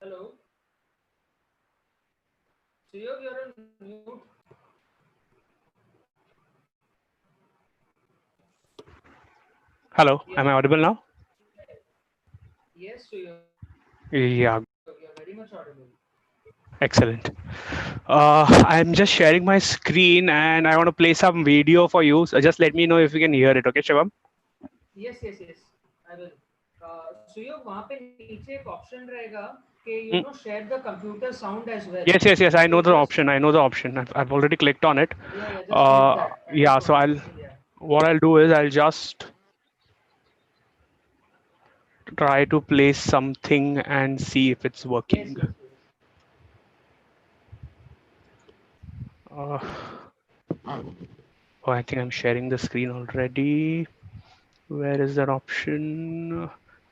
Hello. Suyog, you're on mute. Hello, am I audible now? Yes, Suyog. Yeah, You're very much audible. excellent. I'm just sharing my screen and I want to play some video for you. So just let me know if you can hear it, okay, Shivam? Yes. I will. Suyog, वहाँ पे नीचे एक option रहेगा कि Mm. share the computer sound as well. Yes. I know So the just option. I know the option. I've already clicked on it. just click that. That is Yeah. So what I'll do is I'll just try to play something and see if it's working. Yes. Uh, I think I'm sharing the screen already. Where is that option?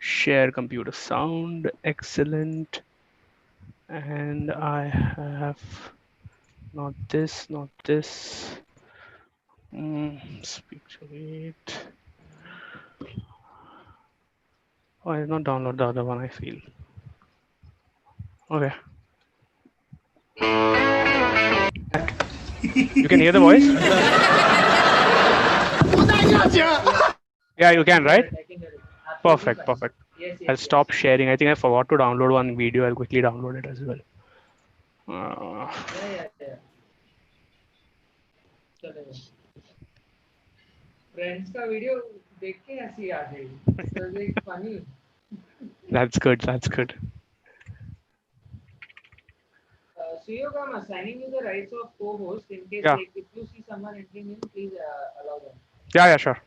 Share computer sound. Excellent. And I have not this. Speak to it. Oh, I did not download the other one, I feel. Okay. You can hear the voice? Yeah, you can, right? I can hear it. Perfect. Yes. I'll stop sharing. I think I forgot to download one video. I'll quickly download it as well. Yeah. चलेगा. Friends का video देख के हंसी आ गई. It was like funny. That's good. Suyog, I'm assigning you the rights of co-host in case Yeah. like if you see someone entering in, please allow them. Yeah, sure.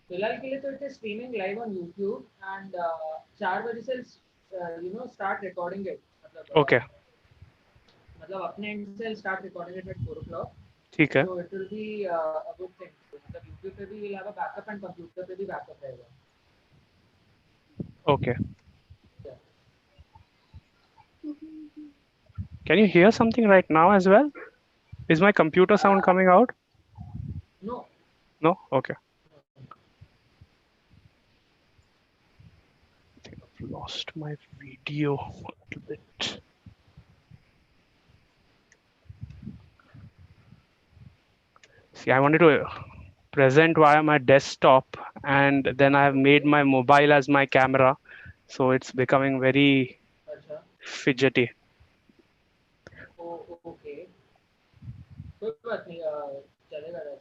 फिलहाल के लिए तो it is streaming live on YouTube and 4 बजे से start recording it. Okay. मतलब अपने end से start recording it at 4 o'clock. ठीक है. So it will be a good thing. मतलब YouTube पे भी we'll have a backup and computer पे भी backup रहेगा. Okay. Yeah. Can you hear something right now as well? Is my computer sound coming out? No. No? Okay. I think I've lost my video a little bit. See, I wanted to present via my desktop and then I have made my mobile as my camera. So it's becoming very fidgety. Oh, okay. कोई बात नहीं चलेगा वैसे.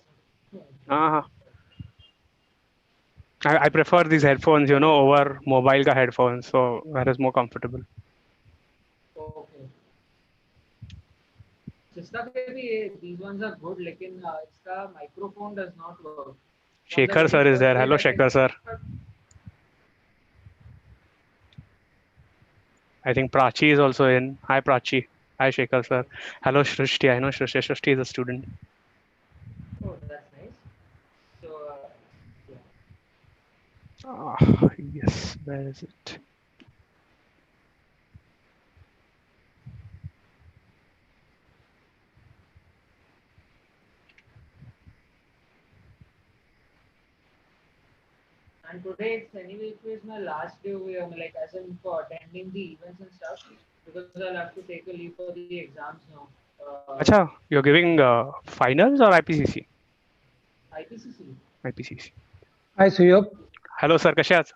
I prefer these headphones, over mobile ka headphones. So that is more comfortable. Okay. जिसका पे भी these ones are good लेकिन इसका microphone does not work. Shekhar sir is there. Hello, Shekhar sir. I think Prachi is also in. Hi, Prachi. Hi, Shekhar sir. Hello, Shrishti. I know Shrishti. Shrishti is a student. Oh, that's nice. So, Yes. Where is it? and today it's anyway it was my last day over here, like as in for attending the events and stuff because I'll have to take a leave for the exams now. Acha, you're giving finals or IPCC? IPCC. IPCC. Hi Suyog. Hello sir, कसे आहात?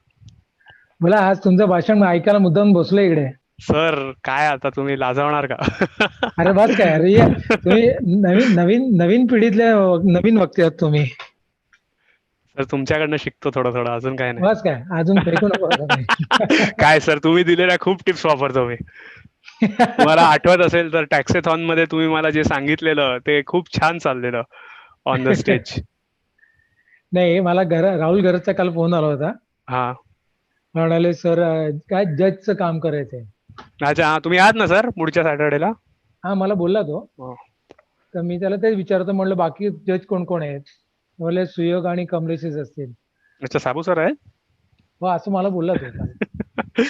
बोला, आज तुमचं भाषण मी ऐकायला मुद्दाम बसलो इकडे. सर काय आता तुम्ही लाजवणार का? अरे बस काय, अरे तुम्ही नवीन पिढीतले नवीन वक्ते आहात तुम्ही. सर तुमच्याकडनं शिकतो थोडं अजून काय नाही. बस काय, अजून फेकू नको. काय सर, तुम्ही दिलेल्या खूप टिप्स वापरतो मी. तुम्हाला आठवत असेल तर टॅक्सेथॉन मध्ये तुम्ही मला जे सांगितलेलं ते खूप छान चाललेलं ऑन द स्टेज. नाही, मला राहुल गरजचा काल फोन आला होता. हा, म्हणाले सर काय जजचं काम करायचंय. अच्छा, हा तुम्ही आहात ना सर पुढच्या सॅटर्डेला? हा, मला बोलला तो. तर मी त्याला तेच विचारतो, म्हणलं बाकी जज कोण कोण आहेत. बोलले सुयोग आणि कमलेशच असतील. अच्छा, साबू सर आहेत? हो, असं मला बोलला तो काल.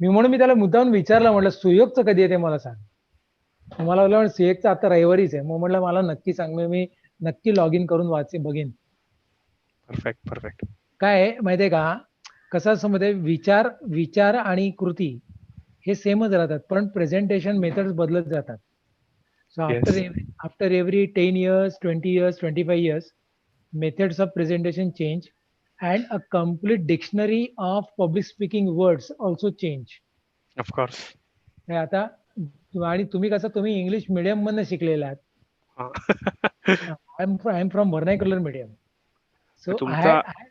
म्हणून मी त्याला मुद्दाम विचारलं, म्हटलं सुयोगचं कधी येते मला सांग. मला बोलला सुयोगचं आता रविवारीच आहे. मग म्हटलं मला नक्की सांग, मी नक्की लॉग इन करून बघेन. परफेक्ट. काय आहे माहितीये का, कसं असं मध्ये विचार आणि कृती हे सेमच राहतात, पण प्रेझेंटेशन मेथड्स बदलत जातात. सो Yes. After every 10 years, 20 years, 25 years, methods of presentation change and a complete dictionary of public speaking words also change. Of course. हे आता आणि तुम्ही इंग्लिश मिडियम मधनं शिकलेला आहात. I am from vernacular medium. So तुमचा I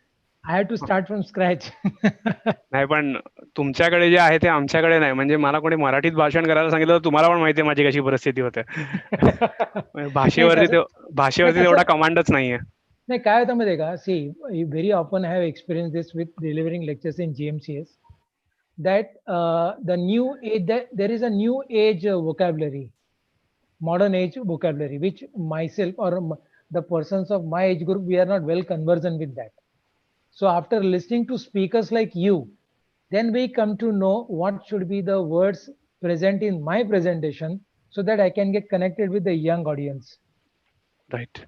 had to start from scratch. नाही, पण तुमच्याकडे जे आहे ते आमच्याकडे नाही. म्हणजे मला कोणी मराठीत भाषण करायला सांगितलं तर तुम्हाला पण माहिती आहे माझी कशी परिस्थिती होते. नाही कसं नाही भाषेवरती तेवढा कसं कमांडच नाहीये. नाही काय होतं माहिती आहे का, she very often have experience this with delivering lectures in GMCS, that the new age, that there is a new age vocabulary, modern age vocabulary, which myself or the persons of my age group, we are not well conversant with that. So after listening to speakers like you, then we come to know what should be the words present in my presentation, so that I can get connected with the young audience. Right.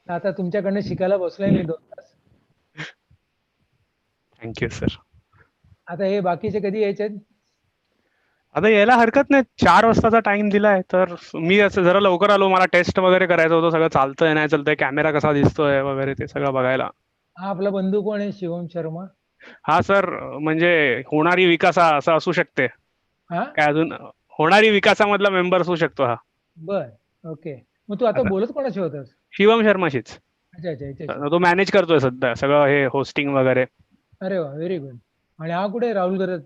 आता तुमच्याकडनं शिकायला बसलोय मी 2 तास. Thank you sir. आता हे बाकीचे कधी यायचे? आता यायला हरकत नाही. 4 वाजताचा टाइम दिलाय, तर मी असं जरा लवकर आलो. मला टेस्ट वगैरे करायचं होतं, सगळं चालतंय नाही चालतंय, कॅमेरा कसा दिसतोय वगैरे ते सगळं बघायला. हा आपला बंधू कोण आहे? शिवम शर्मा. हा सर, म्हणजे होणारी विकासा असं असू शकते हा काय, अजून होणारी विकासामधला मेंबर असू शकतो हा. बर, ओके. मग तू आता बोलत कोणाशी होतास? शिवम शर्माशीच. अच्छा अच्छा अच्छा अच्छा. तो मॅनेज करतोय सध्या सगळं हे होस्टिंग वगैरे. अरे वा, व्हेरी गुड. आणि हा कुठे राहुल करत?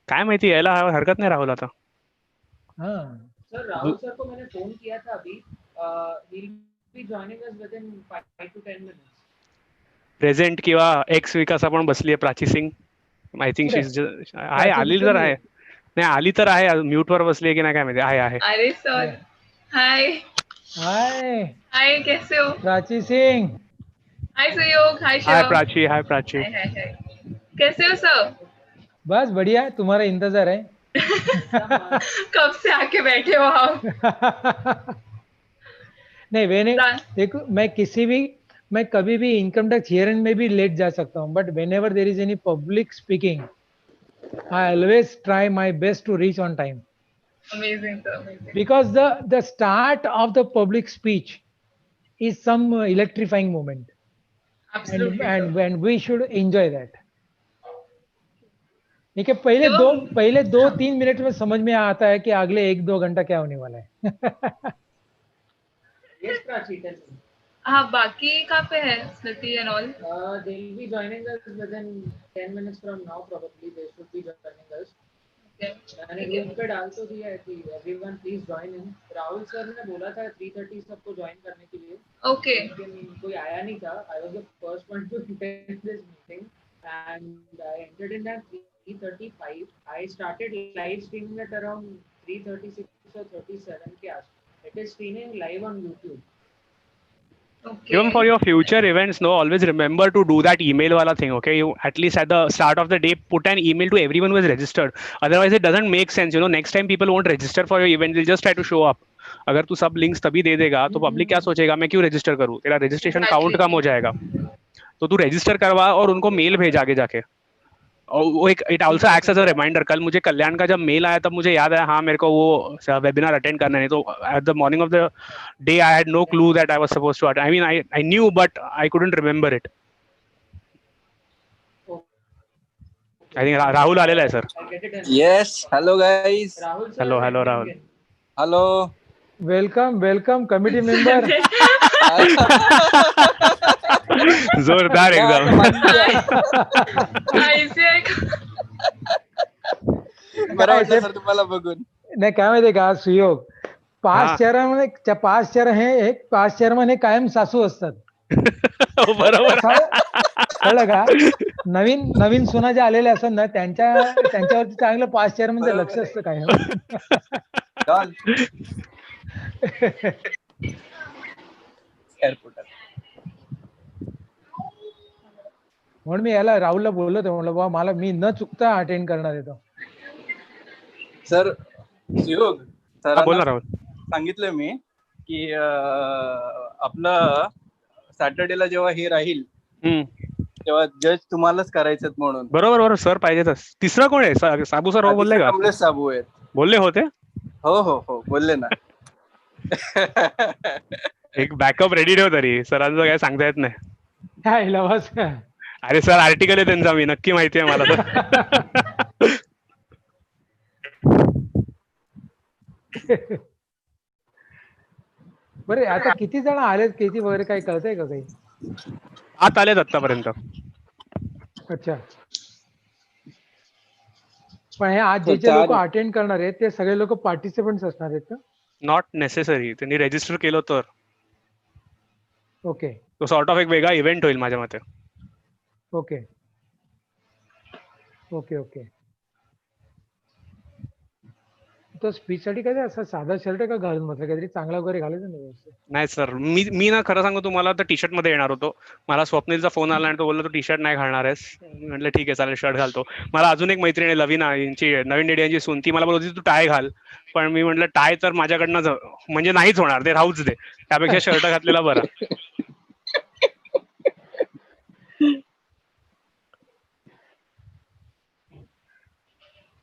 काय माहिती, यायला हरकत नाही राहुल आता. हा सर राहुल सर को मैंने फोन किया था अभी. he'll be joining us within 5 to 10 minutes. Present किंवा एक्स विकास आपण बसलीये प्राची सिंग. आय थिंक कुठे? शीज आहे, प्राची आली तर दिसत आहे. नाही आली तर आहे, म्यूट वर बसली की नाही काय माहिती. आहे. अरे सर, हाय हाय हाय, कैसे हो? प्राची सिंग. हाय सुयोग, हाय हाय शिवम. प्राची. हाय प्राची. हाय हाय हाय, कैसे हो सर? बस बढ़िया, तुम्हारा इंतजार है. कब से आके बैठे हो आप? नहीं देखो, मैं कभी भी इनकम टैक्स हियरिंग में भी लेट जा सकता हूँ, but whenever there is any public speaking, I always try my best to reach on time. Amazing sir, amazing. Because the start of the public speech is some electrifying moment. Absolutely and sir. we should enjoy that. देखिए शिवम, पहले 2-3 minute में समझ में आता है कि अगले 1-2 घंटा क्या होने वाला है. Yes, Prachi, tell me. हाँ, बाकी कहाँ पे है स्मृति and all? They'll be joining us within 10 minutes from now. Probably they should be joining us. Okay. मैंने ग्रुप पे डाल तो दिया है कि everyone please join in. Rahul sir ने बोला था 3:30 सबको ज्वाइन करने के लिए. Okay. लेकिन कोई आया नहीं था. I was the first one to attend this meeting and I entered in at 3:35. I started live streaming at around 3:36 or 37 के आस. It is streaming live on YouTube. Okay. Even for your future events, no, always remember to do that email wala thing, okay? You at least at the start of the day put an email to everyone who is registered. Otherwise, it doesn't make sense. Next time people won't register for your event, they'll just try to show up. अगर तू सब links तभी दे देगा तो public क्या सोचेगा, मैं क्यों रजिस्टर करूँ, तेरा रजिस्ट्रेशन काउंट कम हो जाएगा. तो तू रजिस्टर करवा और उनको मेल भेज आगे जाके. और वो एक it also acts as a reminder. कल मुझे कल्याण का जब मेल आया तब मुझे याद आया, हाँ मेरे को वो वेबिनार अटेंड करना है. तो at the morning of the day I had no clue that I was supposed to attend. I mean I knew but I couldn't remember it. I think Rahul आलेला आहे sir. Yes, hello guys. Hello Rahul. Hello, welcome committee member. जोरदार एकदम. बरं वाटलं sir तुम्हाला बघून. नाही काय माहितीये का सुयोग, पाच चेअरमन हे कायम सासू असतात. बरोबर. कळलं का? नवीन सुना ज्या आलेल्या असतात ना, त्यांच्यावरती चांगलं 5 चेअरमनचं लक्ष असतं काय. एअरपोर्ट म्हणून मी याला राहुलला बोललो होतो, म्हणलं बाबा मी न चुकता अटेंड करणार येतो. सर, सुयोग बोल ना सरांना राहुल. सांगितलं मी की आपलं सॅटर्डेला जेव्हा हे राहील हम्म. तेव्हा जज तुम्हालाच करायचं म्हणून. बरोबर बरोबर सर पाहिजेतच. तिसरा कोण आहे? साबू सर हो बोलले का? कमलेश साबू आहेत. बोलले होते. हो हो हो बोलले ना. एक बॅकअप रेडी ठेव तरी, सरांचं काय सांगता येत नाही. काय लवास अरे सर आर्टिकल आहे त्यांचा, मी नक्की माहिती आहे मला तर. बरे आता किती जण आलेत, किती वगैरे काही कळतंय का काही? आत आलेत आतापर्यंत. अच्छा. पण हे आज जे जे लोक अटेंड करणार आहेत ते सगळे लोक पार्टिसिपंट्स असणार आहेत का? Not necessary. त्यांनी रजिस्टर केलं तर ओके तो सॉर्ट ऑफ एक वेगळा इव्हेंट होईल माझ्या मते. Okay okay okay. तो स्पीच साठी काय असं साधा शर्ट का घालून म्हटलं काहीतरी चांगला वगैरे घालायचं नाही व्यवस्थित? नाही सर, मी ना खरं सांगू तुम्हाला तर टी शर्ट मध्ये येणार होतो. मला स्वप्नीलचा फोन आला आणि तो बोलला तू टी शर्ट नाही घालणार आहेस. म्हटलं ठीक आहे चालेल शर्ट घालतो. मला अजून एक मैत्रीण आहे लवीना, यांची नवीन डेडियांची सून, ती मला बोलत होती तू टाय घाल. पण मी म्हटलं टाय तर माझ्याकडनं म्हणजे नाहीच होणार, ते राहूच दे, त्यापेक्षा शर्ट घातलेला बरा.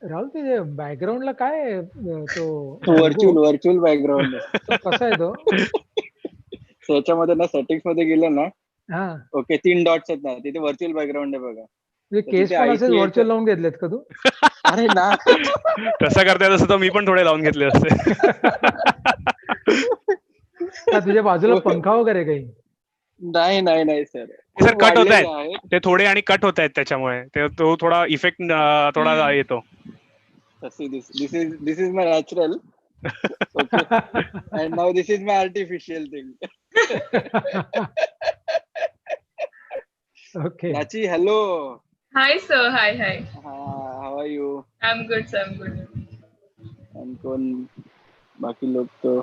राहुल ते बॅकग्राऊंडला काय तो व्हर्च्युअल बॅकग्राऊंड कसा आहे तो? त्याच्यामध्ये ना सेटिंग्स मध्ये गेलं ना, हा ओके 3 डॉट्स आहेत ना, तिथे व्हर्च्युअल बॅकग्राऊंड आहे बघा. केस पण असेल व्हर्च्युअल लावून घेतलेत का तू? अरे ना तसं करता तसं तर मी पण थोडे लावून घेतले असते. का तुझ्या बाजूला पंखा वगैरे काही? नाही नाही नाही सर. सर कट होत आहेत ते थोडे आणि कट होत आहेत त्याच्यामुळे तो थोडा इफेक्ट थोडा येतो. This is my natural. Okay and now this is my artificial thing. Okay. Nachi hello. Hi sir, hi. How are you? I'm good sir, I'm good. आणि कोण बाकी लोग तो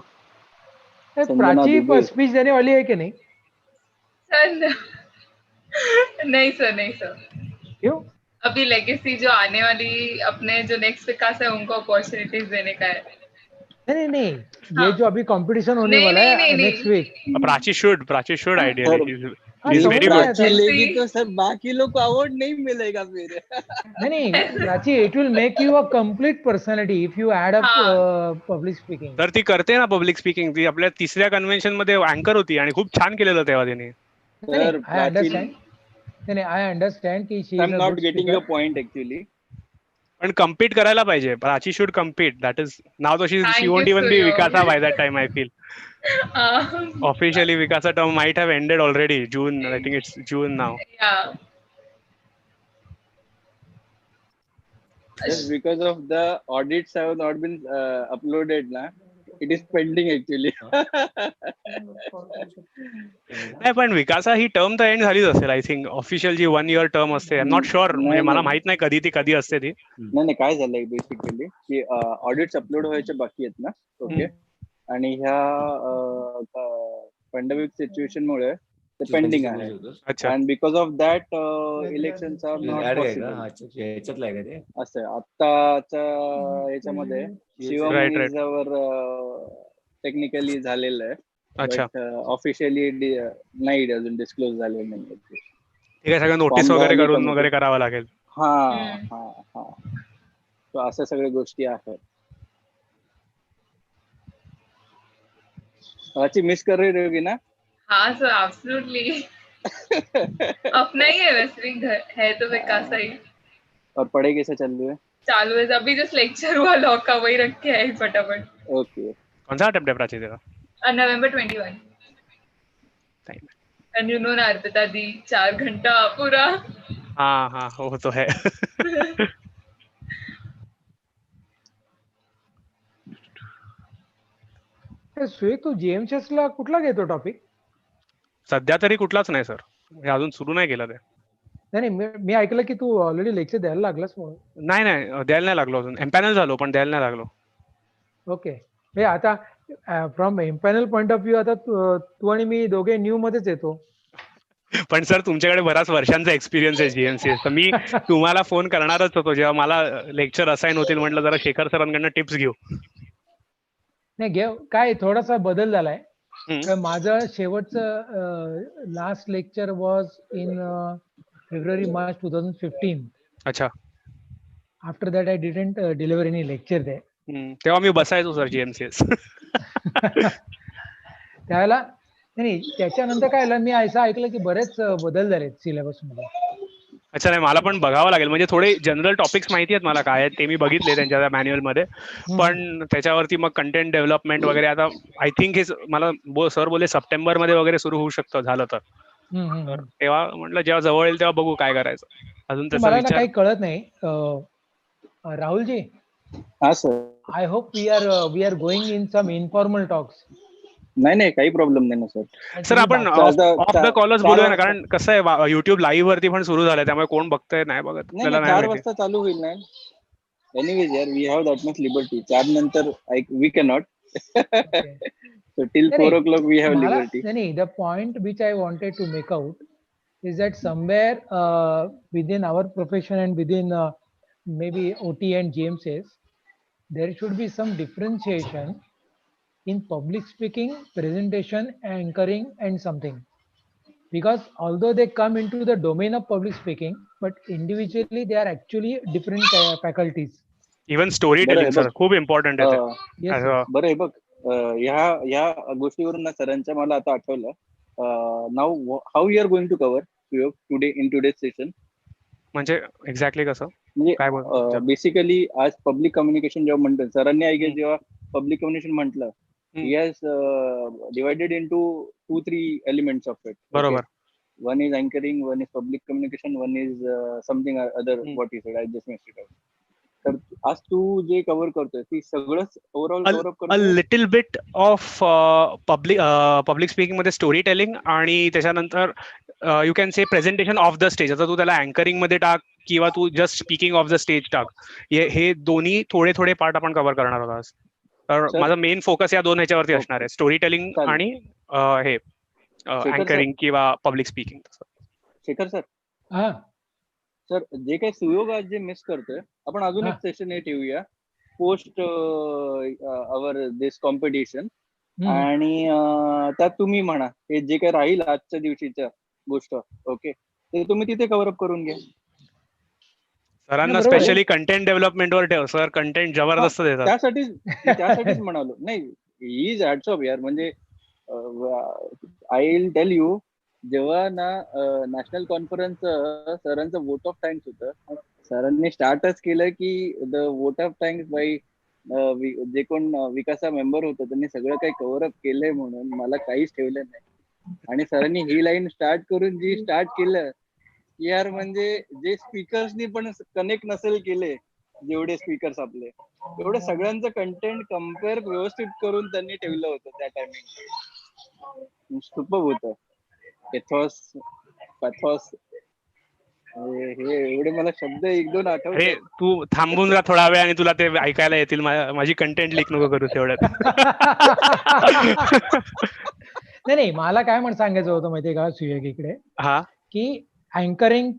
प्राची स्पीच देने वाली है कि नहीं? Sir, नहीं sir. क्यों? अभी लेगेसी जो आने वाली अपने जो नेक्स्ट विकास है उनको अपॉर्चुनिटीज देने का है. नहीं हाँ. ये जो अभी कंपटीशन होने वाला है next week, Prachi should ideally हाँ, इज वेरी गुड. लेगी तो सर बाकी लोग को अवार्ड नहीं मिलेगा फिर. नहीं Prachi, it will make you a complete personality if you add up public speaking. तर ती करते ना पब्लिक स्पीकिंग, ती आपल्या तिसऱ्या कन्व्हेन्शन मध्ये अँकर होती आणि खूप छान केलेलं तेव्हा तिने. आय अंडरस्टँड की she I is am a not good getting your speaker. Point actually. पण कम्पीट करायला पाहिजे. Prachi should compete. That is नाव तो she Thank won't you, even be Suyog. Vikasa by that time I feel. Officially Vikasa term might have ended already. June, I think it's June now. Yeah. Just because of the audits have not been uploaded na, it is pending actually. नाही पण विकासा ही term तर end झालीच असेल I think. Official जी 1 year term असते, I am not sure, म्हणजे मला माहित नाही कधी असते ती. नाही काय झालंय बेसिकली की ऑडिट्स अपलोड व्हायचे बाकी आहेत ना. ओके आणि ह्या पॅन्डेमिक सिच्युएशन मुळे ते पेंडिंग आहे. अच्छा. And because of that elections are not possible. असं आत्ताच्या याच्यामध्ये शिवम इज अवर टेक्निकली झालेलं आहे. अच्छा. ऑफिशियली नाही अजून डिस्क्लोज झालेलं नाही. ठीक आहे, सगळं नोटीस वगैरे करून वगैरे करावं लागेल. हा अशा सगळ्या गोष्टी आहेत. मिस कर रही होगी ना? हाँ सर, एब्सोल्युटली. अपना ही है वैसे भी, घर है तो विकासा ही. और पढ़ाई कैसा चल चालू है, अभी जस्ट लेक्चर हुआ लॉ का, वही रख के आई फटाफट. ओके. कौन सा अटेम्प्ट है प्राची तेरा? November 21. And you know ना अर्पिता दी 4 घंटा पूरा. हाँ वो तो है. सुयोग, तू जीएमसीएस ला कुठला घेतो टॉपिक? सध्या तरी कुठलाच नाही सर, हे अजून सुरू नाही केलं ते. नाही मी ऐकलं की तू ऑलरेडी लेक्चर द्यायला लागलास म्हणून. नाही द्यायला नाही लागलो अजून. एम्पॅनल झालो पण द्यायला नाही लागलो. ओके. आता from empanel point of view आता तू आणि मी दोघे न्यू मध्येच येतो. पण सर तुमच्याकडे बराच वर्षांचा एक्सपिरियन्स आहे जीएमसीएस, तर मी तुम्हाला फोन करणारच होतो जेव्हा मला लेक्चर असाइन होतील. म्हटलं जरा शेखर सरांकडनं टिप्स घेऊ. नाही घेऊ, काय थोडासा बदल झालाय. माझं शेवटचं last lecture was in February March 2015. अच्छा. After that I didn't deliver any lecture दे. तेव्हा मी बसायचो सर GMCS. त्यावेळेला नाही, त्याच्यानंतर काय झालं, मी असं ऐकलं की बरेच बदल झालेत सिलेबस मध्ये. अच्छा. नाही, मला पण बघावं लागेल. म्हणजे थोडे जनरल टॉपिक्स माहिती आहेत मला काय आहेत ते, मी बघितले त्यांच्या मॅन्युअल मध्ये. पण त्याच्यावरती मग कंटेंट डेव्हलपमेंट वगैरे आता आय थिंक हे मला सर बोलले सप्टेंबर मध्ये वगैरे सुरू होऊ शकतं झालं तर. तेव्हा म्हटलं जेव्हा जवळ येईल तेव्हा बघू काय करायचं. अजून तसं मला ना विचार काही कळत नाही. राहुलजी, हा sir. I hope we are going in some informal talks. नाही, काही प्रॉब्लेम नाही ना सर. सर आपण ऑफ द कॉलच बोलूया ना, कारण कसं आहे युट्यूब लाईव्ह वरती पण सुरू झालंय, त्यामुळे कोण बघतंय नाही बघत आपल्याला नाही 4 माहिती. वाजता चालू होईल ना. एनिवेज यार, we have that much liberty. 4 नंतर we can not. So till 4 o'clock we have liberty. The point which I wanted to make out is that somewhere within our profession and within maybe OT and GMCs, there should be some differentiation in public speaking, presentation, anchoring, and something. Because although they come into the domain of public speaking, but individually they are actually different faculties. Even story telling sir खूप important आहे. बरं आहे बघ, ह्या गोष्टीवरून ना सरांच्या मला आता आठवलं. Now how you are going to cover today in today session. म्हणजे एक्झॅक्टली कसं, म्हणजे बेसिकली आज पब्लिक कम्युनिकेशन जेव्हा म्हणतो सरांनी आय गेस, जेव्हा पब्लिक कम्युनिकेशन म्हटलं, he has divided into 2-3 elements of it. बरोबर. One is anchoring, one is public communication, one is something other. What he said, I just missed it out. तर आज तू जे cover करतोय ती सगळंच overall cover up करतोय. A little bit of public speaking मध्ये story telling, आणि त्याच्यानंतर you can say presentation of the stage. आता तू त्याला अँकरिंग मध्ये टाक किंवा तू just speaking of the stage टाक, हे दोन्ही थोडे थोडे पार्ट आपण कव्हर करणार आहोत आज. तर माझा मेन फोकस या दोन ह्याच्यावरती असणार आहे, स्टोरी टेलिंग आणि हे अँकरिंग किंवा public speaking. Shekhar sir, sir जे काही सुयोग आज जे मिस करतोय, आपण अजून एक सेशन हे ठेवूया पोस्ट अवर दिस कॉम्पिटिशन, आणि त्यात तुम्ही म्हणा हे जे काही राहील आजच्या दिवशीच्या गोष्ट, ओके, ते तुम्ही तिथे कव्हर अप करून घ्या. सरांना स्पेशली कंटेंट डेव्हलपमेंट वर ठेव सर, कंटेंट जबरदस्त देतात. त्यासाठीच म्हणालो. नाही, ही इज हॅट्स ऑफ यार. म्हणजे आय विल टेल यू, जेव्हा ना नॅशनल कॉन्फरन्स सरांचं वोट ऑफ थँक्स होतं, सरांनी स्टार्टच केलं की the vote of thanks by जे कोण विकासा मेंबर होतं त्यांनी सगळं काही कव्हर अप केलंय म्हणून मला काहीच ठेवलं नाही. आणि सरांनी ही लाईन स्टार्ट करून जी स्टार्ट केलं यार, म्हणजे जे स्पीकर्सनी पण कनेक्ट नसेल केले, जेवढे स्पीकर्स आपले, एवढं सगळ्यांचं कंटेंट कम्पेअर व्यवस्थित करून त्यांनी ठेवलं होतं त्या टायमिंग. सुपर होतं. पॅथॉस हे एवढे मला शब्द 1-2 आठवले. तू थांबून राहा थोडा वेळ आणि तुला ते ऐकायला येतील. माझी कंटेंट लीक नको करू तेवढ्यात. नाही, मला काय सांगायचं होतं माहितीये का सुयोग इकडे, की अँकरिंग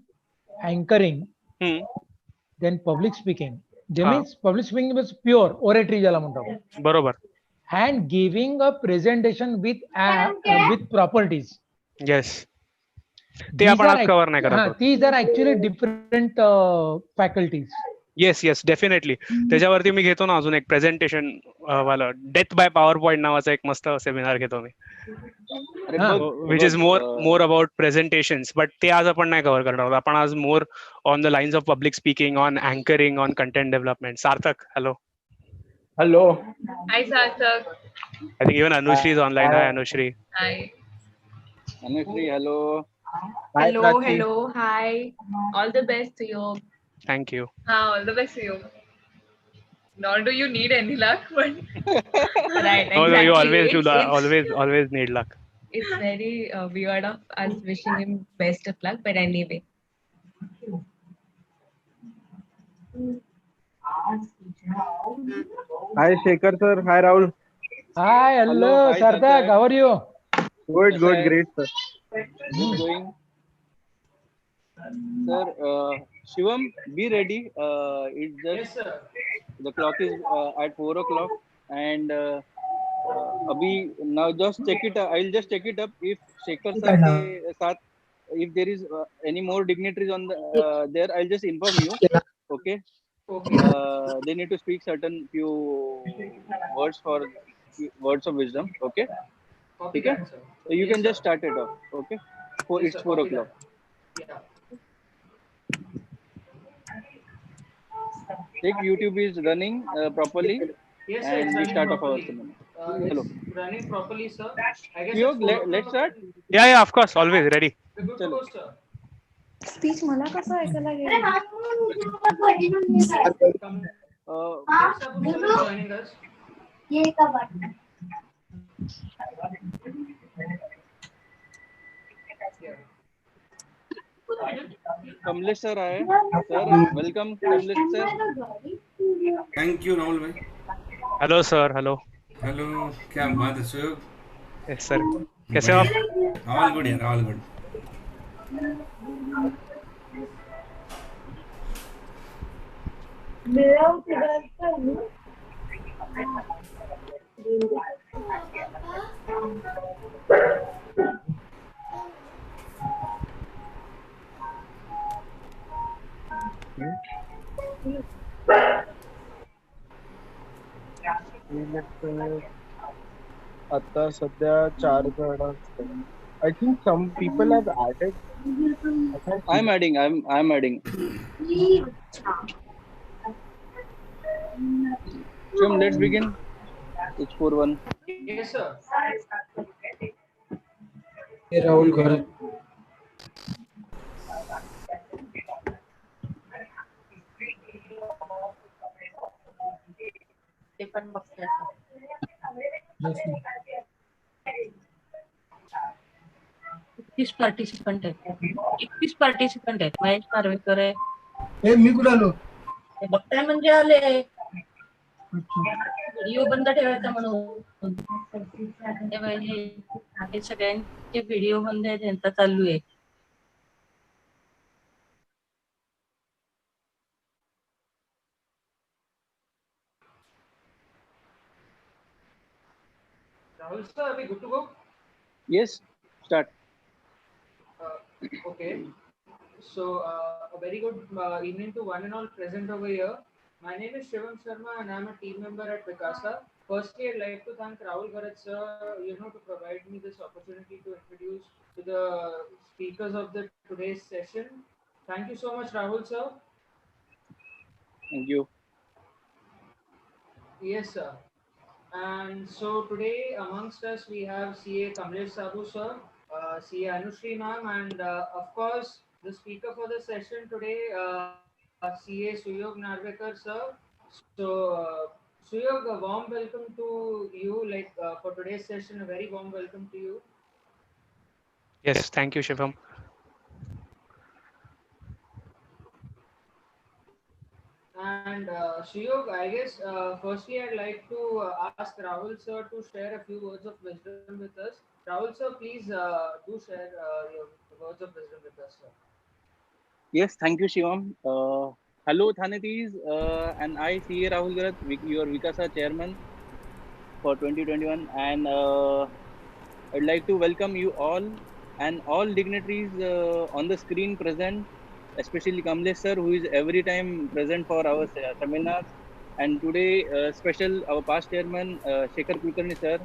देन पब्लिक स्पीकिंग, जे means public speaking is pure oratory ज्याला म्हणतो. बरोबर. And giving a presentation with properties. Yes, ते आपण आज कव्हर नाही करत. These are actually different faculties. Yes definitely. त्याच्यावरती मी घेतो ना अजून एक प्रेझेंटेशन वाला, डेथ बाय पॉवर पॉइंट नावाचा एक मस्त सेमिनार घेतो मी, which is more about presentations. But ते आज आपण नाही कव्हर करणार. आपण आज more on the lines of public speaking, on anchoring, on content development. Sarthak, hello. Hello. Hi Sarthak. I think even Anushri is online. Hi Anushri. Hi. Anushri, hello. Hello. Hi. All the best to you. Thank you. All the best to you. Nor do you need any luck, but right. Exactly. No, you always do that. Always need luck. It's very weird of us wishing him best of luck, but anyway. Hi Shekhar sir. Hi Rahul. Hi, hello Sarthak. How are you? Good, great sir. Good going. Sir, Shivam, be ready. It's just the clock is at 4 o'clock, and अभी now just check it. I'll just check it up if Shekhar sir के साथ if there is any more dignitaries on the there. I'll just inform you. Okay. Okay. They need to speak certain few words for words of wisdom. Okay. Copy Okay. that, sir. So you Yes, can sir. just start it off. Okay. Yes, It's sir. 4 Copy o'clock. that. Yeah. Check YouTube is running properly, Yes, sir. It's and we running start off our properly. seminar. It's Hello. running properly, sir. I guess it's Suyog, 4 o'clock. let's start. Yeah, of course, always ready. We're good to चलो. go, sir. Speech मला कसं ऐकायला गेलं Kamlesh Sabu, sir, is joining us. Yeah. Kamlesh sir आए. Sir, welcome, Kamlesh sir. Thank you Rahul भाई. Hello sir. Hello. Hello, क्या बात है सुयोग? Yes sir. कैसे हो आप? ऑल गुड यार, ऑल गुड. आता सध्या 4 जण असतात. I think some people have added. I'm adding. Shivam, let's begin. It's 4-1. Yes, sir. Rahul घर. ते पण बघते 31 पार्टिसिपंट आहेत. 31 पार्टिसिपंट आहेत. महेश नार्वेकर आहे. मी कुठे आलो? ते बघताय म्हणजे आले. व्हिडिओ बंद ठेवायचा म्हणून हे सगळ्यांचे व्हिडिओ बंद आहे, त्यांचा चालू आहे. Rahul, sir, are we good to go? Yes, start. Okay. So, a very good evening to one and all present over here. My name is Shivam Sharma and I'm a team member at Wicasa. Firstly, I'd like to thank Rahul Garat sir, to provide me this opportunity to introduce to the speakers of the today's session. Thank you so much, Rahul sir. Thank you. Yes, sir. And so today amongst us we have CA Kamlesh Sabu sir, CA Anushri ma'am, and of course the speaker for the session today, CA Suyog Narvekar sir. So Suyog, a warm welcome to you. For today's session, a very warm welcome to you. Yes, thank you, Shivam. And Suyog, I guess firstly I'd like to ask Rahul sir to share a few words of wisdom with us. Rahul sir, please do share your words of wisdom with us, sir. Yes, thank you, Shivam. Hello, Thanetis, and I, CA Rahul Garat, your Wicasa chairman for 2021, and I'd like to welcome you all and all dignitaries on the screen present, especially Kamlesh sir, who is every time present for our seminars, and today special our past chairman Shekhar Kulkarni sir,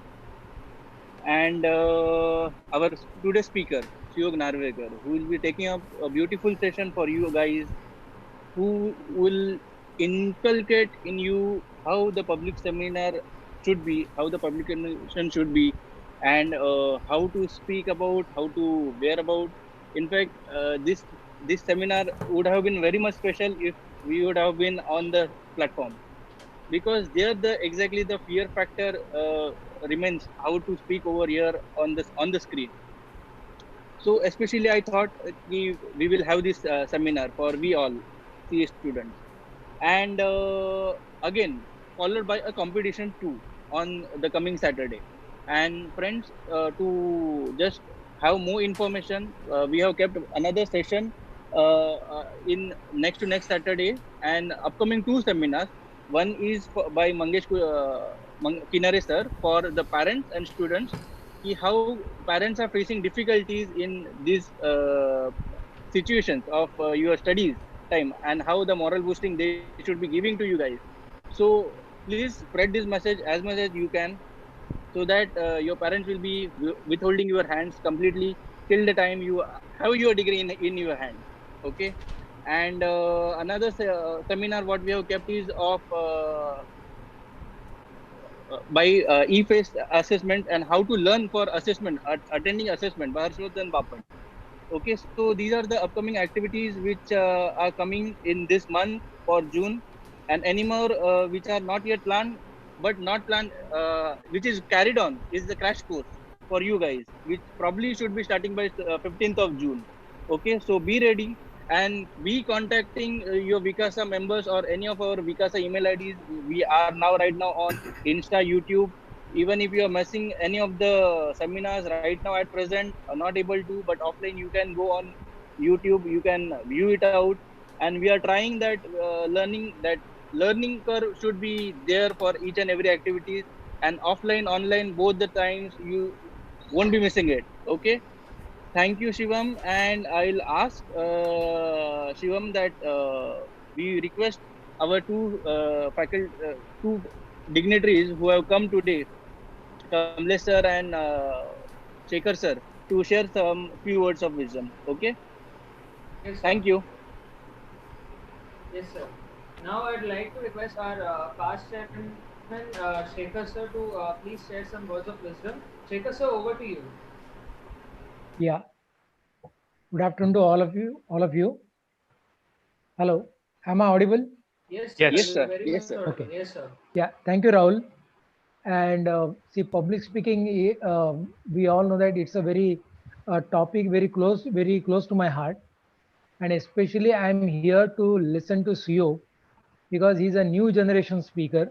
and our today's speaker Suyog Narvekar, who will be taking up a beautiful session for you guys, who will inculcate in you how the public seminar should be, how the publication should be, and how to speak about, how to bear about. In fact, this seminar would have been very much special if we would have been on the platform, because there exactly the fear factor remains, how to speak over here on the screen. So especially I thought we will have this seminar for we all CA students, and again followed by a competition too on the coming Saturday. And friends, to just have more information, we have kept another session in next to next Saturday, and upcoming two seminars. One is by Kinare sir for the parents and students, how parents are facing difficulties in these situations of your studies time, and how the moral boosting they should be giving to you guys. So please spread this message as much as you can, so that your parents will be withholding your hands completely till the time you have your degree in your hand. Okay. And another seminar what we have kept is of by e-face assessment and how to learn for assessment, attending assessment by Harshvardhan Bapat. Okay, so these are the upcoming activities which are coming in this month for June, and any more which are not yet planned, but not planned, which is carried on, is the crash course for you guys, which probably should be starting by 15th of June. Okay, so be ready and be contacting your Vikasa members or any of our Vikasa email IDs. We are now right now on Insta, YouTube. Even if you are missing any of the seminars right now at present, are not able to, but offline you can go on YouTube, you can view it out. And we are trying that learning curve should be there for each and every activities, and offline online both the times you won't be missing it. Okay, thank you, Shivam. And I'll ask Shivam that we request our two dignitaries who have come today, Kamlesh sir and Shekhar sir, to share some few words of wisdom. Okay, Yes, sir. thank you. Yes, sir. Now I'd like to request our past chairman, Shekhar sir, to please share some words of wisdom. Shekhar sir, over to you. Yeah. Good afternoon to all of you. All of you. Hello. Am I audible? Yes, sir. Yes. Yes, You're sir. very Yes, much sir. audible. Okay. Yes, sir. Yeah. Thank you, Rahul. And see, public speaking, we all know that it's a very topic very close to my heart. And especially, I'm here to listen to Suyog because he's a new generation speaker.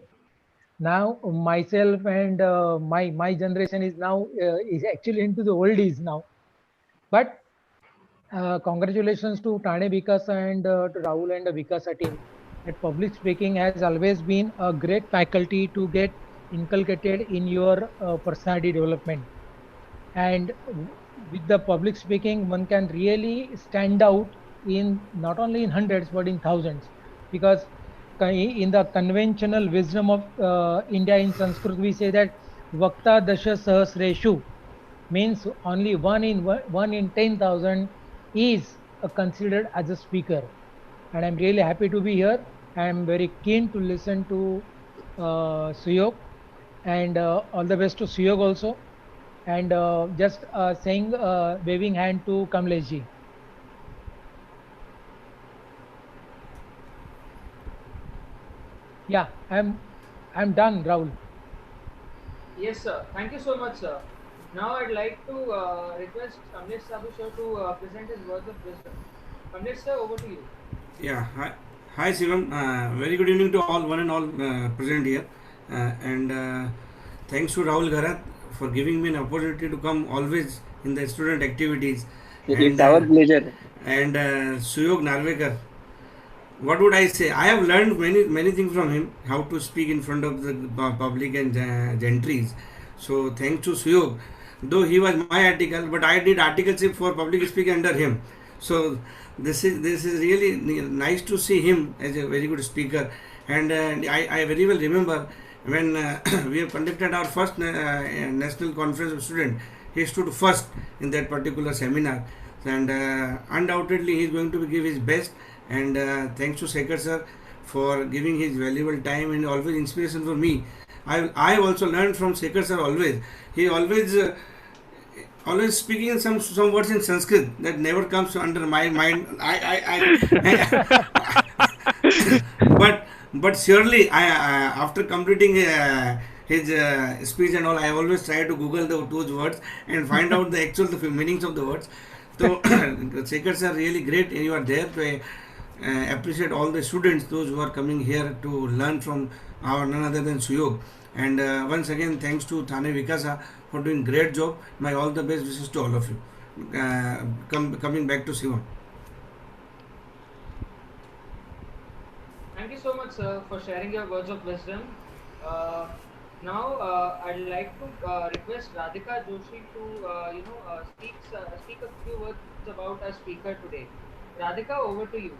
Now, myself and my generation is now is actually into the oldies now. But congratulations to Thane Wicasa and to Rahul and the Wicasa team. That public speaking has always been a great faculty to get inculcated in your personality development. And with the public speaking, one can really stand out in not only in hundreds but in thousands, because in the conventional wisdom of India in Sanskrit, we say that Vakta Dasha Sahasreshu means only one in 10,000 is considered as a speaker. And I'm really happy to be here. I'm very keen to listen to Suyog, and all the best to Suyog also. And just saying, waving hand to Kamlesh ji. Yeah, I'm done, Rahul. Yes, sir. Thank you so much, sir. Now I'd like to request Kamlesh Sabu sir to present his words of wisdom. Kamlesh sir, over to you. Yeah, hi Shivam. Very good evening to all, one and all present here. And thanks to Rahul Garat for giving me an opportunity to come always in the student activities. It's And our pleasure. Suyog Narvekar. What would I say? I have learned many things from him. How to speak in front of the public and gentries. So thanks to Suyog. Though he was my article, but I did articleship for public speaking under him. So this is really nice to see him as a very good speaker. And I very well remember when we have conducted our first national conference of students. He stood first in that particular seminar, and undoubtedly he is going to give his best. And thanks to Shekhar sir for giving his valuable time and always inspiration for me. I also learned from Shekhar sir always. He always speaking in some words in Sanskrit that never comes under my mind. But surely after completing his speech and all, I always try to Google those words and find out the actual meanings of the words. So Shekhar sir, really great. You are there to appreciate all the students, those who are coming here to learn from our none other than Suyog. And once again, thanks to Thane Wicasa for doing great job. My all the best wishes to all of you. Coming back to Shivam. Thank you so much, sir, for sharing your words of wisdom. Now, I'd like to request Radhika Joshi to, speak a few words about our speaker today. Radhika, over to you.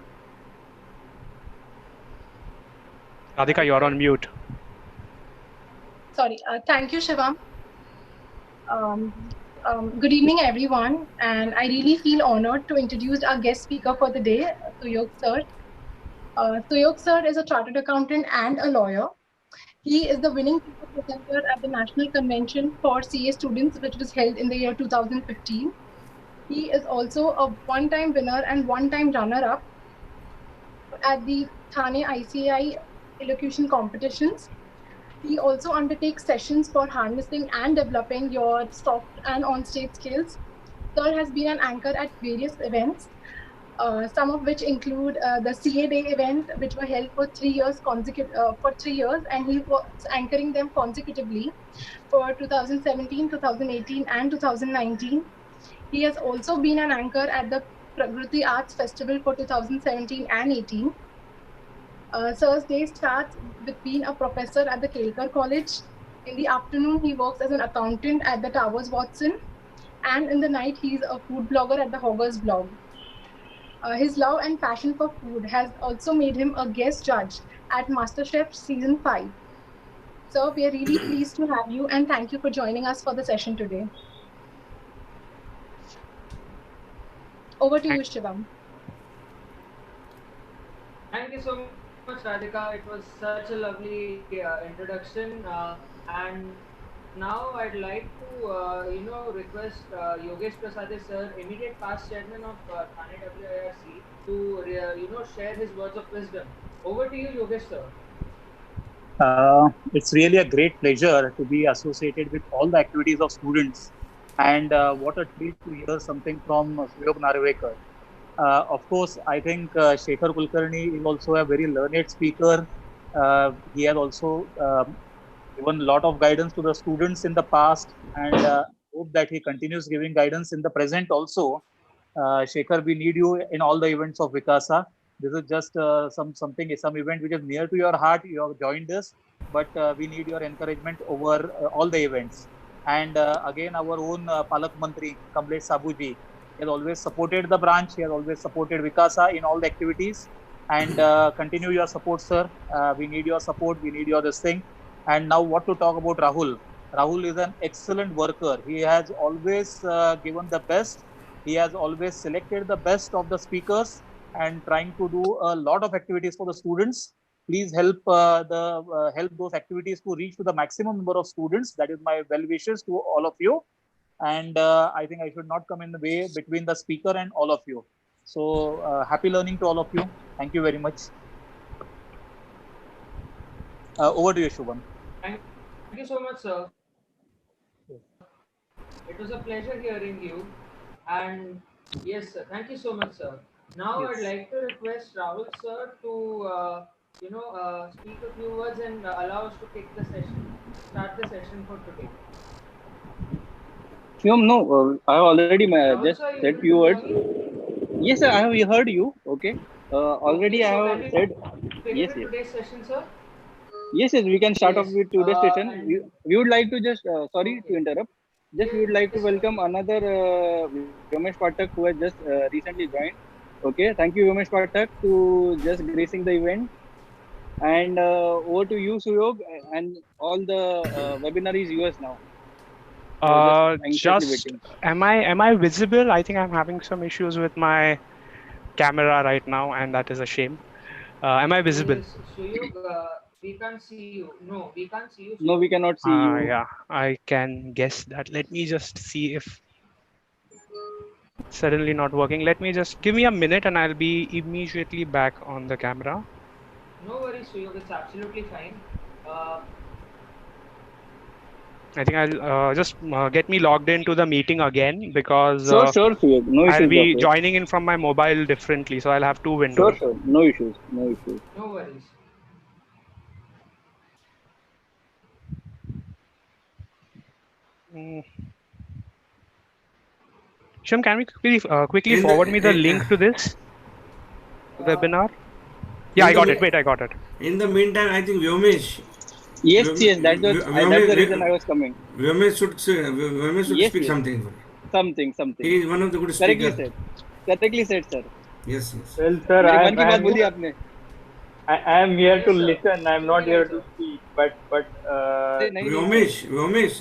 Radhika, Radhika, you're on mute. Sorry. Thank you, Shivam. Um, Good evening, everyone. And I really feel honored to introduce our guest speaker for the day, Suyog sir. Suyog sir is a chartered accountant and a lawyer. He is the winning paper presenter at the National Convention for CA students, which was held in the year 2015. He is also a one-time winner and one-time runner-up at the Thane ICI elocution competitions. He also undertakes sessions for harnessing and developing your soft and on-stage skills. Sir has been an anchor at various events, some of which include the CA Day event, which were held for 3 years for 3 years, and he was anchoring them consecutively for 2017, 2018, and 2019. He has also been an anchor at the Pragriti Arts Festival for 2017 and 18. Sir's day starts with being a professor at the Kelkar College. In the afternoon, he works as an accountant at the Towers Watson. And in the night, he's a food blogger at the Hoggers blog. His love and passion for food has also made him a guest judge at MasterChef Season 5. Sir, we are really pleased to have you and thank you for joining us for the session today. Over to you, Shivam. Thank you so much, Radhika. It was such a lovely introduction. And now I'd like to, request Yogesh Prasade sir, immediate past chairman of Thane WIRC, to, share his words of wisdom. Over to you, Yogesh sir. It's really a great pleasure to be associated with all the activities of students. And what a treat to hear something from Suyog Narvekar. Of course, I think Shekhar Kulkarni is also a very learned speaker. He has also given a lot of guidance to the students in the past, and hope that he continues giving guidance in the present also. Shekhar, we need you in all the events of Wicasa. This is just some event which is near to your heart. You have joined us, but we need your encouragement over all the events. And again, our own Palak Mantri, Kamlesh Sabuji, he has always supported the branch. He has always supported Wicasa in all the activities. And continue your support, sir. We need your support. We need your this thing. And now, what to talk about Rahul? Rahul is an excellent worker. He has always given the best. He has always selected the best of the speakers and trying to do a lot of activities for the students. Please help help those activities to reach to the maximum number of students. That is my well wishes to all of you. And I think I should not come in the way between the speaker and all of you. So happy learning to all of you. Thank you very much. Over to you, Shubham. Thank you so much, sir. It was a pleasure hearing you. And yes, sir. Thank you so much, sir. Now Yes. I'd like to request Rahul sir to, speak a few words and allow us to start the session for today. Shivam, no, I have already Rahul just sir, are you said able few to hear words. me? Yes, sir, I have heard you. Okay. Already Okay, I so have can we said. begin Yes, with yes. today's session, sir? Yes, yes, we can start off Yes. with today's session. And We would like to just, sorry to okay. interrupt, just we would like to Yes, sir. welcome another Vyomesh Pathak who has just recently joined. Okay, thank you, Vyomesh Pathak, to just gracing the event. And over to you, Suyog, and all the webinaries viewers now. Just anxiously Just waiting. am I visible? I think I'm having some issues with my camera right now, and that is a shame. Am I visible? Yes, Suyog, we can't see you. No, we can't see you, No, Suyog. we cannot see you. Yeah, I can guess that. Let me just see if suddenly not working. Let me just give me a minute, and I'll be immediately back on the camera. No worries, Suyog. It's absolutely fine. Uh, I think I'll just get me logged into the meeting again because Sure, sure, Suyog. No I'll issues of be it. joining in from my mobile differently, so I'll have two Sure, windows. sure. No issues. No issues. no worries. Mm. Sham, can we quickly In forward me the the link to this Uh, webinar? Yeah, in I the got it. me- Wait, I got it. in the meantime, I think Vyomesh, Yes, yes, that's the reason I was coming. Vyomesh should Yes, speak yes, something. something. He is one of the good Correctly speaker. said. Correctly said, sir. Yes, yes. Well, sir, मेरे मन I'm की बात I'm बोली आपने. I am here to Yes, sir. listen. I'm not Speaking here on, to sir. speak. But अरे नहीं नहीं sir. Vyomesh,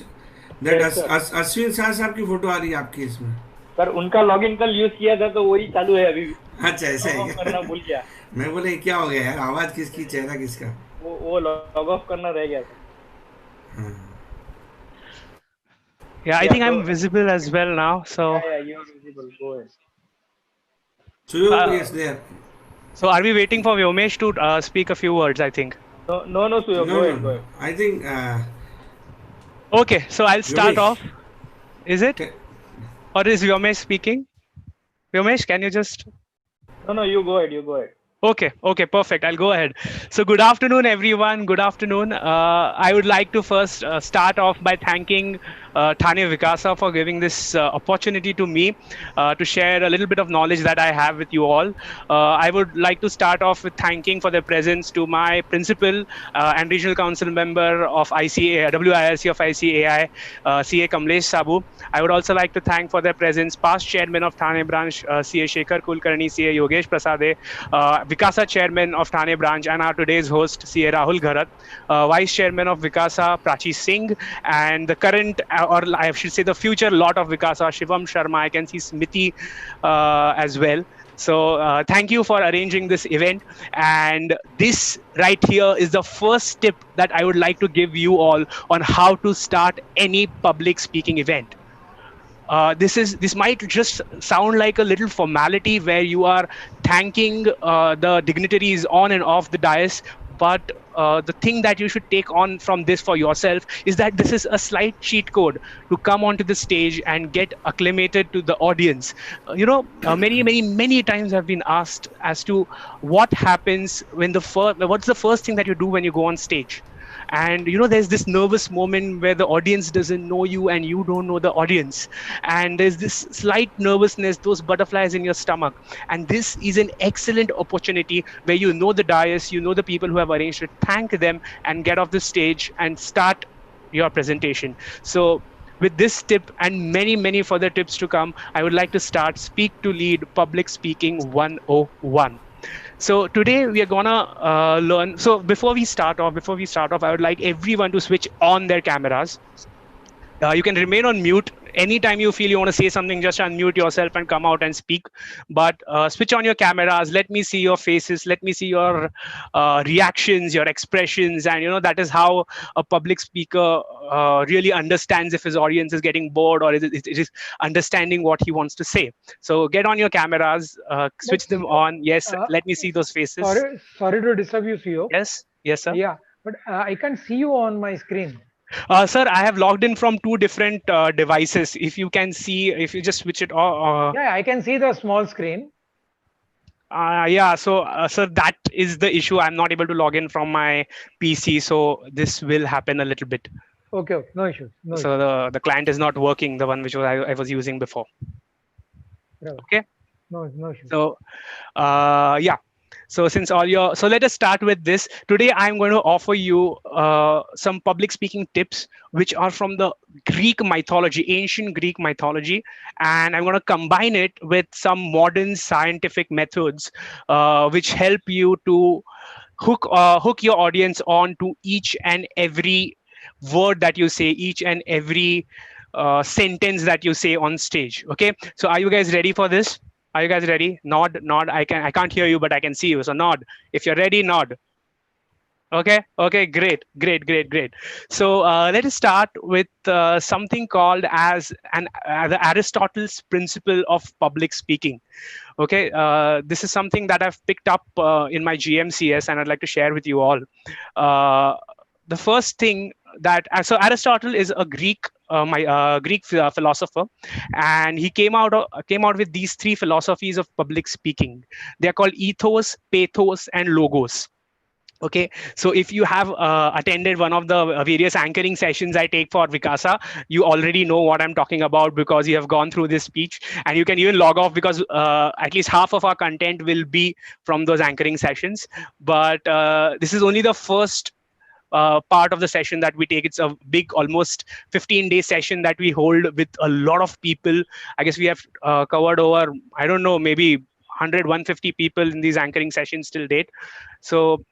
that yes, sir. Ashwin Shah साहब की फोटो आ रही है आपकी इसमें. सर उनका लॉगिन कल यूज किया था तो वही चालू है अभी भी. अच्छा ऐसा लॉग है ऑफ क्या? करना भूल गया. मैं बोले क्या हो गया यार, आवाज किसकी, चेहरा किसका? वो लॉग ऑफ करना रह गया था. हाँ. Yeah, I Yeah, think I'm so visible as well now. So, yeah, you're visible. Go ahead. Suyog, uh, yes, there. so are we waiting for Vyomesh to speak a few words? I think. No, Suyog, No, go no, ahead, go no. ahead. I think Okay, so I'll start Vyomesh. off. Is it? Or is Vyomesh speaking? Vyomesh, can you just... No, you go ahead, you go ahead. Okay, perfect. I'll go ahead. So good afternoon, everyone. Good afternoon. I would like to first start off by thanking Thane Wicasa for giving this opportunity to me to share a little bit of knowledge that I have with you all. I would like to start off with thanking for their presence to my principal and regional council member of ICA, WIRC of ICAI, CA Kamlesh Sabu. I would also like to thank for their presence past chairman of Thane Branch, CA Shekhar Kulkarni, CA Yogesh Prasade, Wicasa chairman of Thane Branch, and our today's host, CA Rahul Gharat, vice chairman of Wicasa, Prachi Singh, and the current, or I should say the future lot of Wicasa, Shivam Sharma. I can see Smiti as well. So thank you for arranging this event. And this right here is the first tip that I would like to give you all on how to start any public speaking event. This might just sound like a little formality where you are thanking the dignitaries on and off the dais, but the thing that you should take on from this for yourself is that this is a slight cheat code to come onto the stage and get acclimated to the audience. Many times I've been asked as to what happens when what's the first thing that you do when you go on stage. And there's this nervous moment where the audience doesn't know you and you don't know the audience, and there's this slight nervousness, those butterflies in your stomach. And this is an excellent opportunity where you know the dais, you know the people who have arranged it, thank them and get off the stage and start your presentation. So with this tip and many further tips to come, I would like to start Speak to Lead Public Speaking 101. So today we are gonna learn. So before we start off, I would like everyone to switch on their cameras. You can remain on mute. Anytime you feel you want to say something, just unmute yourself and come out and speak. But switch on your cameras. Let me see your faces. Let me see your reactions, your expressions. And that is how a public speaker really understands if his audience is getting bored or it is understanding what he wants to say. So get on your cameras, switch them on. Yes, let me see those faces. Sorry to disturb you, CEO. Yes, sir. Yeah, but I can't see you on my screen. Sir, I have logged in from two different devices. If you can see, if you just switch it on. Yeah, I can see the small screen. Yeah, so sir, that is the issue. I'm not able to log in from my PC, so this will happen a little bit. Okay, no issues. So the client is not working, the one which I was using before. Right. Okay. No issues. So yeah. So so let us start with this. Today, I'm going to offer you some public speaking tips, which are from the Greek mythology, ancient Greek mythology. And I'm going to combine it with some modern scientific methods, which help you to hook your audience on to each and every word that you say, each and every sentence that you say on stage. Okay. So are you guys ready for this? Are you guys ready? Nod. I can't hear you, but I can see you. So nod. If you're ready, nod. Okay. Great. So let us start with something called as the Aristotle's principle of public speaking. Okay. This is something that I've picked up in my GMCS, and I'd like to share with you all. The first thing so Aristotle is a Greek philosopher, and he came out with these three philosophies of public speaking. They are called ethos, pathos, and logos. Okay, so if you have attended one of the various anchoring sessions I take for Wicasa, you already know what I'm talking about because you have gone through this speech, and you can even log off because at least half of our content will be from those anchoring sessions. But this is only the first part of the session that we take. It's a big, almost 15-day session that we hold with a lot of people. I guess we have covered over, I don't know, maybe 100, 150 people in these anchoring sessions till date. So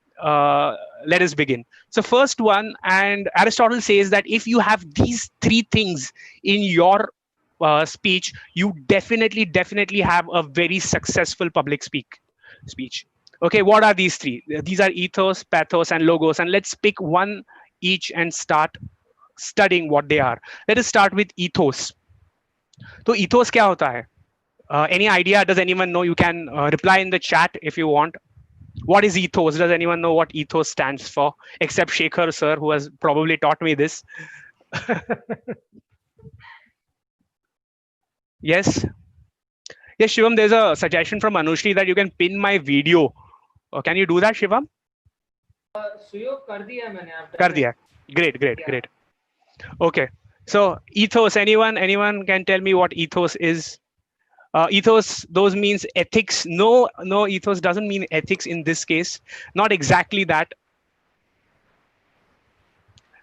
let us begin. So first one, and Aristotle says that if you have these three things in your speech, you definitely have a very successful public speech. Okay, what are these three? These are ethos, pathos, and logos. And let's pick one each and start studying what they are. Let us start with ethos. So ethos क्या होता है? Any idea? Does anyone know? You can reply in the chat if you want. What is ethos? Does anyone know what ethos stands for? Except Shekhar sir, who has probably taught me this. Yes? Yes, Shivam, there's a suggestion from Anushri that you can pin my video. Can you do that, Shivam? Suyog कर दिया मैंने. कर दिया. Great. Okay. So ethos, anyone can tell me what ethos is? Ethos, those means ethics. No, ethos doesn't mean ethics in this case. Not exactly that.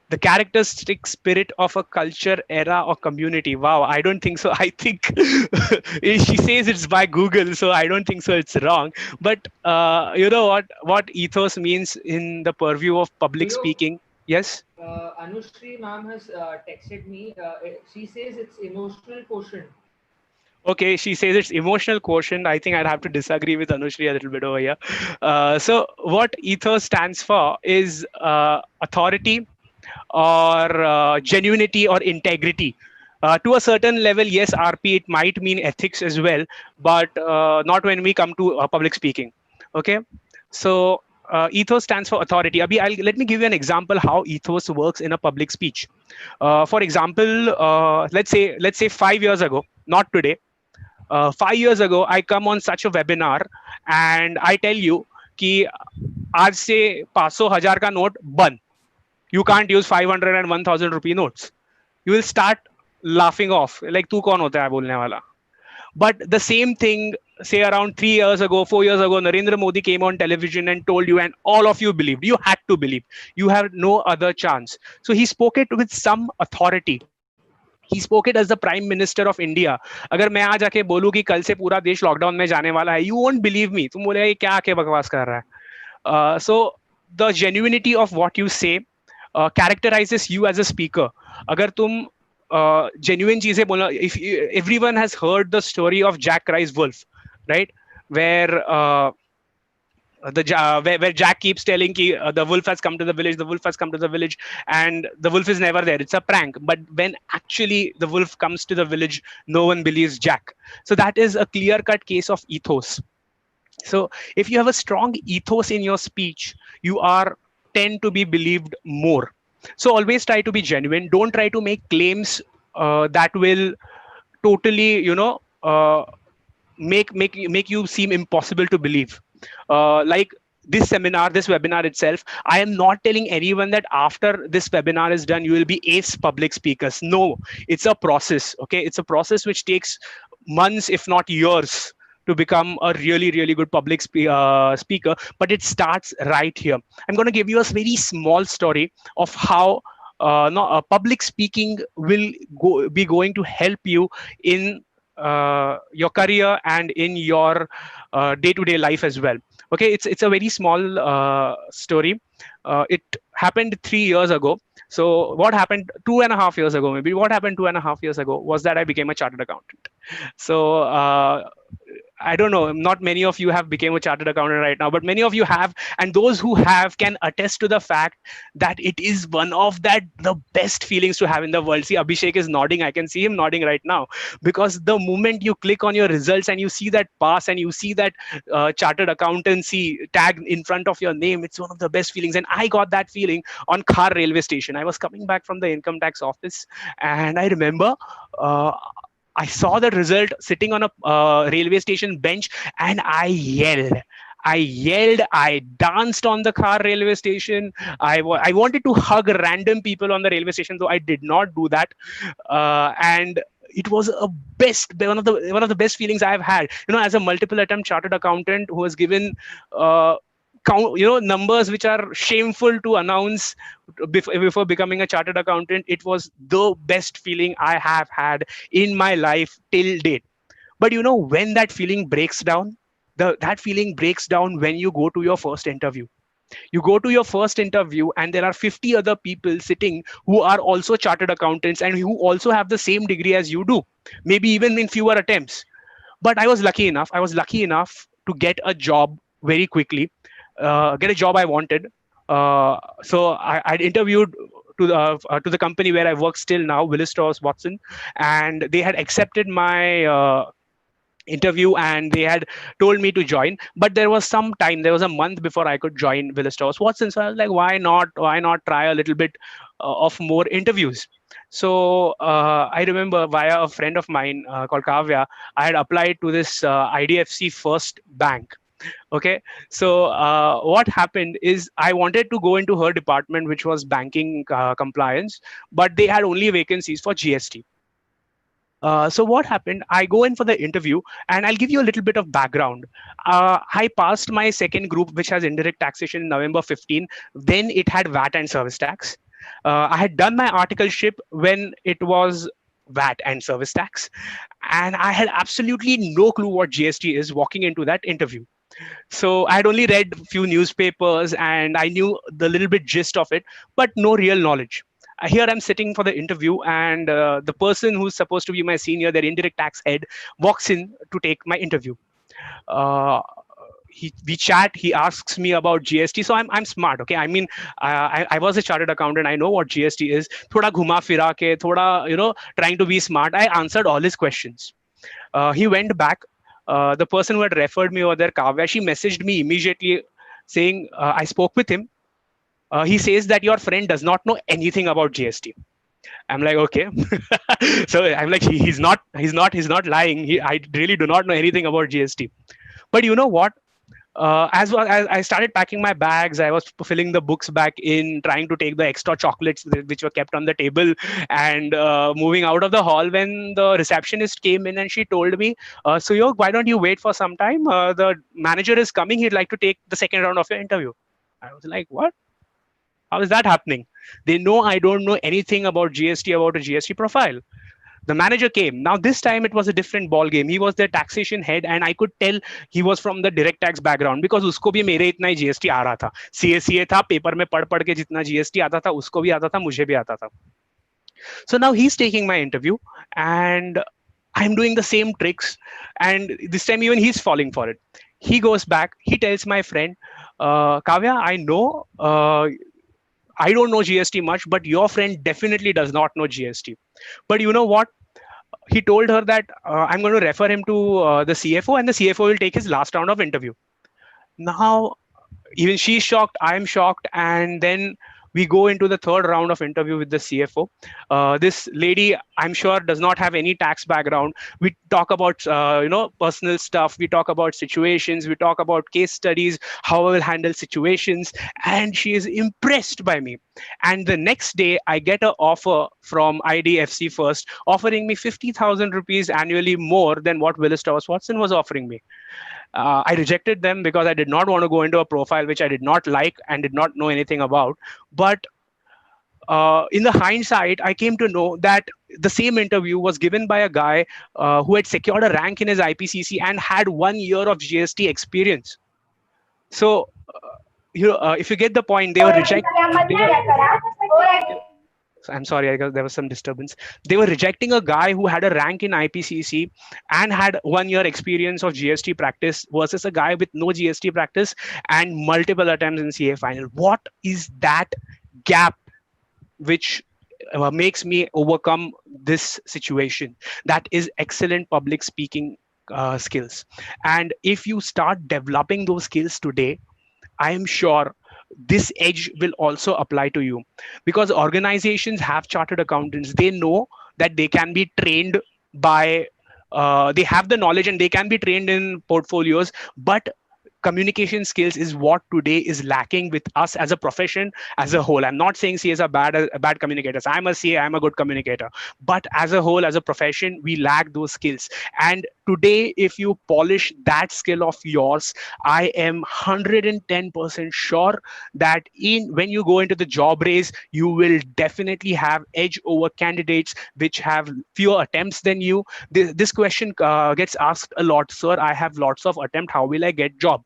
The characteristic spirit of a culture, era, or community. Wow, I don't think so. I think she says it's by Google, so I don't think so. It's wrong. But you know what ethos means in the purview of public speaking? Yes. Anushri ma'am has texted me. She says it's emotional quotient. Okay, she says it's emotional quotient. I think I'd have to disagree with Anushri a little bit over here. So what ethos stands for is authority, or genuinity, or integrity. To a certain level, yes, RP, it might mean ethics as well, but not when we come to public speaking. Okay, so ethos stands for authority. Abhi, let me give you an example how ethos works in a public speech. For example, let's say 5 years ago, not today. 5 years ago, I come on such a webinar and I tell you कि आज से 500,000 का note बंद. You can't use 500 and 1,000 rupee notes. You will start laughing off. Like, तू कौन होता है बोलने वाला? But the same thing, say around 3 years ago, 4 years ago, Narendra Modi came on television and told you, and all of you believed. You had to believe. You have no other chance. So he spoke it with some authority. He spoke it as the Prime Minister of India. अगर मैं आज आके बोलूँ कि कल से पूरा देश लॉकडाउन में जाने वाला है, you won't believe me. तुम बोलेगा ये क्या आके बकवास कर रहा है? So the genuinity of what you say characterizes you as a speaker. अगर तुम genuine चीजें बोलना, if everyone has heard the story of Jack Cries Wolf, right? Where where Jack keeps telling ki, the wolf has come to the village, the wolf has come to the village, and the wolf is never there. It's a prank. But when actually the wolf comes to the village, no one believes Jack. So that is a clear-cut case of ethos. So if you have a strong ethos in your speech, you tend to be believed more. So always try to be genuine. Don't try to make claims that will totally, make you seem impossible to believe. Like this webinar itself, I am not telling anyone that after this webinar is done, you will be ace public speakers. No, it's a process. Okay, it's a process which takes months, if not years, to become a really good public speaker. But it starts right here. I'm going to give you a very small story of how public speaking will be going to help you in your career and in your day-to-day life as well. Okay, it's a very small story. It happened 3 years ago. So what happened 2.5 years ago, maybe what happened 2.5 years ago was that I became a chartered accountant. So I don't know, not many of you have become a chartered accountant right now, but many of you have, and those who have can attest to the fact that it is one of the best feelings to have in the world. See, Abhishek is nodding. I can see him nodding right now, because the moment you click on your results and you see that pass and you see that chartered accountancy tag in front of your name, it's one of the best feelings. And I got that feeling on Khar railway station. I was coming back from the income tax office, and I remember I saw the result sitting on a railway station bench, and I yelled, I danced on the Khar railway station. I wanted to hug random people on the railway station, though I did not do that. And it was one of the best feelings I've had. As a multiple attempt chartered accountant who has given numbers which are shameful to announce before becoming a chartered accountant. It was the best feeling I have had in my life till date. But when that feeling breaks down, that feeling breaks down when you go to your first interview. You go to your first interview and there are 50 other people sitting who are also chartered accountants and who also have the same degree as you do, maybe even in fewer attempts. But I was lucky enough to get a job very quickly, get a job I wanted. So I'd interviewed to the company where I work still now, Willis Towers Watson, and they had accepted my interview and they had told me to join. But there was some time, there was a month before I could join Willis Towers Watson. So I was like, why not try a little bit of more interviews? So I remember via a friend of mine called Kavya, I had applied to this IDFC First Bank. Okay, so what happened is I wanted to go into her department, which was banking compliance, but they had only vacancies for GST. So what happened? I go in for the interview, and I'll give you a little bit of background. I passed my second group, which has indirect taxation, in November 15. Then it had VAT and service tax. I had done my articleship when it was VAT and service tax, and I had absolutely no clue what GST is walking into that interview. So I had only read a few newspapers and I knew the little bit gist of it, but no real knowledge. Here I'm sitting for the interview, and the person who's supposed to be my senior, their indirect tax head, walks in to take my interview. Uh, we chat. He asks me about GST. So I'm smart. Okay, I mean, I was a chartered accountant. I know what GST is. Thoda ghuma fira ke, thoda trying to be smart. I answered all his questions. He went back. The person who had referred me over there, Kavya, she messaged me immediately saying, I spoke with him. He says that your friend does not know anything about GST. I'm like, okay. So I'm like, he's not lying. I really do not know anything about GST. But you know what? As well as I started packing my bags, I was filling the books back in, trying to take the extra chocolates which were kept on the table, and moving out of the hall when the receptionist came in and she told me, Suyog, why don't you wait for some time? The manager is coming. He'd like to take the second round of your interview. I was like, what? How is that happening? They know I don't know anything about GST, about a GST profile. The manager came. Now this time it was a different ball game. He was the taxation head, and I could tell he was from the direct tax background because उसको भी मेरे इतना ही GST आ रहा था. CA था, paper में पढ़ के जितना GST आता था उसको भी आता था, मुझे भी आता था. So now he's taking my interview, and I'm doing the same tricks, and this time even he's falling for it. He goes back. He tells my friend, Kavya, I know. I don't know GST much, but your friend definitely does not know GST. But you know what? He told her that I'm going to refer him to the CFO, and the CFO will take his last round of interview. Now, even she's shocked, I'm shocked, and then we go into the third round of interview with the CFO. This lady, I'm sure, does not have any tax background. We talk about personal stuff. We talk about situations. We talk about case studies, how I will handle situations, and she is impressed by me. And the next day, I get an offer from IDFC First, offering me 50,000 rupees annually more than what Willis Towers Watson was offering me. I rejected them because I did not want to go into a profile which I did not like and did not know anything about. But in the hindsight, I came to know that the same interview was given by a guy who had secured a rank in his IPCC and had 1 year of GST experience. So, if you get the point, they were rejecting. I'm sorry, I guess there was some disturbance. They were rejecting a guy who had a rank in IPCC and had 1 year experience of GST practice versus a guy with no GST practice and multiple attempts in CA final. What is that gap which makes me overcome this situation? That is excellent public speaking skills. And if you start developing those skills today, I am sure this edge will also apply to you, because organizations have chartered accountants. They know that they can be trained by, they have the knowledge and they can be trained in portfolios, but communication skills is what today is lacking with us as a profession as a whole. I'm not saying CAs are bad communicators. I'm a CA, I'm a good communicator. But as a whole, as a profession, we lack those skills. And today, if you polish that skill of yours, I am 110% sure that when you go into the job race, you will definitely have edge over candidates which have fewer attempts than you. This question gets asked a lot, sir. I have lots of attempt. How will I get job?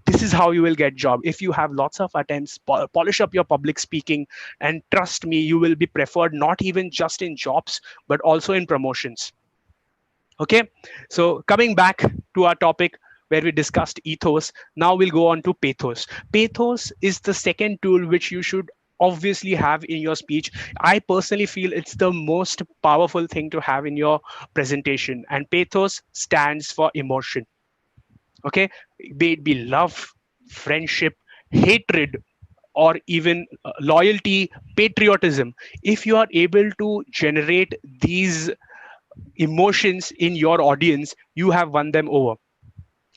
This is how you will get job. If you have lots of attempts, polish up your public speaking, and trust me, you will be preferred not even just in jobs but also in promotions. Okay, so coming back to our topic where we discussed ethos, now we'll go on to pathos. Pathos is the second tool which you should obviously have in your speech. I personally feel it's the most powerful thing to have in your presentation, and pathos stands for emotion. Okay, be it be love, friendship, hatred, or even loyalty, patriotism. If you are able to generate these emotions in your audience, you have won them over.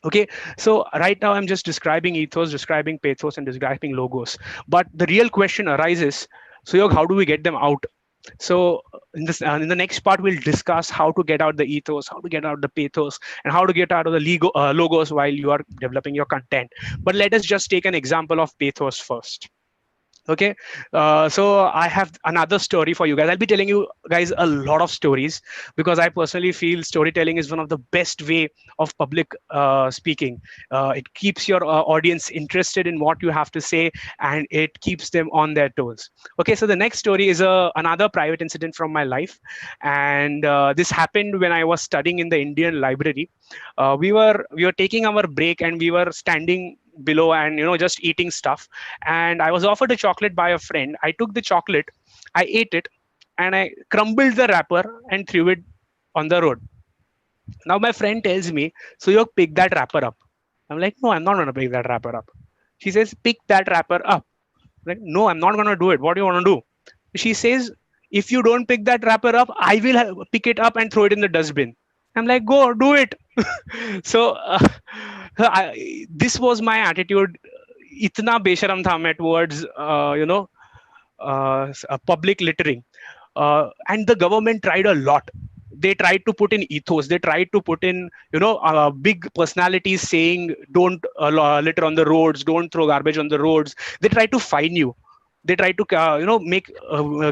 Okay, so right now I'm just describing ethos, describing pathos, and describing logos. But the real question arises, Suyog, how do we get them out? So in the next part, we'll discuss how to get out the ethos, how to get out the pathos, and how to get out of the logos while you are developing your content. But let us just take an example of pathos first. Okay, so I have another story for you guys. I'll be telling you guys a lot of stories because I personally feel storytelling is one of the best way of public speaking. It keeps your audience interested in what you have to say, and it keeps them on their toes. Okay, so the next story is another private incident from my life, and this happened when I was studying in the Indian library. We were taking our break, and we were standing below and just eating stuff, and I was offered a chocolate by a friend. I took the chocolate, I ate it, and I crumbled the wrapper and threw it on the road. Now my friend tells me, so you pick that wrapper up. I'm like, no, I'm not going to pick that wrapper up. She says, pick that wrapper up. I'm like, no, I'm not going to do it. What do you want to do? She says, if you don't pick that wrapper up, I will pick it up and throw it in the dustbin. I'm like, go do it. So this was my attitude. Itna besharam tha main towards public littering, and the government tried a lot. They tried to put in ethos. They tried to put in big personalities saying don't litter on the roads, don't throw garbage on the roads. They tried to fine you. They try to make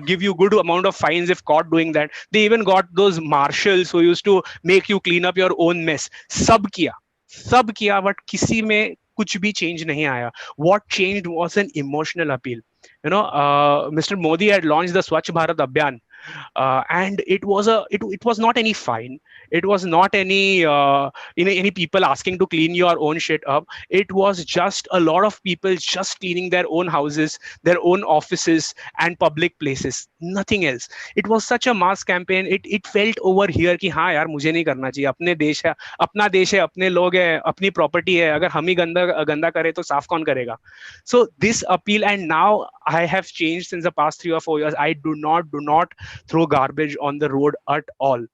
give you good amount of fines if caught doing that. They even got those marshals who used to make you clean up your own mess. सब किया, but किसी में कुछ भी change नहीं आया. What changed was an emotional appeal. Mr. Modi had launched the Swachh Bharat Abhiyan, and it was not any fine. It was not any people asking to clean your own shit up. It was just a lot of people just cleaning their own houses, their own offices, and public places. Nothing else. It was such a mass campaign. It felt over here कि हाँ यार मुझे नहीं करना चाहिए. अपने देश है, अपना देश है, अपने लोग हैं, अपनी property है. अगर हम ही गंदा करें तो साफ कौन करेगा? So this appeal, and now I have changed since the past 3 or 4 years. I do not throw garbage on the road at all.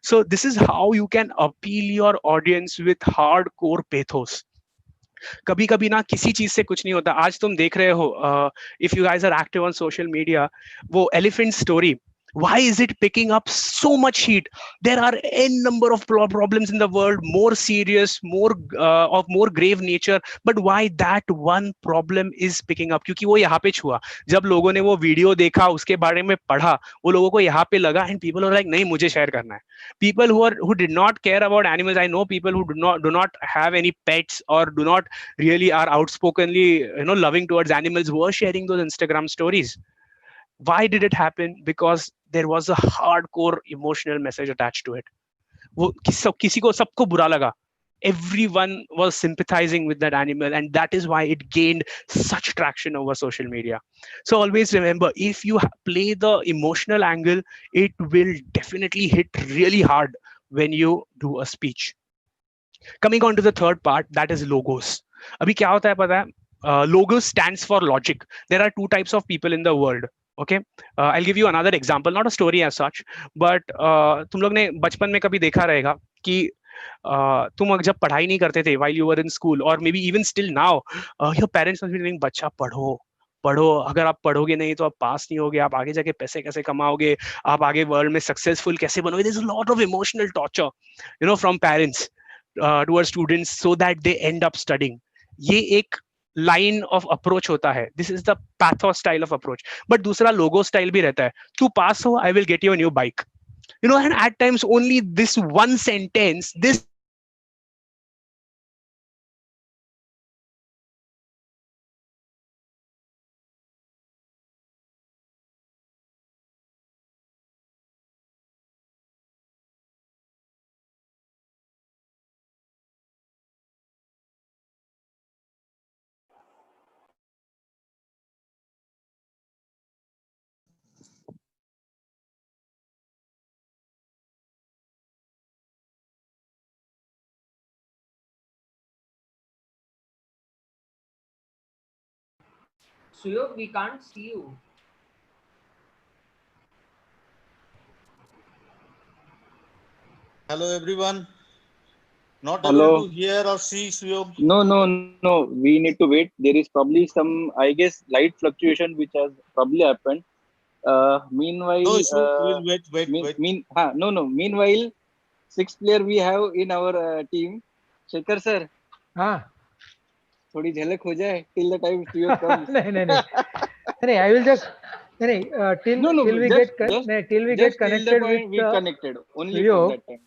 So this is how you can appeal your audience with hardcore pathos. कभी कभी ना किसी चीज से कुछ नहीं होता. आज तुम देख रहे हो, if you guys are active on social media, वो elephant story, why is it picking up so much heat? There are n number of problems in the world, more serious, of more grave nature, but why that one problem is picking up? क्योंकि वो यहाँ पे छुआ. जब लोगों ने वो video देखा, उसके बारे में पढ़ा, वो लोगों को यहाँ पे लगा, and people are like, नहीं मुझे शेयर करना है. People who did not care about animals, I know people who do not have any pets or do not really are outspokenly loving towards animals, who are sharing those Instagram stories. Why did it happen? Because there was a hardcore emotional message attached to it. वो किसी को सबको बुरा लगा. Everyone was sympathizing with that animal, and that is why it gained such traction over social media. So always remember, if you play the emotional angle, it will definitely hit really hard when you do a speech. Coming on to the third part, that is logos. अभी क्या होता है पता है? Logos stands for logic. There are two types of people in the world. Okay, I'll give you another example, not a story as such, but तुम लोग ने बचपन में कभी देखा रहेगा कि तुम जब पढ़ाई नहीं करते थे while you were in school or maybe even still now, your parents must be saying बच्चा पढ़ो पढ़ो, अगर आप पढ़ोगे नहीं तो आप पास नहीं होगे, आप आगे जाके पैसे कैसे कमाओगे, आप आगे वर्ल्ड में सक्सेसफुल कैसे बनोगे. There's a lot of emotional torture, you know, from parents towards students so that they end up studying. ये एक लाइन ऑफ अप्रोच होता है. This is the patho style of approach. But दूसरा लोगो style भी रहता है. तू पास हो, I will get you a new bike. You know, and at times only this one sentence, this Suyog, we can't see you. Hello everyone. Not Hello. able to hear or see Suyog. No. We need to wait. There is probably some, I guess, light fluctuation which has probably happened. Meanwhile, No issue. We'll wait. no. Meanwhile, sixth player we have in our team, Shekhar sir. हाँ. थोड़ी झलक हो जाए till the time Suyog comes. नहीं. I will just till we get connected with we connected only Suyog. for that time.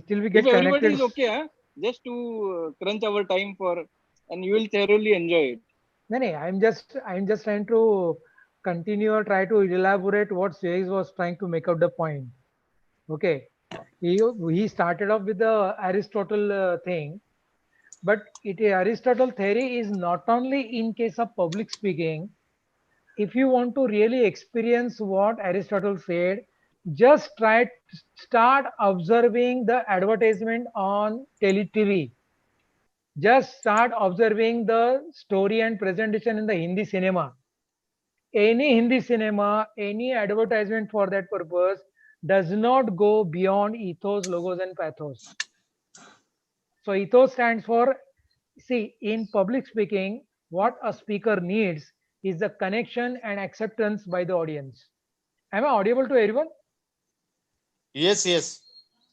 Till we get if connected. Everybody is okay, just to crunch our time for, and you will thoroughly enjoy it. No. I'm just trying to continue or try to elaborate what Suyog was trying to make out the point. Okay. He started off with the Aristotle thing, but Aristotle theory is not only in case of public speaking. If you want to really experience what Aristotle said, just start observing the advertisement on TV. Just start observing the story and presentation in the Hindi cinema. Any Hindi cinema, any advertisement for that purpose does not go beyond ethos, logos, and pathos. So ethos stands for, see, in public speaking, what a speaker needs is the connection and acceptance by the audience. Am I audible to everyone? Yes.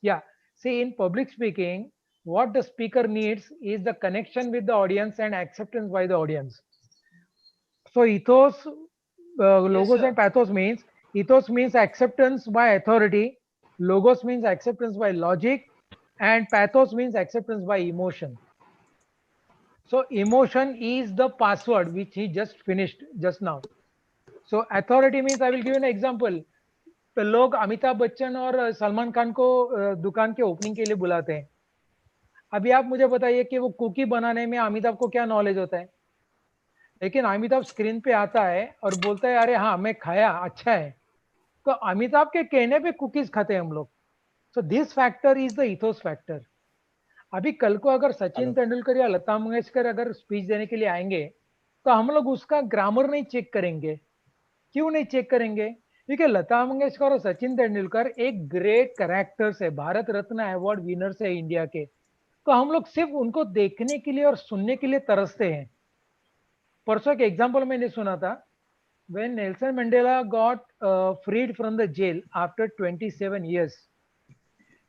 Yeah. See, in public speaking, what the speaker needs is the connection with the audience and acceptance by the audience. So ethos, logos, and pathos means, ethos means acceptance by authority, logos means acceptance by logic, and pathos means acceptance by emotion. So emotion is the password which he just finished just now. So authority means, I will give you an example. तो लोग अमिताभ बच्चन और सलमान खान को दुकान के opening के लिए बुलाते हैं. अभी आप मुझे बताइए कि वो कुकी बनाने में अमिताभ को क्या नॉलेज होता है, लेकिन अमिताभ स्क्रीन पे आता है और बोलता है अरे हाँ मैं खाया, अच्छा है, तो अमिताभ के कहने पे कुकीज खाते हैं हम लोग. So this factor is the ethos factor. अभी कल को अगर सचिन तेंदुलकर या लता मंगेशकर अगर स्पीच देने के लिए आएंगे तो हम लोग उसका ग्रामर नहीं चेक करेंगे. क्यों नहीं चेक करेंगे? क्योंकि लता मंगेशकर और सचिन तेंदुलकर एक ग्रेट कैरेक्टर्स है, भारत रत्न अवार्ड विनर्स है इंडिया के. तो हम लोग सिर्फ उनको देखने के लिए और सुनने के लिए तरसते हैं. परसों एक एग्जांपल मैंने सुना था, when Nelson Mandela got freed from the jail after 27 years.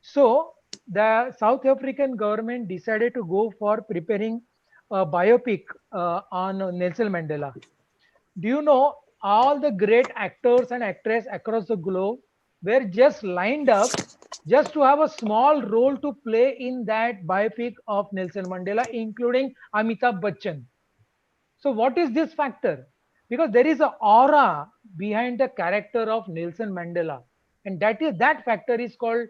So the South African government decided to go for preparing a biopic on Nelson Mandela. Do you know all the great actors and actresses across the globe were just lined up just to have a small role to play in that biopic of Nelson Mandela, including Amitabh Bachchan. So what is this factor? Because there is an aura behind the character of Nelson Mandela, and that factor is called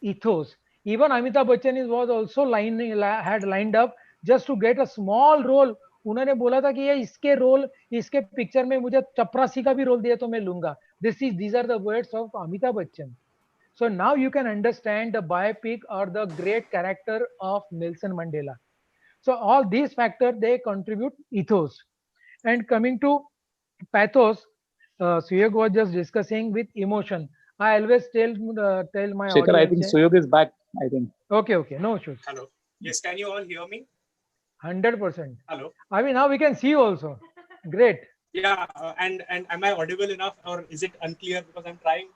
ethos. Even Amitabh Bachchan was also had lined up just to get a small role. उन्होंने बोला था कि ये इसके role, इसके picture में मुझे चपरासी का भी रोल दिया तो मैं लूंगा. These are the words of Amitabh Bachchan. So now you can understand the biopic or the great character of Nelson Mandela. So all these factors, they contribute ethos. And coming to pathos, Suyog was just discussing with emotion. I always tell my Shekhar, audience. I think Suyog is back. I think. Okay, okay, no issues. Hello. Yes, can you all hear me? 100%. Hello. I mean, now we can see you also. Great. Yeah, and am I audible enough, or is it unclear because I'm trying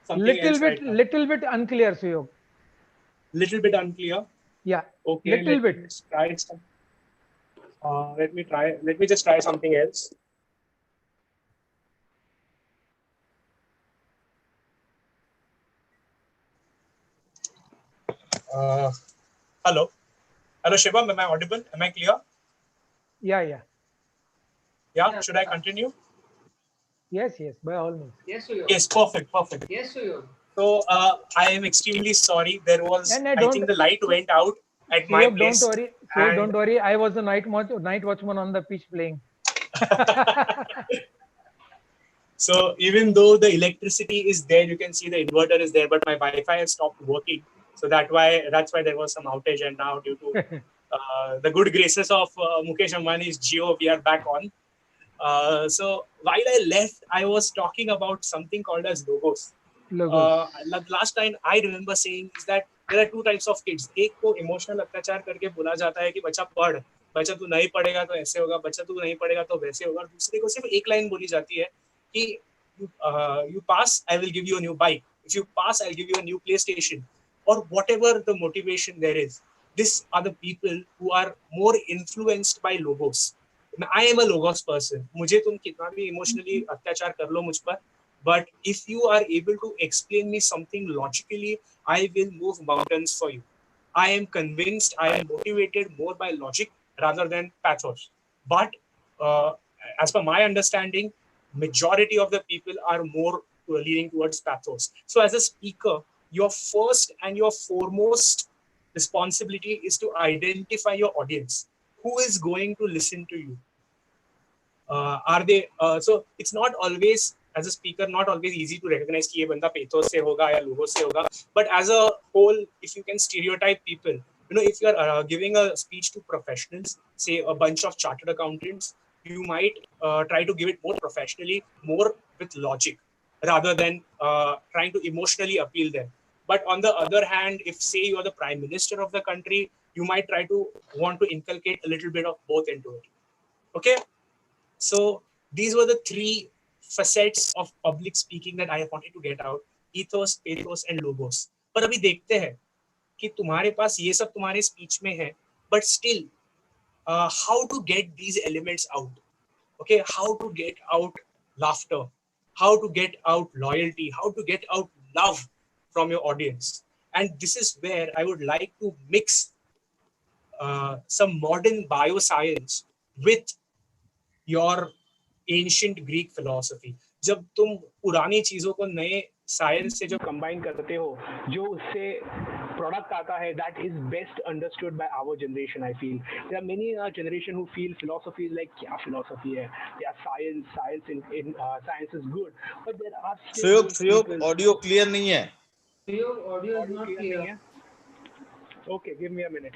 something else right now? Little bit unclear, Suyog. Little bit unclear. Yeah. Okay, Little let me bit. just try some. Let me try. Let me just try something else. Uh, Hello. Hello, Shivam. Am I audible? Am I clear? Yeah, yeah. Yeah. Should I continue? Yes, yes, by all means. Yes, Suyog. Yes. Perfect. Perfect. Yes, Suyog. So I am extremely sorry. There was, And I think, the light went out at my Suyog, place. don't worry. Suyog, don't worry. I was the night watchman on the pitch playing. So even though the electricity is there, you can see the inverter is there, but my Wi-Fi has stopped working. So that's why there was some outage, and now due to the good graces of Mukesh Ambani's Jio, we are back on. So while I left, I was talking about something called as logos. Last time I remember saying is that there are two types of kids. एक को emotional अत्याचार करके बोला जाता है कि बच्चा पढ़, बच्चा तू नहीं पढ़ेगा तो ऐसे होगा, बच्चा तू नहीं पढ़ेगा तो वैसे होगा. दूसरे को सिर्फ एक लाइन बोली जाती है कि you pass, I will give you a new bike. If you pass, I'll give you a new PlayStation, or whatever the motivation there is. These are the people who are more influenced by logos. I am a logos person. मुझे तुम कितना भी emotionally अत्याचार कर लो मुझ पर, but if you are able to explain me something logically, I will move mountains for you. I am convinced, I am motivated more by logic rather than pathos. But as per my understanding, majority of the people are more leaning towards pathos. So as a speaker, your first and your foremost responsibility is to identify your audience. Who is going to listen to you? Are they so it's not always, as a speaker, not always easy to recognize कि ये बंदा pathos से होगा या logo से होगा. But as a whole, if you can stereotype people, if you are giving a speech to professionals, say a bunch of chartered accountants, you might try to give it more professionally, more with logic, rather than trying to emotionally appeal them. But on the other hand, if say you are the prime minister of the country, you might try to want to inculcate a little bit of both into it. Okay. So these were the three facets of public speaking that I wanted to get out: ethos, pathos, and logos. पर अभी देखते हैं कि तुम्हारे पास ये सब तुम्हारे speech में है, but still, how to get these elements out? Okay, how to get out laughter, how to get out loyalty, how to get out love from your audience. And this is where I would like to mix some modern bioscience with your ancient Greek philosophy. जब तुम पुरानी चीजों को नए science से जो combine करते हो, जो उससे प्रोडक्ट आता है, that is best understood by our generation. I feel there are many in our generation who feel philosophy is like क्या philosophy है, yeah, science is good, but there are still Suyog, audio clear नहीं है. Suyog, audio is not clear. नहीं है. Okay, give me a minute.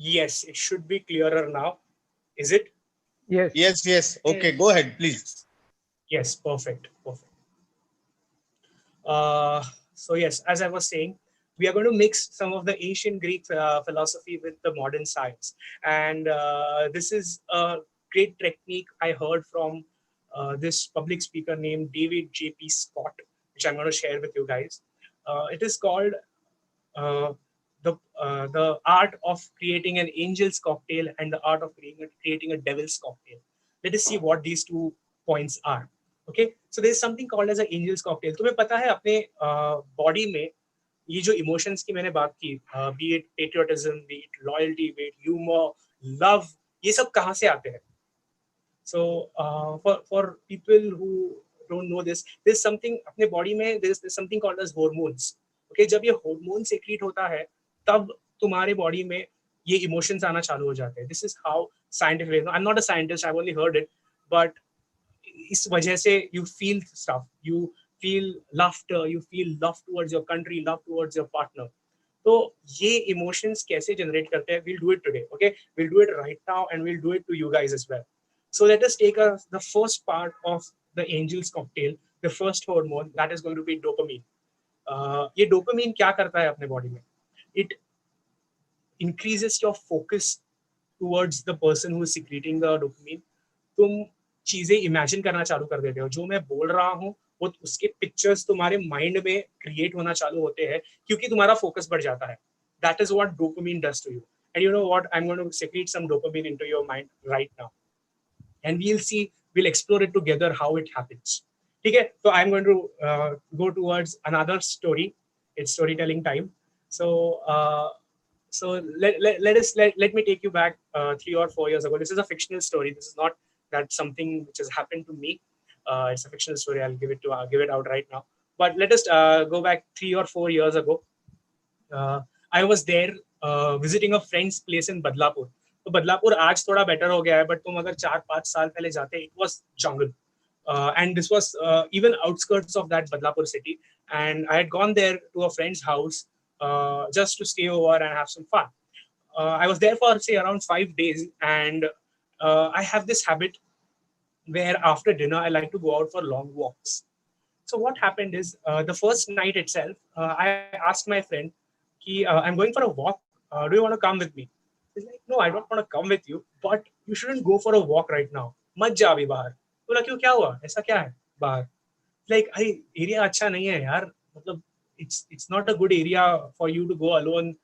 Yes, it should be clearer now. Is it? Yes. Yes. Okay, go ahead, please. Yes, perfect. So yes, as I was saying, we are going to mix some of the ancient Greek philosophy with the modern science. And this is a great technique I heard from this public speaker named David J.P. Scott, which I'm going to share with you guys. It is called the art of creating an angel's cocktail and the art of creating a devil's cocktail. Let us see what these two points are. Okay, so there is something called as an angel's cocktail. तुम्हें पता है अपने body में ये जो emotions की मैंने बात की, be it patriotism, be it loyalty, be it humor, love, ये सब कहाँ से आते हैं? So for people who don't know this, there's something अपने body में there's something called as hormones. Okay, जब ये hormone secrete होता है, तब तुम्हारे body में ये emotions आना चालू हो जाते हैं. This is how scientific. I'm not a scientist. I've only heard it, but इस वजह से you feel stuff, you feel laughter, you feel love towards your country, love towards your partner. तो ये emotions कैसे generate करते हैं? We'll do it today, okay? We'll do it right now and we'll do it to you guys as well. So let us take the first part of the angel's cocktail, the first hormone, that is going to be dopamine. ये dopamine क्या करता है अपने body में? It increases your focus towards the person who is secreting the dopamine. तुम चीजें imagine करना चालू कर देते हो, जो मैं बोल रहा हूँ वो उसके पिक्चर्स तुम्हारे माइंड में क्रिएट होना चालू होते हैं क्योंकि तुम्हारा फोकस बढ़ जाता है. That is what dopamine does to you. And you know what? I'm going to secrete some dopamine into your mind right now. And we'll explore it together how it happens. Okay, so I'm going to go towards another story. It's storytelling time. So let me take you back 3 or 4 years ago. This is a fictional story. This is not that something which has happened to me. It's a fictional story. I'll give it out right now. But let us go back 3 or 4 years ago. I was there visiting a friend's place in Badlapur. तो बदलापुर आज थोड़ा better हो गया है, but तुम अगर 4-5 साल पहले जाते, it was jungle. And this was even outskirts of that Badlapur city. And I had gone there to a friend's house just to stay over and have some fun. I was there for say around 5 days, and I have this habit where after dinner I like to go out for long walks. So what happened is the first night itself, I asked my friend, I'm going for a walk. Do you want to come with me? He's like, no, I don't want to come with you, but you shouldn't go for a walk right now. मत जा अभी बाहर. बोला क्यों, क्या हुआ, ऐसा क्या है बाहर? Like, area अच्छा नहीं है यार. मतलब it's not a good area for you to go alone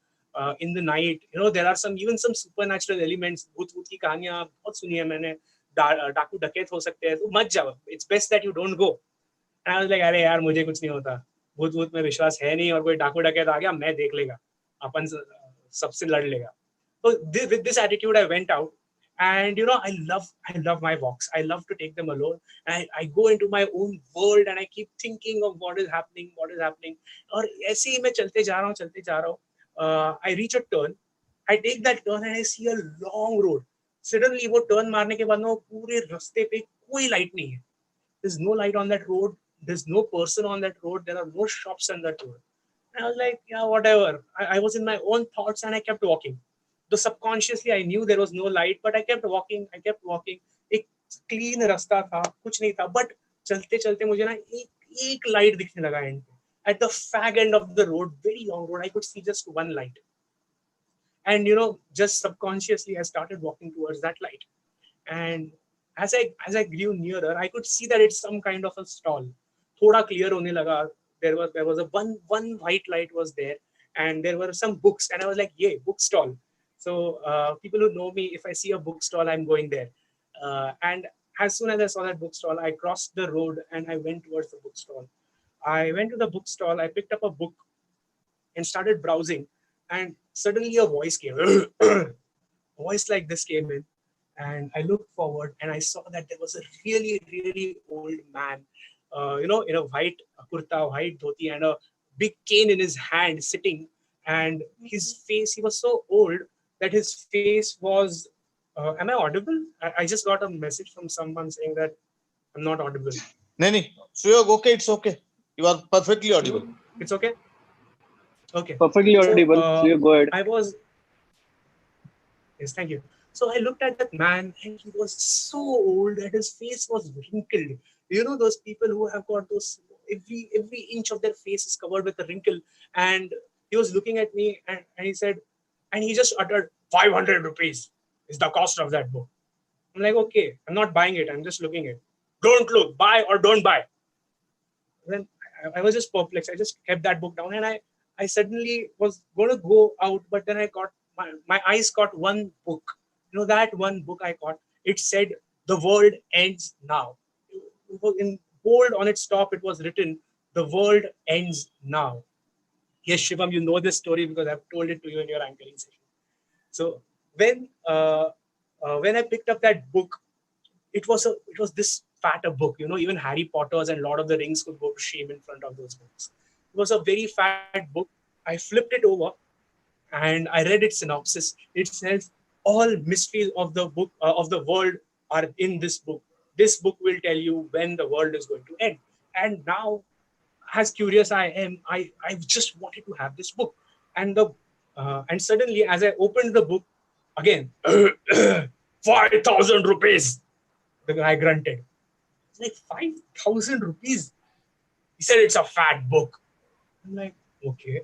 in the night. You know, there are even some supernatural elements. भूत की कहानियां बहुत सुनी है मैंने. डाकू डकैत हो सकते हैं, तो मत जाओ. It's best that you don't go. And I was like, अरे यार मुझे कुछ नहीं होता, भूत में विश्वास है नहीं, और कोई डाकू डकैत आ गया मैं देख लेगा, अपन सबसे लड़ लेगा. So with this attitude I went out, and you know, I love my walks. I love to take them alone, and I go into my own world and I keep thinking of what is happening. और ऐसे ही मैं चलते जा रहा हूँ. I reach a turn, I take that turn and I see a long road. Suddenly वो turn मारने के बाद ना पूरे रास्ते पे कोई लाइट नहीं है. There's no light on that road. There's no person on that road. There are no shops on that road. And I was like, yeah, whatever. I was in my own thoughts and I kept walking. So subconsciously I knew there was no light, but I kept walking. एक clean रास्ता था, कुछ नहीं था, but चलते मुझे ना एक light दिखने लगा end पे. At the fag end of the road, very long road, I could see just one light. And you know, just subconsciously I started walking towards that light. And as I grew nearer, I could see that it's some kind of a stall. थोड़ा clear होने लगा. There was a one white light was there, and there were some books, and I was like, yeah, book stall. So people who know me, if I see a bookstall, I'm going there. And as soon as I saw that bookstall, I crossed the road and I went towards the bookstall. I went to the bookstall, I picked up a book and started browsing. And suddenly a voice came. A voice like this came in. And I looked forward and I saw that there was a really, really old man, you know, in a white kurta, white dhoti, and a big cane in his hand sitting. And his face, he was so old that his face was, am I audible? I just got a message from someone saying that I'm not audible. No. Suyog, okay, it's okay. You are perfectly audible. It's okay? Okay. Perfectly audible. So go ahead. Yes, thank you. So I looked at that man and he was so old that his face was wrinkled. You know, those people who have got those, every inch of their face is covered with a wrinkle. And he was looking at me and he said, and he just uttered 500 rupees is the cost of that book. I'm like, okay, I'm not buying it. I'm just looking at it. Don't look, buy or don't buy. Then I was just perplexed. I just kept that book down and I suddenly was going to go out, but then I got, my eyes caught one book. You know, that one book I caught, it said, the world ends now. In bold on its top, it was written, the world ends now. Yes, Shivam, you know this story because I've told it to you in your anchoring session. So when I picked up that book, it was this fat a book. You know, even Harry Potter's and Lord of the Rings could go to shame in front of those books. It was a very fat book. I flipped it over and I read its synopsis. It says all mysteries of the book of the world are in this book. this book will tell you when the world is going to end. And now, as curious I am, I just wanted to have this book. And and suddenly, as I opened the book, again, 5,000 rupees. The guy grunted. It's like 5,000 rupees. He said it's a fat book. I'm like, okay.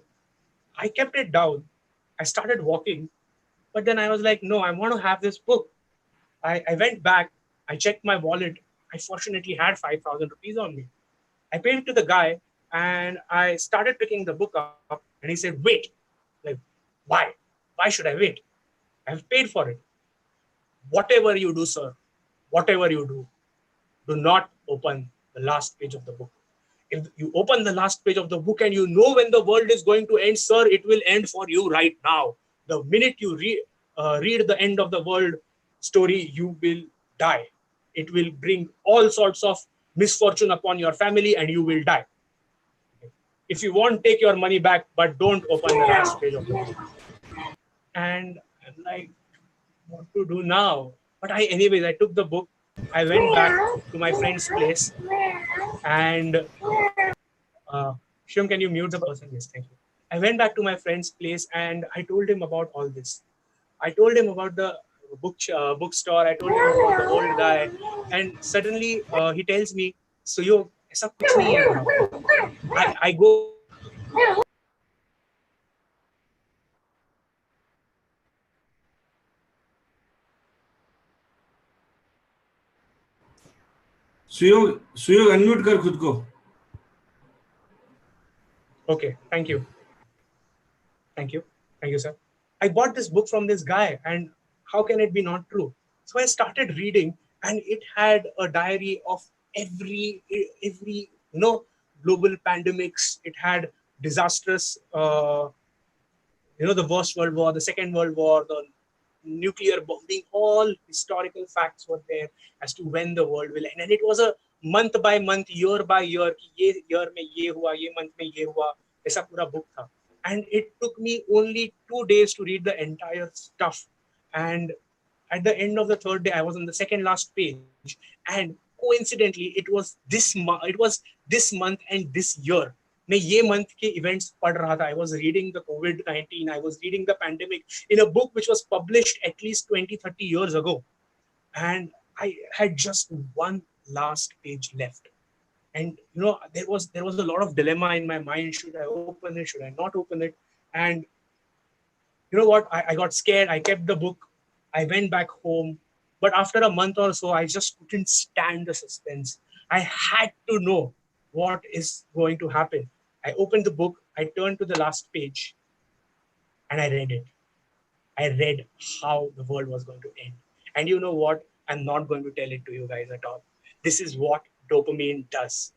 I kept it down. I started walking, but then I was like, no, I want to have this book. I went back. I checked my wallet. I fortunately had 5,000 rupees on me. I paid it to the guy, and I started picking the book up, and he said, wait. Like, why? Why should I wait? I've paid for it. Whatever you do, sir, whatever you do not open the last page of the book. If you open the last page of the book and you know when the world is going to end, sir, it will end for you right now. The minute you read the end of the world story, you will die. It will bring all sorts of misfortune upon your family and you will die. If you want, take your money back, but don't open the last page of the book. And I'm like, what to do now? But anyways, I took the book. I went back to my friend's place, and Shivam, can you mute the person? Yes, thank you. I went back to my friend's place and I told him about all this. I told him about the bookstore. I told him about the old guy, and suddenly he tells me, "Suyog, ऐसा कुछ नहीं है वहाँ." I go. Suyog unmute कर खुद को. Okay, thank you. Thank you, sir. I bought this book from this guy, and how can it be not true? So I started reading, and it had a diary of every global pandemics. It had disastrous, the First World War, the Second World War, the nuclear bombing. All historical facts were there as to when the world will end, and it was a month by month, year by year. ये year में ये हुआ, ये month में ये हुआ. ऐसा पूरा book था. And it took me only 2 days to read the entire stuff. And at the end of the third day, I was on the second last page. And coincidentally, it was this month and this year. मैं ये month के events पढ़ रहा था. I was reading the COVID-19. I was reading the pandemic in a book which was published at least 20-30 years ago. And I had just one last page left. And there was a lot of dilemma in my mind. Should I open it? Should I not open it? And you know what? I got scared. I kept the book. I went back home. But after a month or so, I just couldn't stand the suspense. I had to know what is going to happen. I opened the book. I turned to the last page, and I read it. I read how the world was going to end. And you know what? I'm not going to tell it to you guys at all. This is what dopamine does.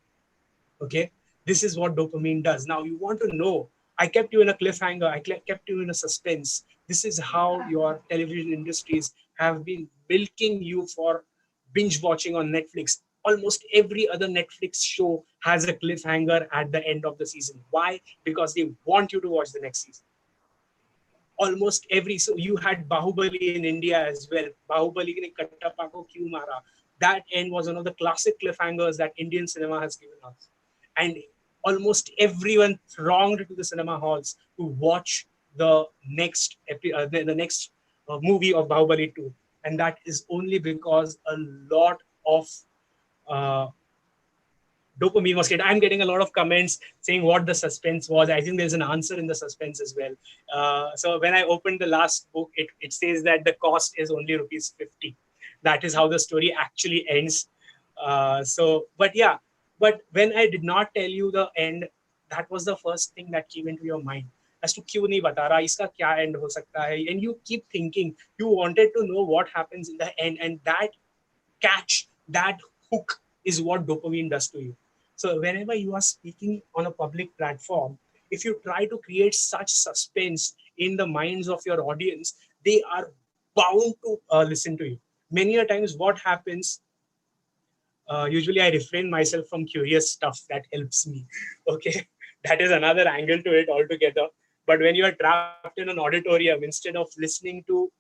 Okay? This is what dopamine does. Now, you want to know. I kept you in a cliffhanger. I kept you in a suspense. This is how your television industries have been milking you for binge watching on Netflix. Almost every other Netflix show has a cliffhanger at the end of the season. Why? Because they want you to watch the next season. Almost every, so you had Bahubali in India as well. Bahubali ne Kattappa ko kyun mara? That end was one of the classic cliffhangers that Indian cinema has given us. And almost everyone thronged to the cinema halls to watch the next movie of Bahubali 2. And that is only because a lot of dopamine was created. I'm getting a lot of comments saying what the suspense was. I think there's an answer in the suspense as well. So when I opened the last book, it says that the cost is only rupees 50. That is how the story actually ends. But when I did not tell you the end, that was the first thing that came into your mind. As to क्यों नहीं बता रहा, इसका क्या end हो सकता है? And you keep thinking, you wanted to know what happens in the end, and that catch, that hook is what dopamine does to you. So whenever you are speaking on a public platform, if you try to create such suspense in the minds of your audience, they are bound to listen to you. Many a times what happens, usually I refrain myself from curious stuff. That helps me. Okay, that is another angle to it altogether. But when you are trapped in an auditorium, instead of listening to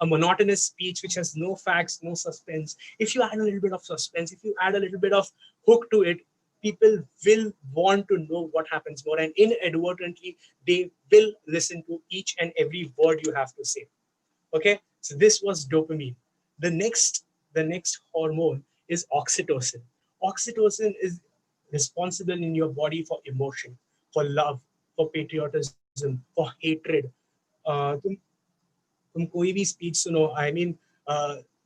a monotonous speech which has no facts, no suspense. If you add a little bit of suspense, if you add a little bit of hook to it, people will want to know what happens more, and inadvertently they will listen to each and every word you have to say. Okay, so this was dopamine. The next hormone is oxytocin. Oxytocin is responsible in your body for emotion, for love, for patriotism, for hatred. तुम तुम कोई भी speech सुनो, I mean,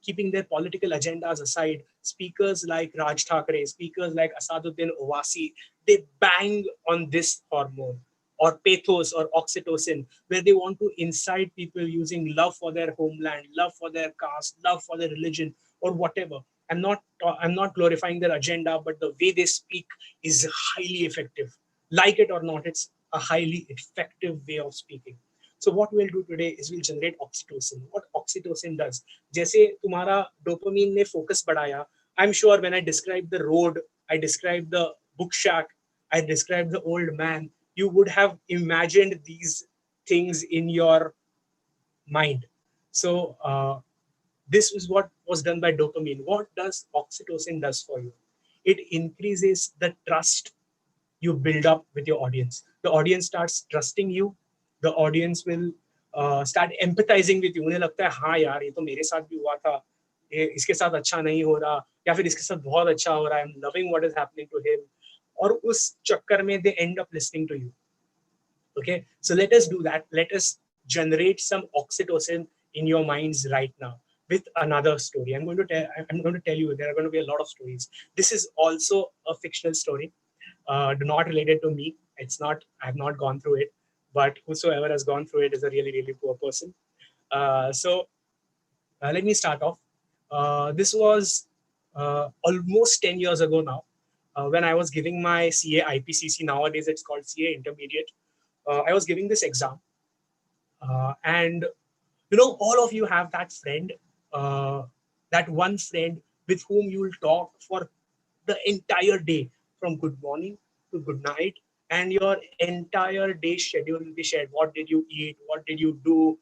keeping their political agendas aside, speakers like Raj Thakre, speakers like Asaduddin Owaisi, they bang on this hormone or pathos or oxytocin, where they want to incite people using love for their homeland, love for their caste, love for their religion, or whatever. I'm not glorifying their agenda, but the way they speak is highly effective. Like it or not, it's a highly effective way of speaking. So what we'll do today is we'll generate oxytocin. What oxytocin does, जैसे तुम्हारा dopamine ने focus बढ़ाया, I'm sure when I describe the road, I describe the book shack, I describe the old man, you would have imagined these things in your mind. So this is what was done by dopamine. What does oxytocin does for you? It increases the trust you build up with your audience. The audience starts trusting you. The audience will start empathizing with you. उन्हें लगता है हाँ यार ये तो मेरे साथ भी हुआ था, इसके साथ अच्छा नहीं हो रहा, या फिर इसके साथ बहुत अच्छा हो रहा है. I'm loving what is happening to him. और उस चक्कर में they end up listening to you. Okay, so let us do that. Let us generate some oxytocin in your minds right now with another story. I'm going to tell you there are going to be a lot of stories. This is also a fictional story, not related to me. It's not. I've not gone through it, but whosoever has gone through it is a really, really poor person. So let me start off. This was almost 10 years ago now, when I was giving my CA IPCC. Nowadays it's called CA Intermediate. I was giving this exam, and all of you have that friend, that one friend with whom you will talk for the entire day, from good morning to good night, and your entire day schedule will be shared. What did you eat? What did you do?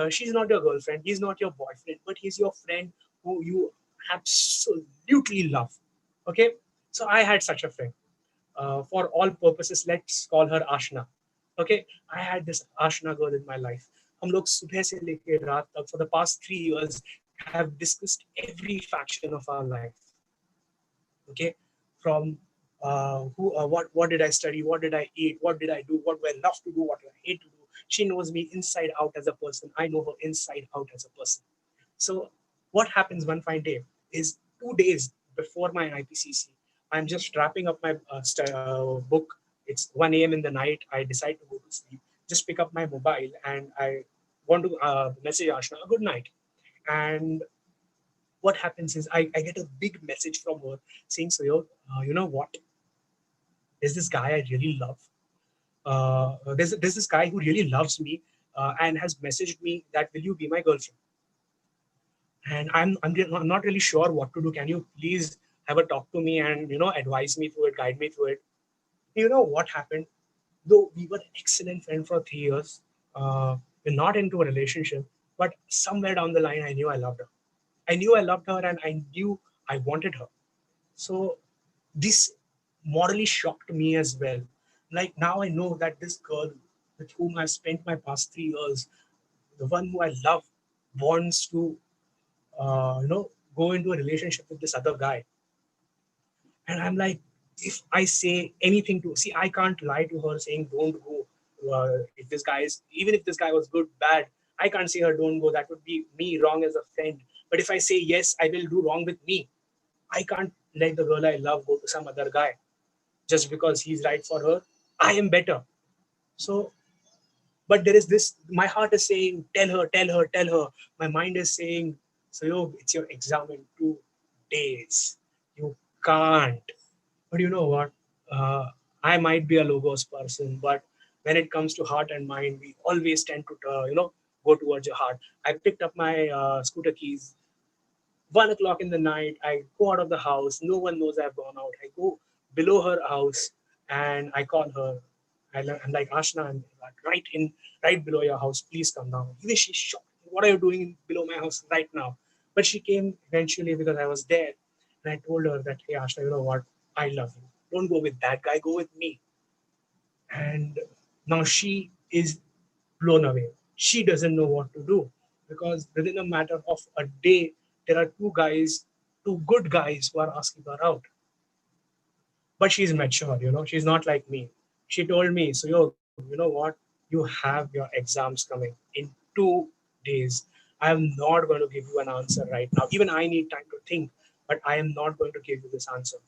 She's not your girlfriend, he's not your boyfriend, but he's your friend who you absolutely love. Okay, so I had such a friend. For all purposes, let's call her Ashna. Okay, I had this Ashna girl in my life. हम लोग सुबह से लेकर रात तक for the past 3 years have discussed every faction of our life. Okay, from what did I study, what did I eat, what did I do, what do I love to do, what do I hate to do. She knows me inside out as a person. I know her inside out as a person. So what happens one fine day is 2 days before my IPCC, I'm just wrapping up my book. It's 1 a.m. in the night. I decide to go to sleep. Just pick up my mobile and I want to message Ashna a good night. And what happens is I get a big message from her saying, Suyog, you know what? There's this guy I really love. There's this guy who really loves me and has messaged me that, will you be my girlfriend? And I'm not really sure what to do. Can you please have a talk to me and advise me through it, guide me through it? You know what happened? Though we were excellent friends for 3 years, we're not into a relationship, but somewhere down the line, I knew I loved her. I knew I loved her and I knew I wanted her. So this morally shocked me as well. Like now I know that this girl with whom I've spent my past 3 years, the one who I love, wants to go into a relationship with this other guy. And I'm like, if I say anything see, I can't lie to her saying don't go. If this guy is, even if this guy was good, bad, I can't say her don't go. That would be me wrong as a friend. But if I say yes, I will do wrong with me. I can't let the girl I love go to some other guy just because he's right for her. I am better. So, but there is this, my heart is saying, tell her, tell her, tell her. My mind is saying, so it's your exam in 2 days. You can't. But you know what? I might be a logos person, but when it comes to heart and mind, we always tend to, go towards your heart. I picked up my scooter keys. 1 o'clock in the night, I go out of the house. No one knows I've gone out. I go below her house and I call her. I'm like, Ashna, I'm right below your house. Please come down. Even she's shocked. what are you doing below my house right now? But she came eventually because I was there. And I told her that, hey, Ashna, you know what? I love you. Don't go with that guy, go with me. And now she is blown away. She doesn't know what to do because within a matter of a day, there are two good guys who are asking her out. But she's mature, she's not like me. She told me, so you know what? You have your exams coming in 2 days. I am not going to give you an answer right now. Even I need time to think, but I am not going to give you this answer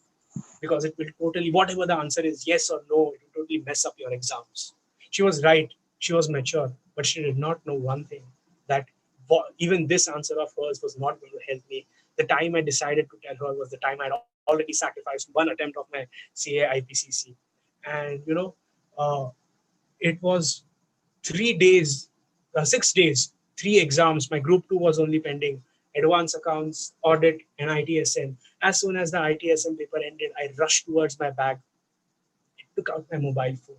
because it will totally, whatever the answer is, yes or no, it will totally mess up your exams. She was right. She was mature, but she did not know one thing, that even this answer of hers was not going to help me. The time I decided to tell her was the time I'd already sacrificed one attempt of my CA IPCC. And, uh, it was 3 days, 6 days, 3 exams. My group 2 was only pending: advanced accounts, audit, and ITSM. As soon as the ITSM paper ended, I rushed towards my bag, took out my mobile phone.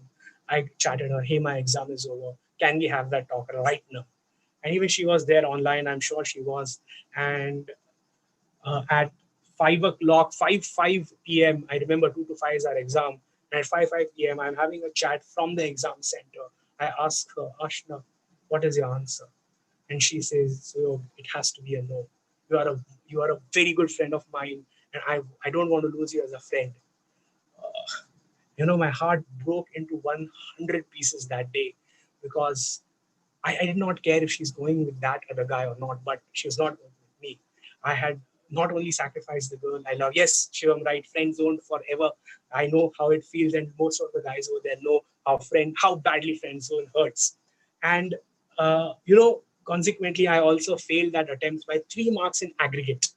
I chatted her, hey, my exam is over. Can we have that talk right now? And even she was there online, I'm sure she was. And at 5 o'clock, 5 p.m., I remember 2 to 5 is our exam. And at 5 p.m., I'm having a chat from the exam center. I ask her, Ashna, what is your answer? And she says, so it has to be a no. You are a very good friend of mine, and I don't want to lose you as a friend. My heart broke into 100 pieces that day because I did not care if she's going with that other guy or not, but she was not going with me. I had not only sacrificed the girl I love. Yes, Shivam, right, friend zoned forever. I know how it feels, and most of the guys over there know how badly friend zone hurts. And consequently, I also failed that attempt by 3 marks in aggregate,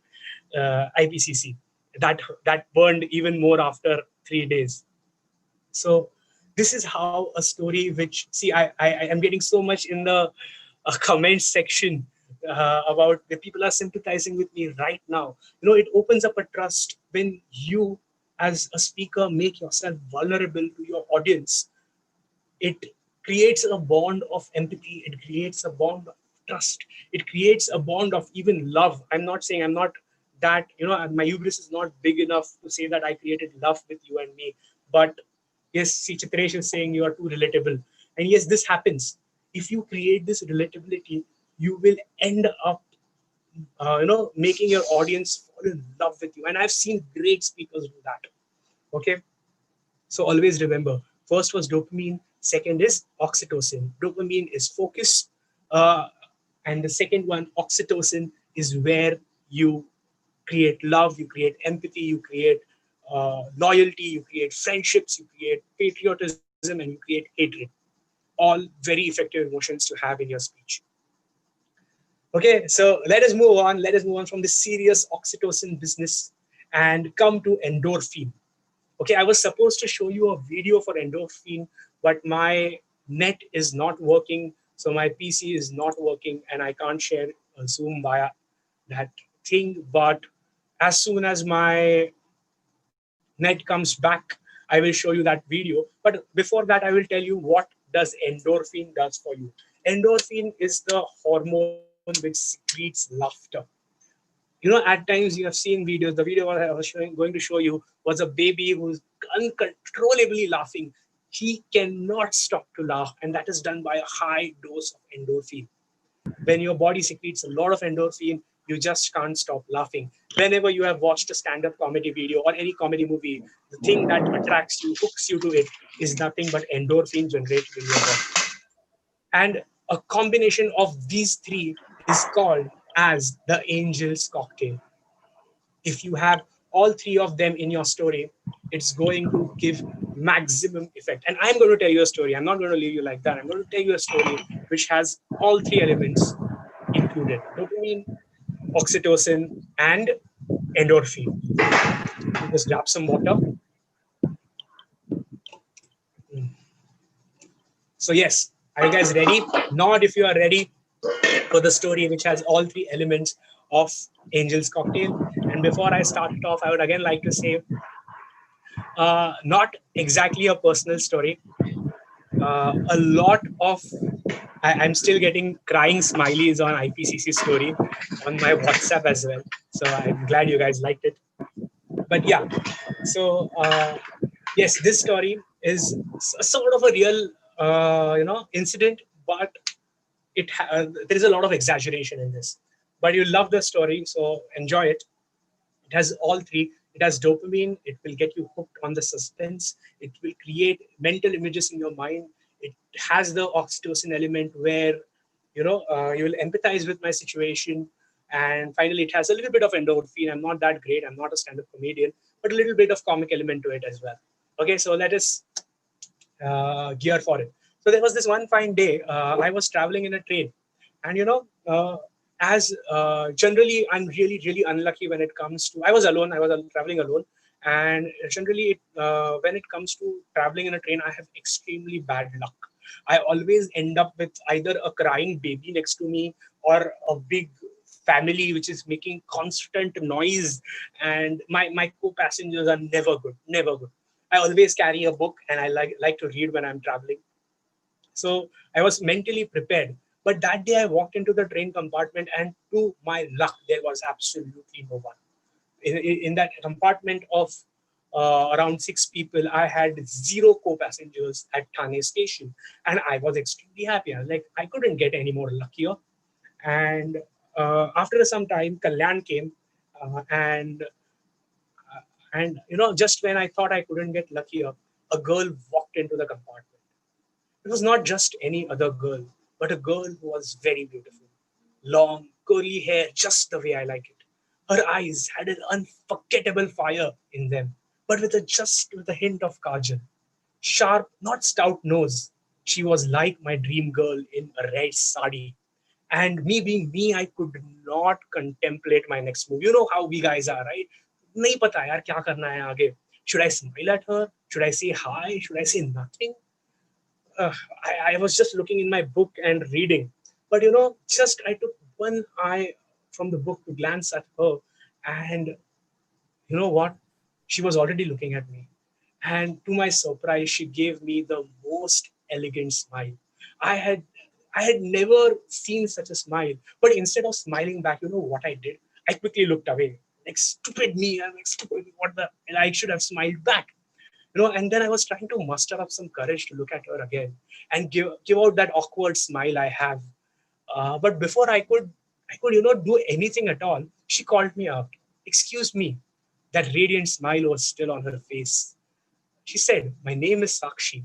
IPCC. That burned even more after 3 days. So this is how a story which, see, I am getting so much in the comment section about the people are sympathizing with me right now. It opens up a trust when you, as a speaker, make yourself vulnerable to your audience. It creates a bond of empathy. It creates a bond of trust. It creates a bond of even love. I'm not that, my hubris is not big enough to say that I created love with you and me. But yes, see, Chitresh is saying you are too relatable. And yes, this happens. If you create this relatability, you will end up, making your audience fall in love with you. And I've seen great speakers do that. Okay. So always remember, first was dopamine. Second is oxytocin. Dopamine is focus. And the second one, oxytocin, is where you create love, you create empathy, you create loyalty, you create friendships, you create patriotism, and you create hatred. All very effective emotions to have in your speech. Okay, so let us move on. Let us move on from the serious oxytocin business and come to endorphin. Okay, I was supposed to show you a video for endorphin, but my net is not working. So my PC is not working and I can't share Zoom via that thing. But as soon as my net comes back, I will show you that video. But before that, I will tell you what does endorphin does for you. Endorphin is the hormone which secretes laughter. At times you have seen videos. The video I was going to show you was a baby who's uncontrollably laughing. He cannot stop to laugh, and that is done by a high dose of endorphin. When your body secretes a lot of endorphin, you just can't stop laughing. Whenever you have watched a stand-up comedy video or any comedy movie, the thing that attracts you, hooks you to it, is nothing but endorphin generated in your body. And a combination of these three is called as the angel's cocktail. If you have all three of them in your story, it's going to give maximum effect. And I'm going to tell you a story. I'm not going to leave you like that. I'm going to tell you a story which has all three elements included: dopamine, oxytocin, and endorphin. Just grab some water. So yes, are you guys ready? Nod if you are ready for the story which has all three elements of Angel's Cocktail. And before I start it off, I would again like to say, not exactly a personal story. A lot of I'm still getting crying smileys on IPCC story on my WhatsApp as well. So I'm glad you guys liked it. But yeah, so yes, this story is sort of a real, incident, but there is a lot of exaggeration in this. But you love the story, so enjoy it. It has all three. It has dopamine. It will get you hooked on the suspense. It will create mental images in your mind. It has the oxytocin element where you will empathize with my situation. And finally, it has a little bit of endorphin. I'm not that great. I'm not a stand-up comedian, but a little bit of comic element to it as well. Okay, so let us gear for it. So there was this one fine day. I was traveling in a train, and as generally, I'm really, really unlucky when it comes to. I was alone. I was traveling alone, and generally, when it comes to traveling in a train, I have extremely bad luck. I always end up with either a crying baby next to me or a big family which is making constant noise, and my co-passengers are never good, never good. I always carry a book and I like to read when I'm traveling. So I was mentally prepared. But that day I walked into the train compartment, and to my luck, there was absolutely no one. In that compartment of around 6 people, I had zero co-passengers at Thane station. And I was extremely happy. I was like, I couldn't get any more luckier. And after some time, Kalyan came, and just when I thought I couldn't get luckier, a girl walked into the compartment. It was not just any other girl, but a girl who was very beautiful. Long, curly hair, just the way I like it. Her eyes had an unforgettable fire in them, but with a hint of kajal. Sharp, not stout nose. She was like my dream girl in a red sari. And me being me, I could not contemplate my next move. You know how we guys are, right? नहीं पता यार क्या करना है आगे. Should I smile at her? Should I say hi? Should I say nothing? I was just looking in my book and reading. But just I took one eye from the book to glance at her, and you know what? She was already looking at me. And to my surprise, she gave me the most elegant smile. I had I had never seen such a smile. But instead of smiling back, you know what I did? I quickly looked away. Like stupid me. I'm like stupid. What the? And I should have smiled back. And then I was trying to muster up some courage to look at her again and give out that awkward smile I have. But before I could do anything at all, she called me out. Excuse me. That radiant smile was still on her face. She said, "My name is Sakshi."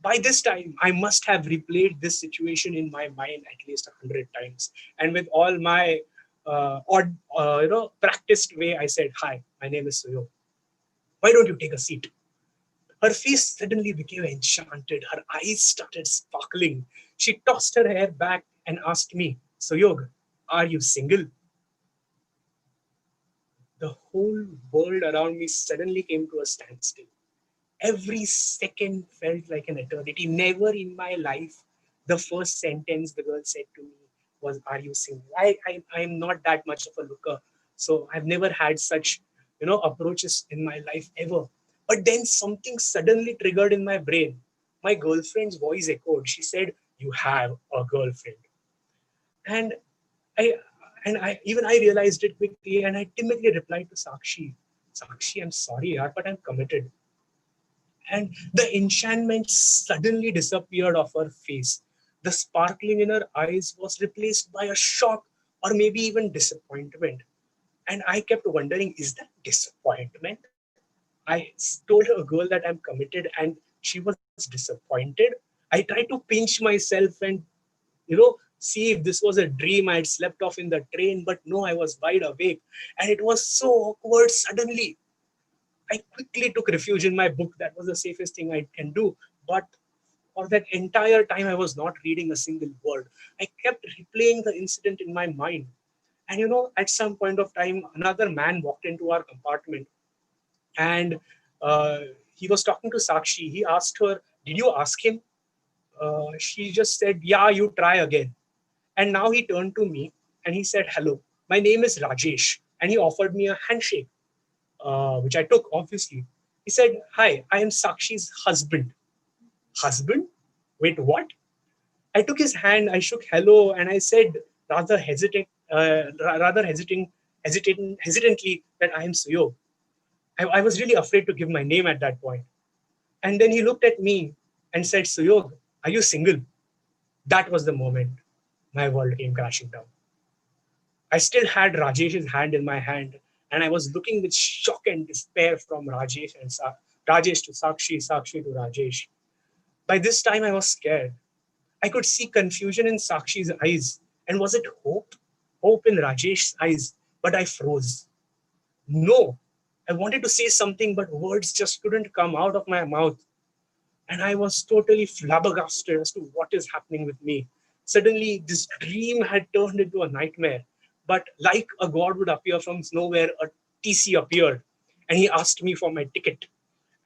By this time, I must have replayed this situation in my mind at least 100 times. And with all my practiced way, I said, "Hi, my name is Suyog. Why don't you take a seat?" Her face suddenly became enchanted. Her eyes started sparkling. She tossed her hair back and asked me, "Suyog, are you single?" The whole world around me suddenly came to a standstill. Every second felt like an eternity. Never in my life, the first sentence the girl said to me was, "Are you single?" I'm not that much of a looker. So I've never had such, approaches in my life ever. But then something suddenly triggered in my brain. My girlfriend's voice echoed. She said, "You have a girlfriend." And I I realized it quickly, and I timidly replied to Sakshi, "Sakshi, I'm sorry, yaar, but I'm committed." And the enchantment suddenly disappeared off her face. The sparkling in her eyes was replaced by a shock or maybe even disappointment. And I kept wondering, is that disappointment? I told a girl that I'm committed and she was disappointed. I tried to pinch myself and, see if this was a dream. I had slept off in the train, but no, I was wide awake. And it was so awkward suddenly. I quickly took refuge in my book. That was the safest thing I can do. But for that entire time, I was not reading a single word. I kept replaying the incident in my mind. And at some point of time, another man walked into our compartment, and uh, he was talking to Sakshi. He asked her, "Did you ask him?" She just said, "Yeah, you try again." And now he turned to me and he said, "Hello, my name is Rajesh." And he offered me a handshake, which I took, obviously. He said, "Hi, I am Sakshi's husband." Husband? Wait, what? I took his hand, I shook hello, and I said rather hesitantly that I am Suyog. I was really afraid to give my name at that point. And then he looked at me and said, Suyog, are you single? That was the moment my world came crashing down. I still had Rajesh's hand in my hand, and I was looking with shock and despair from Rajesh and Rajesh to Sakshi, Sakshi to Rajesh. By this time, I was scared. I could see confusion in Sakshi's eyes. And was it hope? Hope in Rajesh's eyes. But I froze. No. I wanted to say something, but words just couldn't come out of my mouth. And I was totally flabbergasted as to what is happening with me. Suddenly, this dream had turned into a nightmare. But like a god would appear from nowhere, a TC appeared. And he asked me for my ticket.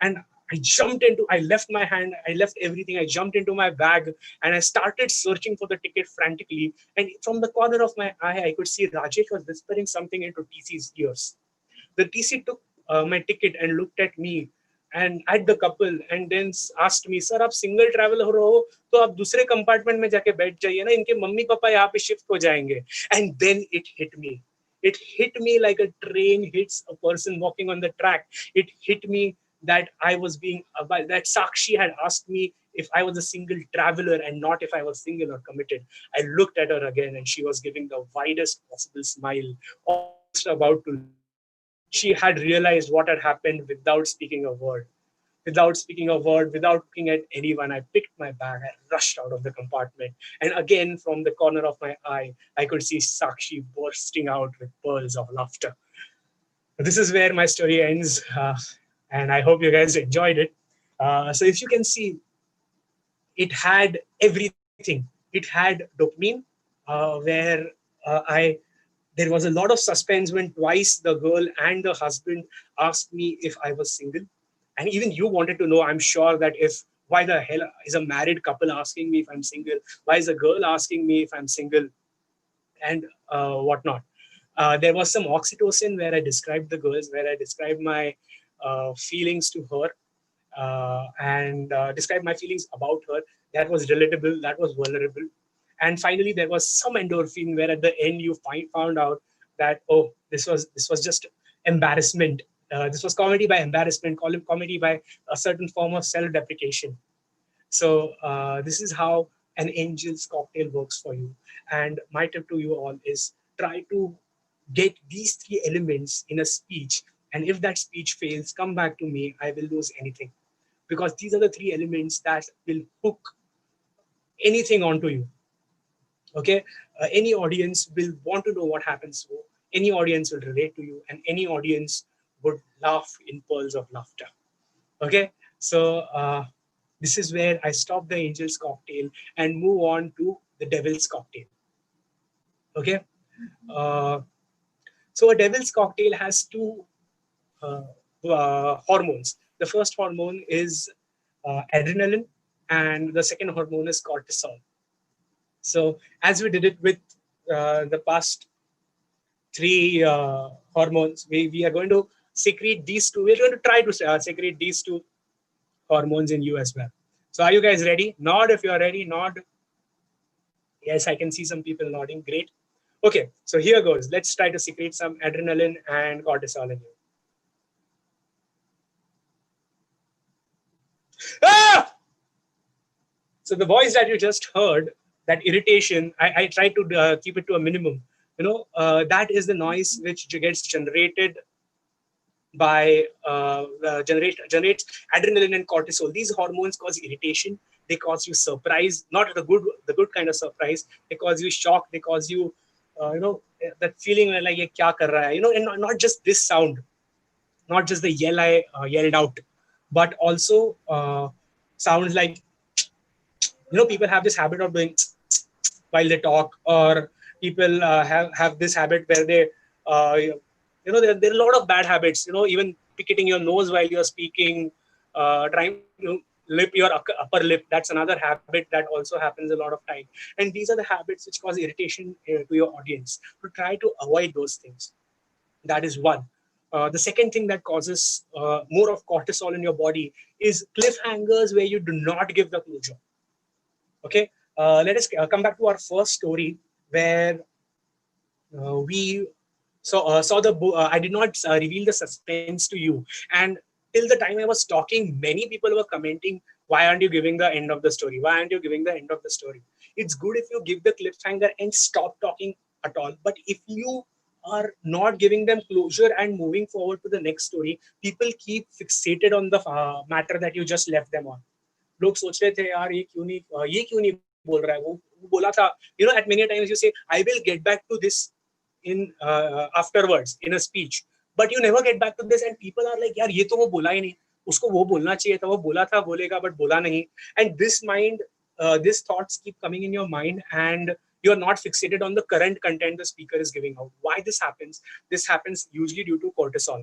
And I left my hand, I left everything, I jumped into my bag, and I started searching for the ticket frantically. And from the corner of my eye, I could see Rajesh was whispering something into TC's ears. The TC took my ticket and looked at me and at the couple and then asked me, sir, आप single travel हो रहे हो तो आप दूसरे compartment में जाके बैठ जाइए ना, इनके मम्मी पापा यहाँ पे shift हो जाएंगे. And then it hit me. It hit me like a train hits a person walking on the track. It hit me that that Sakshi had asked me if I was a single traveler and not if I was single or committed. I looked at her again and she was giving the widest possible smile, almost about to laugh. She had realized what had happened without speaking a word. Without speaking a word, without looking at anyone, I picked my bag, I rushed out of the compartment. And again, from the corner of my eye, I could see Sakshi bursting out with pearls of laughter. This is where my story ends. And I hope you guys enjoyed it. So if you can see, it had everything. It had dopamine, where there was a lot of suspense when twice the girl and the husband asked me if I was single. And even you wanted to know, I'm sure, that why the hell is a married couple asking me if I'm single? Why is a girl asking me if I'm single? And whatnot. There was some oxytocin where I described the girls, where I described my feelings to her and described my feelings about her. That was relatable, that was vulnerable. And finally, there was some endorphin where at the end you found out that, oh, this was just embarrassment. This was comedy by embarrassment, comedy by a certain form of self-deprecation. So this is how an angel's cocktail works for you. And my tip to you all is try to get these three elements in a speech. And if that speech fails, come back to me. I will lose anything. Because these are the three elements that will hook anything onto you. Okay? Any audience will want to know what happens. So any audience will relate to you, and any audience would laugh in pearls of laughter. Okay? So this is where I stop the angel's cocktail and move on to the devil's cocktail. Okay? So a devil's cocktail has two hormones. The first hormone is adrenaline, and the second hormone is cortisol. So as we did it with the past three hormones, we are going to secrete these two. We're going to try to secrete these two hormones in you as well. So are you guys ready? Nod if you are ready. Nod. Yes, I can see some people nodding. Great. Okay, so here goes. Let's try to secrete some adrenaline and cortisol in you. Ah! So the voice that you just heard, that irritation, I try to keep it to a minimum. You know, that is the noise which gets generated by generates adrenaline and cortisol. These hormones cause irritation. They cause you surprise, not the good kind of surprise. They cause you shock. They cause you, that feeling like ye kya kar raha hai? You know, and not just this sound, not just the yell I yelled out, but also sounds like, people have this habit of doing while they talk, or people have this habit where they, there are a lot of bad habits, even picketing your nose while you're speaking, trying to lip your upper lip. That's another habit that also happens a lot of time. And these are the habits which cause irritation to your audience. To try to avoid those things. That is one. The second thing that causes more of cortisol in your body is cliffhangers where you do not give the closure. Okay, let us come back to our first story where we saw the book. I did not reveal the suspense to you, and till the time I was talking, many people were commenting, "Why aren't you giving the end of the story? Why aren't you giving the end of the story?" It's good if you give the cliffhanger and stop talking at all, but if you are not giving them closure and moving forward to the next story, people keep fixated on the matter that you just left them on. लोग सोच रहे थे यार ये क्यों नहीं बोल रहा है वो बोला था at many times you say I will get back to this in afterwards in a speech, but you never get back to this and people are like यार ये तो वो बोला ही नहीं, उसको वो बोलना चाहिए था, वो बोला था बोलेगा but बोला नहीं, and this thoughts keep coming in your mind and you're not fixated on the current content the speaker is giving out. Why this happens usually due to cortisol.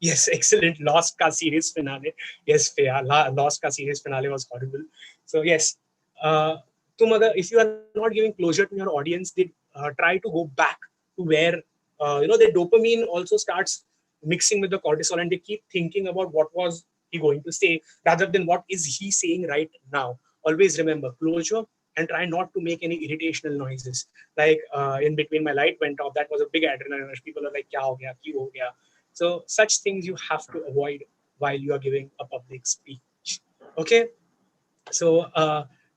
Yes, excellent. Lost ka series finale. Yes, Lost ka series finale was horrible. So yes, if you are not giving closure to your audience, they try to go back to where the dopamine also starts mixing with the cortisol, and they keep thinking about what was he going to say rather than what is he saying right now. Always remember closure and try not to make any irritational noises. Like in between my light went off, that was a big adrenaline rush. People are like, "Kya ho gaya? Kyun ho gaya?" So such things you have to avoid while you are giving a public speech. Okay. So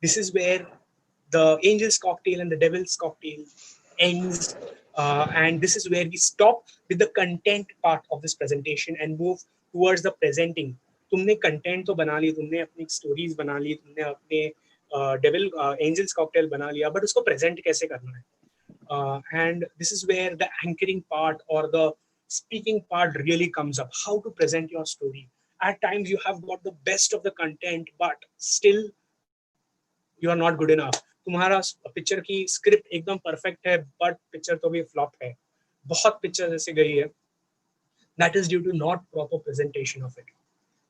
this is where the angel's cocktail and the devil's cocktail ends. And this is where we stop with the content part of this presentation and move towards the presenting. तुमने content तो बना ली, तुमने अपनी stories बना ली, तुमने अपने devil angel's cocktail बना लिया, but उसको present कैसे करना है? And this is where the anchoring part or the speaking part really comes up. How to present your story. At times you have got the best of the content, but still you are not good enough. तुम्हारा picture की script एकदम perfect है, but picture तो भी flop है. बहुत picture ऐसे गई है. That is due to not proper presentation of it.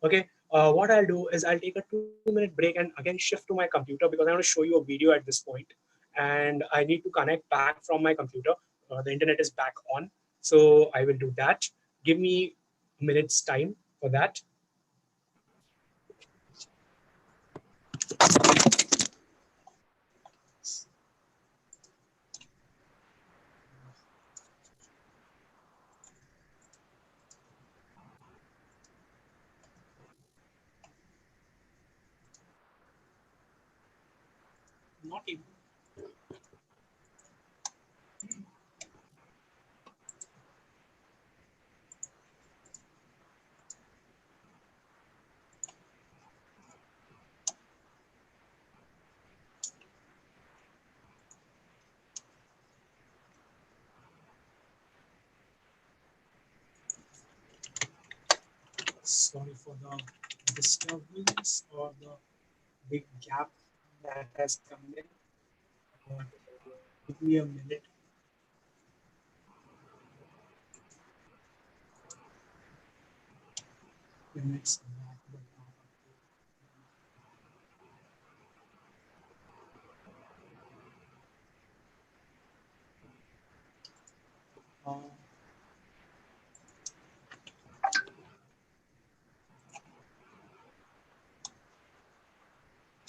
Okay. What I'll do is I'll take a 2-minute break and again shift to my computer because I want to show you a video at this point, and I need to connect back from my computer. The internet is back on, so I will do that. Give me a minute's time for that. Not even. Sorry for the disturbance or the big gap that has come in. Give me a minute. Minutes back, but not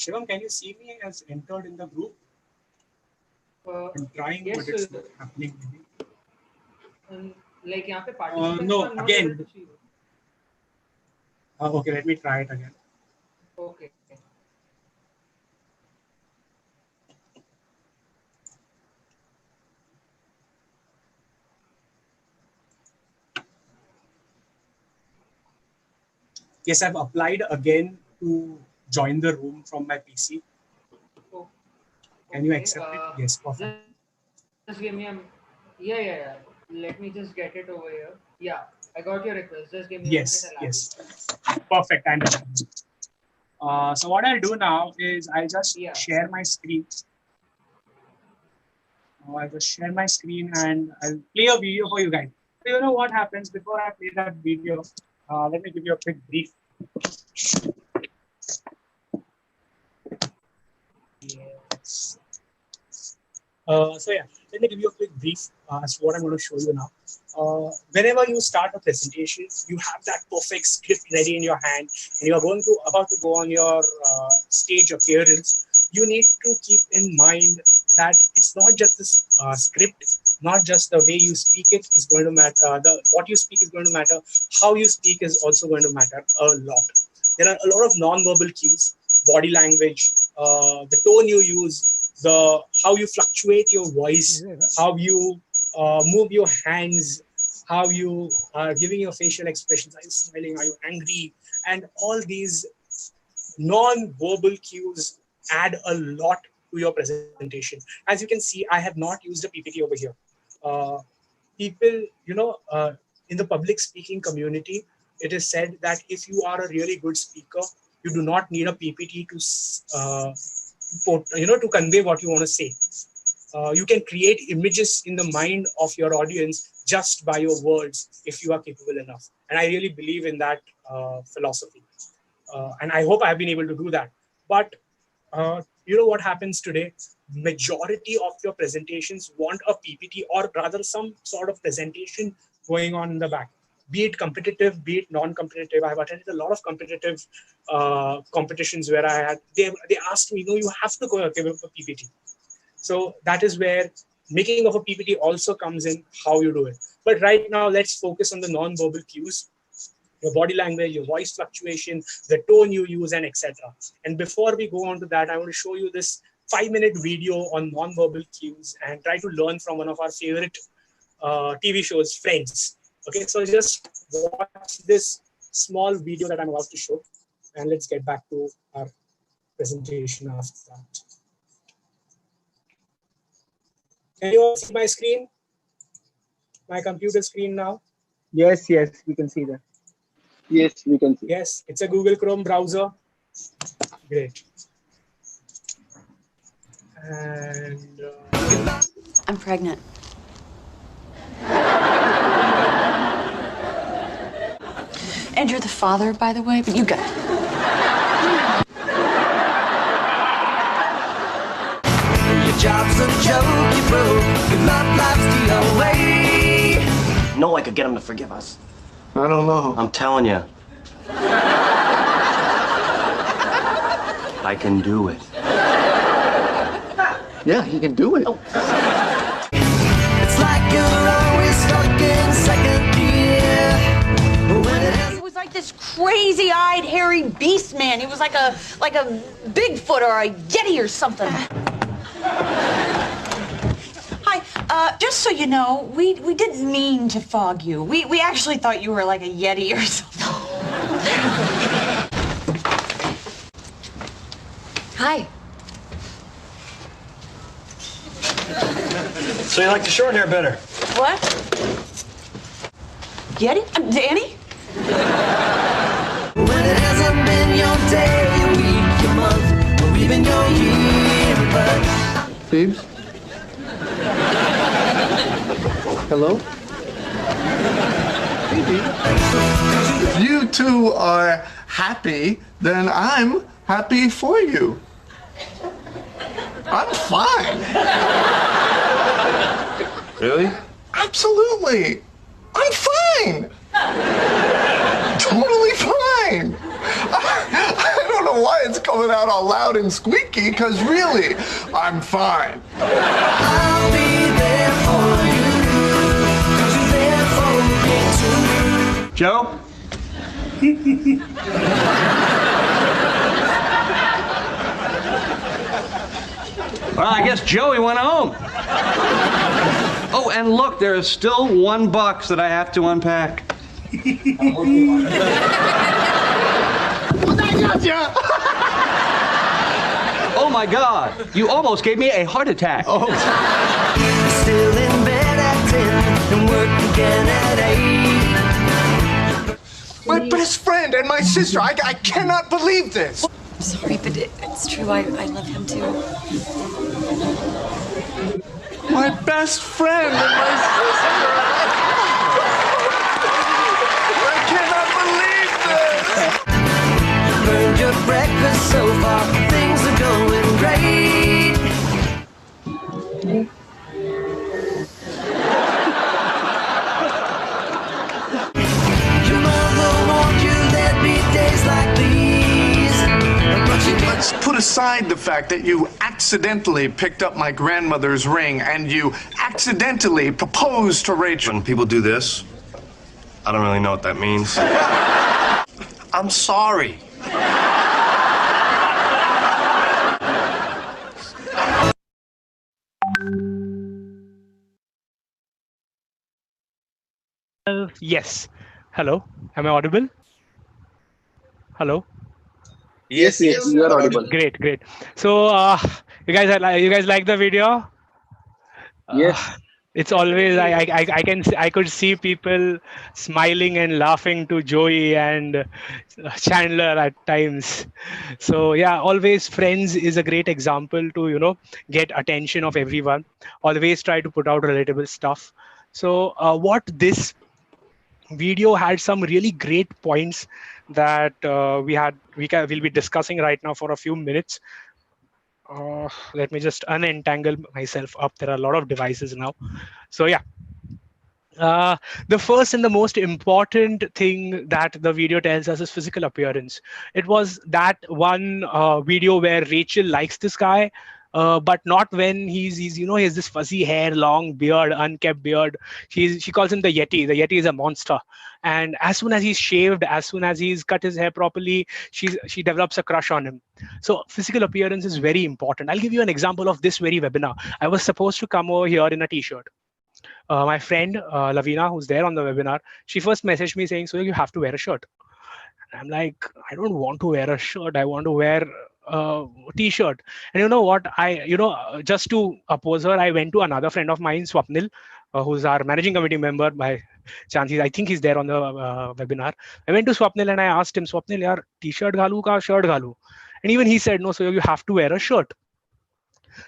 Shivam, can you see me as entered in the group? I'm trying, yes, but it's not happening. Like यहाँ पे participants no, are not again. able to see you. Okay, let me try it again. Okay. Yes, I've applied again to join the room from my PC. Oh, Can you accept it? Yes, perfect. Just give me a... Yeah. Let me just get it over here. Yeah, I got your request. Just give me a minute. Yes. Perfect. I understand. So what I'll do now is I'll just share my screen. I'll just share my screen and I'll play a video for you guys. So you know what happens before I play that video? Let me give you a quick brief. Yes. So yeah, let me give you a quick brief as to what I'm going to show you now. Whenever you start a presentation, you have that perfect script ready in your hand, and you are about to go on your stage appearance. you need to keep in mind that it's not just this script, not just the way you speak it is going to matter. What you speak is going to matter. How you speak is also going to matter a lot. There are a lot of non-verbal cues, body language, the tone you use, how you fluctuate your voice, how you move your hands, how you are giving your facial expressions. Are you smiling? Are you angry? And all these non-verbal cues add a lot to your presentation. As you can see, I have not used a PPT over here. People, in the public speaking community, it is said that if you are a really good speaker, you do not need a PPT to convey what you want to say. You can create images in the mind of your audience just by your words if you are capable enough. And I really believe in that philosophy. And I hope I've been able to do that. But you know what happens today? Majority of your presentations want a PPT or rather some sort of presentation going on in the back. Be it competitive, be it non-competitive. I've attended a lot of competitive competitions where they asked me, no, you have to go give up a PPT. So that is where making of a PPT also comes in, how you do it. But right now, let's focus on the non-verbal cues, your body language, your voice fluctuation, the tone you use, and etc. And before we go on to that, I want to show you this 5-minute video on non-verbal cues and try to learn from one of our favorite TV shows, Friends. Okay, so just watch this small video that I'm about to show, and let's get back to our presentation after that. Can you all see my screen? My computer screen now? Yes, we can see that. Yes, we can see. Yes, it's a Google Chrome browser. Great. And I'm pregnant. And you're the father, by the way, but you got it. Your job's a joke, you broke. Your love life's the away. No, I could get him to forgive us. I don't know. I'm telling you. I can do it. Yeah, he can do it. Oh. It's like you're always stuck in second gear. He was like this crazy-eyed, hairy beast man. He was like a Bigfoot or a Yeti or something. Hi, just so you know, we didn't mean to fog you. We actually thought you were like a Yeti or something. Hi. So you like the short hair better? What? Yeti? Danny? When it hasn't been your day, your week, your month, or even your year, but... Phoebes? Hello? Phoebe? If you two are happy, then I'm happy for you. I'm fine. Really? Absolutely. I'm fine. Totally fine. I don't know why it's coming out all loud and squeaky, because really, I'm fine. I'll be there for you, 'cause you're there for me too. Joe? Well, I guess Joey went home. Oh, and look, there is still one box that I have to unpack. I gotcha! Oh my God, you almost gave me a heart attack. Oh. Still in bed at 10 and work again at 8. My best friend and my sister. I cannot believe this. I'm sorry, but it's true. I love him too. My best friend and my sister. I cannot believe this. Burned your breakfast so far, things are going great. Your mother warned you there'd be days like these. Let's put aside aside the fact that you accidentally picked up my grandmother's ring and you accidentally proposed to Rachel. When people do this, I don't really know what that means. I'm sorry. Yes. Hello. Am I audible? Hello. Yes, you are audible. Great, great. So, you guys like the video? Yes. It's always I could see people smiling and laughing to Joey and Chandler at times. So yeah, always Friends is a great example to get attention of everyone. Always try to put out relatable stuff. So what this video had some really great points that we'll be discussing right now for a few minutes. Let me just unentangle myself up. There are a lot of devices now. So yeah, the first and the most important thing that the video tells us is physical appearance. It was that one video where Rachel likes this guy, but not when he's he has this fuzzy hair, long beard, unkept beard. She calls him the Yeti. The Yeti is a monster. And as soon as he's shaved, as soon as he's cut his hair properly, she develops a crush on him. So physical appearance is very important. I'll give you an example of this very webinar. I was supposed to come over here in a t-shirt. My friend Lavina, who's there on the webinar, she first messaged me saying, "So you have to wear a shirt." And I'm like, I don't want to wear a shirt. I want to wear a t-shirt. And you know what? Just to oppose her, I went to another friend of mine, Swapnil, who's our managing committee member by chance. I think he's there on the webinar. I went to Swapnil and I asked him, Swapnil, yaar, t-shirt ghalu ka shirt ghalu? And even he said, no, so you have to wear a shirt.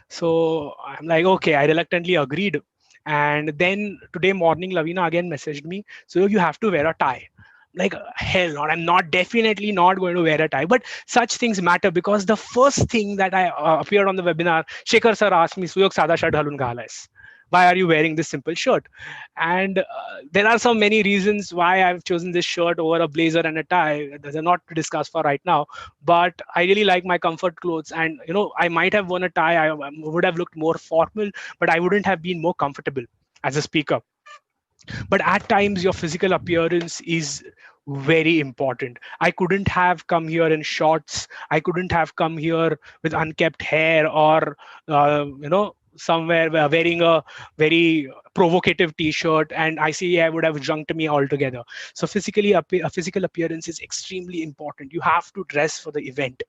So I'm like, okay, I reluctantly agreed. And then today morning, Lavina again messaged me, so you have to wear a tie. Like, hell no, I'm definitely not going to wear a tie. But such things matter because the first thing that I appeared on the webinar, Shekhar sir asked me, Suyog sada shirt halun ka halais? Why are you wearing this simple shirt? And there are so many reasons why I've chosen this shirt over a blazer and a tie. They're not to discuss for right now, but I really like my comfort clothes. And, I might have worn a tie. I would have looked more formal, but I wouldn't have been more comfortable as a speaker. But at times, your physical appearance is very important. I couldn't have come here in shorts. I couldn't have come here with unkept hair or, somewhere wearing a very provocative t-shirt, and ICAI would have junked me altogether. So physical appearance is extremely important. You have to dress for the event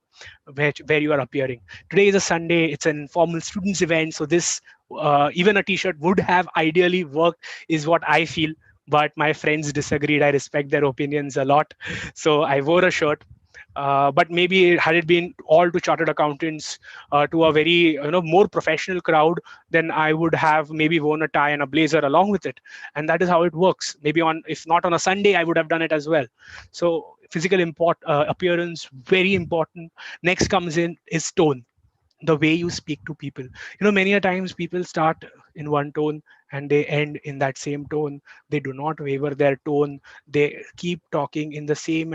where you are appearing. Today is a Sunday. It's an informal students event. So this, even a t-shirt would have ideally worked, is what I feel. But my friends disagreed. I respect their opinions a lot. So I wore a shirt. But maybe had it been all to chartered accountants, to a very more professional crowd, then I would have maybe worn a tie and a blazer along with it. And that is how it works. Maybe if not on a Sunday, I would have done it as well. So physical appearance, very important. Next comes in is tone. The way you speak to people. Many a times people start in one tone and they end in that same tone. They do not waver their tone. They keep talking in the same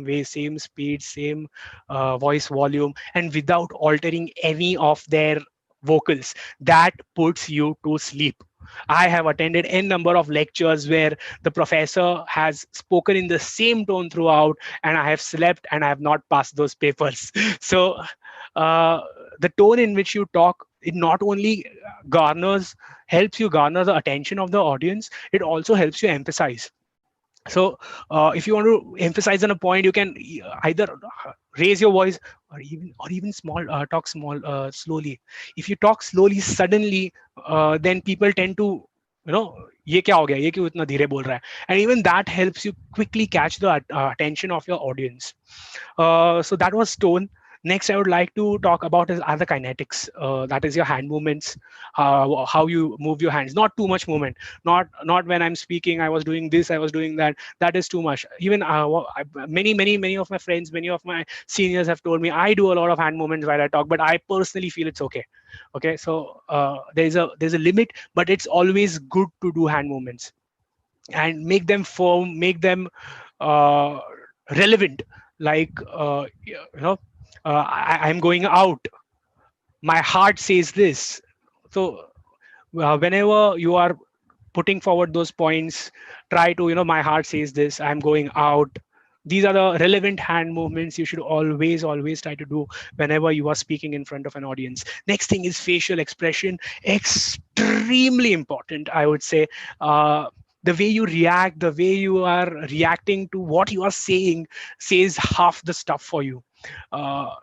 way, same speed, same voice volume, and without altering any of their vocals. That puts you to sleep. I have attended n number of lectures where the professor has spoken in the same tone throughout, and I have slept and I have not passed those papers. So the tone in which you talk, it not only helps you garner the attention of the audience, it also helps you emphasize. So if you want to emphasize on a point, you can either raise your voice or even talk slowly. If you talk slowly suddenly, then people tend to, ये क्या हो गया, ये क्यों इतना धीरे बोल रहा है? And even that helps you quickly catch the attention of your audience. So that was tone. Next, I would like to talk about is other kinetics. That is your hand movements, how you move your hands. Not too much movement. Not when I'm speaking, I was doing this, I was doing that. That is too much. Even many of my friends, many of my seniors have told me I do a lot of hand movements while I talk, but I personally feel it's okay. Okay, so there's a limit, but it's always good to do hand movements and make them firm, make them relevant. Like I'm going out. My heart says this. So whenever you are putting forward those points, try to, my heart says this, I'm going out. These are the relevant hand movements you should always try to do whenever you are speaking in front of an audience. Next thing is facial expression. Extremely important, I would say. The way you react, the way you are reacting to what you are saying says half the stuff for you.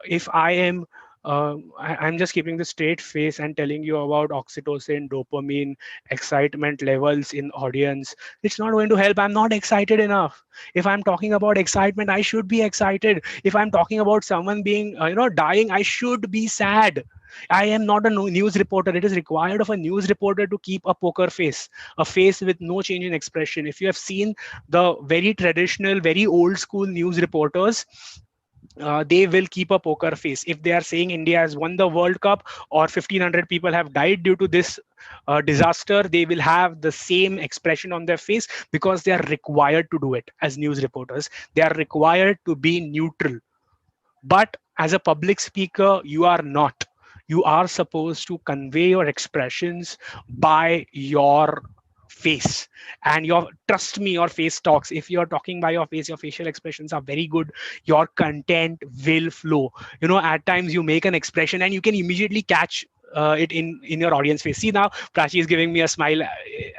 If I am I'm just keeping the straight face and telling you about oxytocin, dopamine, excitement levels in audience. It's not going to help. I'm not excited enough. If I'm talking about excitement, I should be excited. If I'm talking about someone being, dying, I should be sad. I am not a news reporter. It is required of a news reporter to keep a poker face, a face with no change in expression. If you have seen the very traditional, very old school news reporters, they will keep a poker face. If they are saying India has won the World Cup or 1,500 people have died due to this disaster, they will have the same expression on their face because they are required to do it as news reporters. They are required to be neutral. But as a public speaker, you are not. You are supposed to convey your expressions by your face, and your trust me, your face talks. If you're talking by your face, your facial expressions are very good, your content will flow. At times you make an expression and you can immediately catch it in your audience face. See, now Prachi is giving me a smile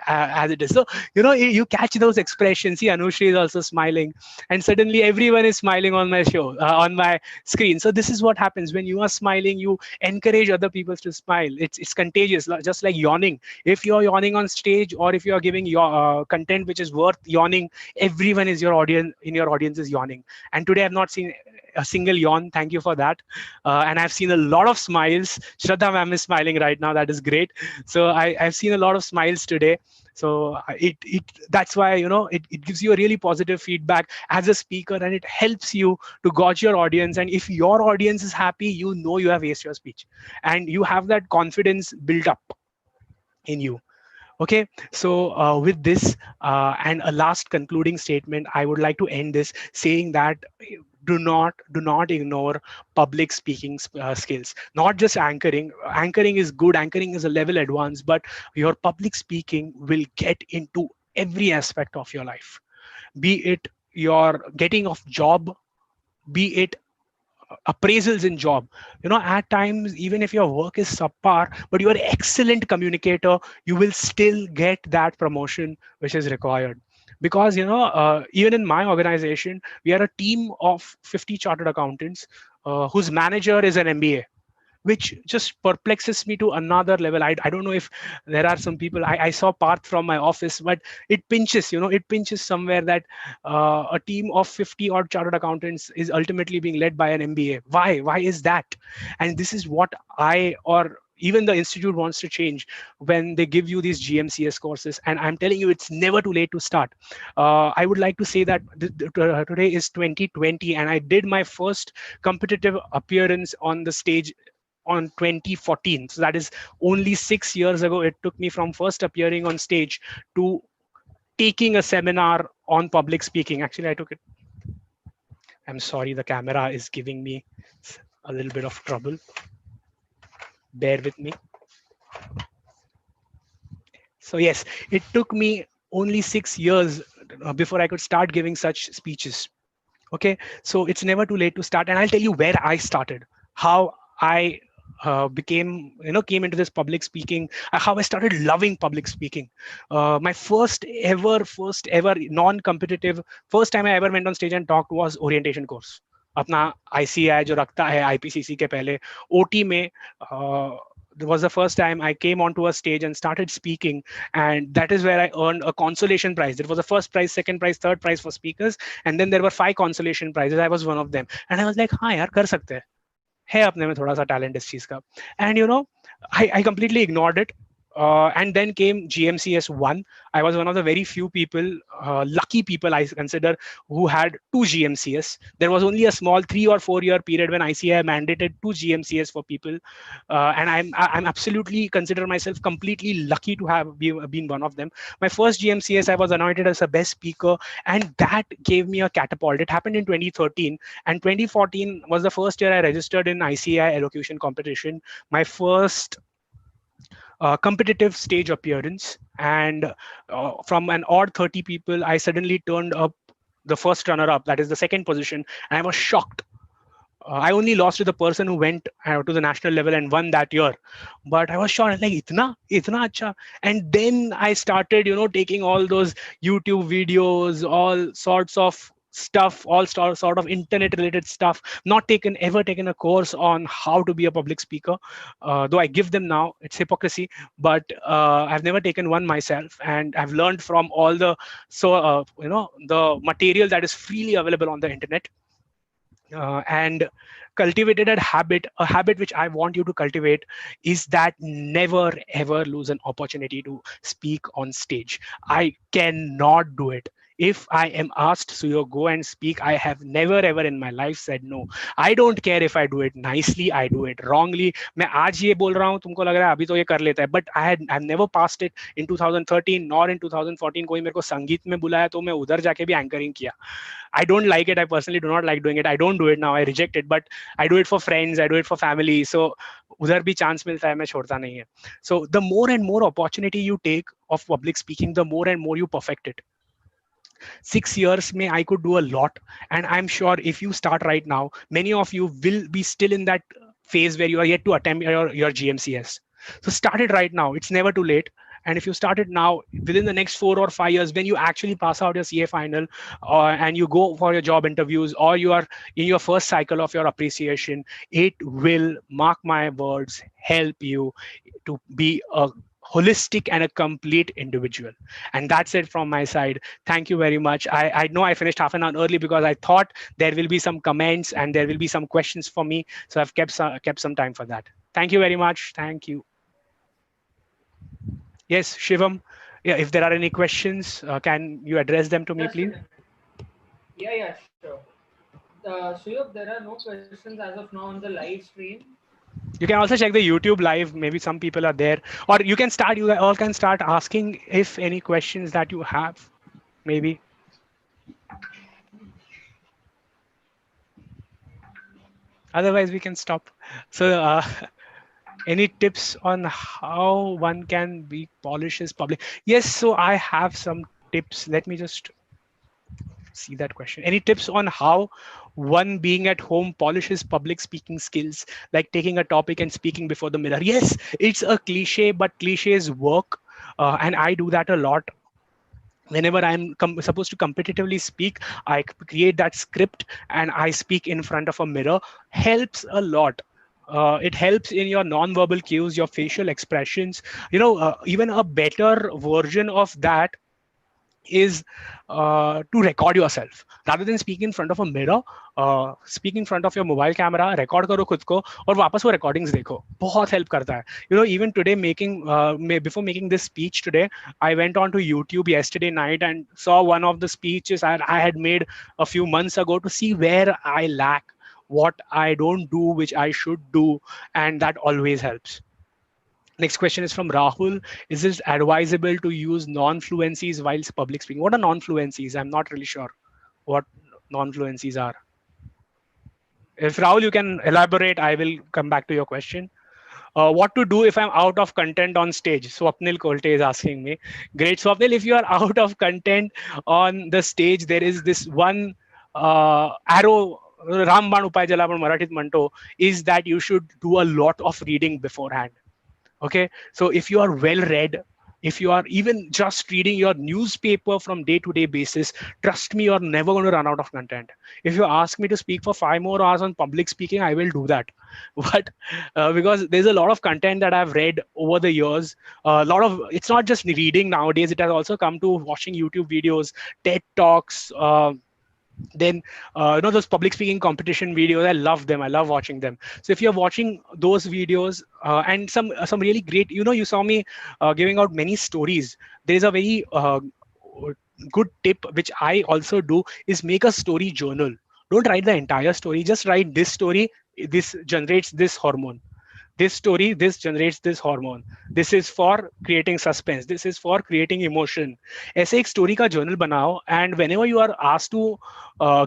as it is. So you catch those expressions. See, Anushri is also smiling, and suddenly everyone is smiling on my show, on my screen. So this is what happens when you are smiling. You encourage other people to smile. It's contagious, just like yawning. If you're yawning on stage, or if you're giving your content which is worth yawning, everyone is your audience in your audience is yawning. And today I've not seen a single yawn. Thank you for that. And I've seen a lot of smiles. Shraddha ma'am is smiling right now. That is great. So I've seen a lot of smiles today. So that's why it gives you a really positive feedback as a speaker, and it helps you to gauge your audience. And if your audience is happy, you have aced your speech, and you have that confidence built up in you. Okay, so with this and a last concluding statement, I would like to end this saying that do not ignore public speaking skills. Not just anchoring. Anchoring is good. Anchoring is a level advanced, but your public speaking will get into every aspect of your life. Be it your getting of job, be it appraisals in job. At times, even if your work is subpar but you are excellent communicator, you will still get that promotion which is required. Because even in my organization, we are a team of 50 chartered accountants whose manager is an MBA, which just perplexes me to another level. I don't know if there are some people, I saw Parth from my office, but it pinches, it pinches somewhere that a team of 50 odd chartered accountants is ultimately being led by an MBA. Why is that? And this is what or even the institute wants to change when they give you these GMCS courses. And I'm telling you, it's never too late to start. I would like to say that today is 2020, and I did my first competitive appearance on the stage on 2014. So that is only 6 years ago. It took me from first appearing on stage to taking a seminar on public speaking. Actually, I took it. I'm sorry, the camera is giving me a little bit of trouble. Bear with me. So yes, it took me only 6 years before I could start giving such speeches. Okay, so it's never too late to start. And I'll tell you where I started, how I came into this public speaking, how I started loving public speaking. My first ever non-competitive, first time I ever went on stage and talked was orientation course. अपना ICI जो रखता है IPCC के पहले OT में it was the first time I came onto a stage and started speaking, and that is where I earned a consolation prize. It was the first prize, second prize, third prize for speakers, and then there were 5 consolation prizes. I was one of them, and I was like, हाँ यार कर सकते हैं, है अपने में थोड़ा सा talent इस चीज का. And I completely ignored it. And then came GMCS 1. I was one of the very few people, lucky people I consider, who had 2 GMCS. There was only a small 3 or 4 year period when ICAI mandated 2 GMCS for people. And I'm absolutely consider myself completely lucky to have been one of them. My first GMCS, I was anointed as a best speaker, and that gave me a catapult. It happened in 2013, and 2014 was the first year I registered in ICAI elocution competition. My first competitive stage appearance, and from an odd 30 people, I suddenly turned up the first runner up, that is the second position, and I was shocked. I only lost to the person who went to the national level and won that year, but I was shocked, like itna acha. And then I started, taking all those YouTube videos, all sorts of stuff, all sort of internet related stuff. Not ever taken a course on how to be a public speaker, though I give them now. It's hypocrisy, but I've never taken one myself, and I've learned from all the the material that is freely available on the internet. And cultivated a habit which I want you to cultivate, is that never ever lose an opportunity to speak on stage. I cannot do it. If I am asked, Suyo, go and speak, I have never ever in my life said no. I don't care if I do it nicely, I do it wrongly. मैं आज ये बोल रहा हूँ, तुमको लग रहा है अभी तो ये कर लेता है, but I've never passed it in 2013 nor in 2014. कोई मेरे को संगीत में बुलाया तो मैं उधर जाके भी एंकरिंग किया. I don't like it. I personally do not like doing it. I don't do it now. I reject it. But I do it for friends. I do it for family. So उधर भी chance मिलता है, मैं छोड़ता नहीं है. So the more and more opportunity you take of public speaking, the more and more you perfect it. 6 years may I could do a lot, and I'm sure if you start right now, many of you will be still in that phase where you are yet to attempt your GMCS. So start it right now. It's never too late. And if you start it now, within the next 4 or 5 years, when you actually pass out your CA final, and you go for your job interviews, or you are in your first cycle of your appreciation, it will, mark my words, help you to be a holistic and a complete individual. And that's it from my side. Thank you very much. I know I finished half an hour early because I thought there will be some comments and there will be some questions for me. So I've kept some time for that. Thank you very much. Thank you. Yes, Shivam. Yeah, if there are any questions, can you address them to me, please? Yeah, sure. Suyog, there are no questions as of now on the live stream. You can also check the YouTube live. Maybe some people are there, or you all can start asking if any questions that you have, maybe. Otherwise, we can stop. So, any tips on how one can be polish his public? Yes, so I have some tips. Let me just see that question. Any tips on how one being at home polishes public speaking skills, like taking a topic and speaking before the mirror? Yes, it's a cliche, but cliches work. And I do that a lot. Whenever I'm supposed to competitively speak, I create that script and I speak in front of a mirror. Helps a lot. It helps in your non-verbal cues, your facial expressions. Even a better version of that is to record yourself rather than speak in front of a mirror. Speak in front of your mobile camera, record करो खुद को और वापस वो recordings देखो, बहुत help करता है. Even today, before making this speech today, I went on to YouTube yesterday night and saw one of the speeches I had made a few months ago to see where I lack, what I don't do which I should do, and that always helps. Next question is from Rahul. Is it advisable to use non-fluencies whilst public speaking? What are non-fluencies? I'm not really sure what non-fluencies are. If Rahul, you can elaborate, I will come back to your question. What to do if I'm out of content on stage? Swapnil Kolte is asking me. Great, Swapnil. If you are out of content on the stage, there is this one arrow, Rambaan Upay Jala आपण मराठीत म्हणतो, is that you should do a lot of reading beforehand. Okay, so if you are well read, if you are even just reading your newspaper from day-to-day basis, trust me, you're never going to run out of content. If you ask me to speak for 5 more hours on public speaking, I will do that. But because there's a lot of content that I've read over the years, it's not just reading nowadays, it has also come to watching YouTube videos, TED Talks, Then those public speaking competition videos, I love them. I love watching them. So if you're watching those videos and some really great, you saw me giving out many stories. There is a very good tip which I also do, is make a story journal. Don't write the entire story, just write this story, this generates this hormone, this story, this generates this hormone, this is for creating suspense, this is for creating emotion. ऐसे एक story का journal बनाओ, and whenever you are asked to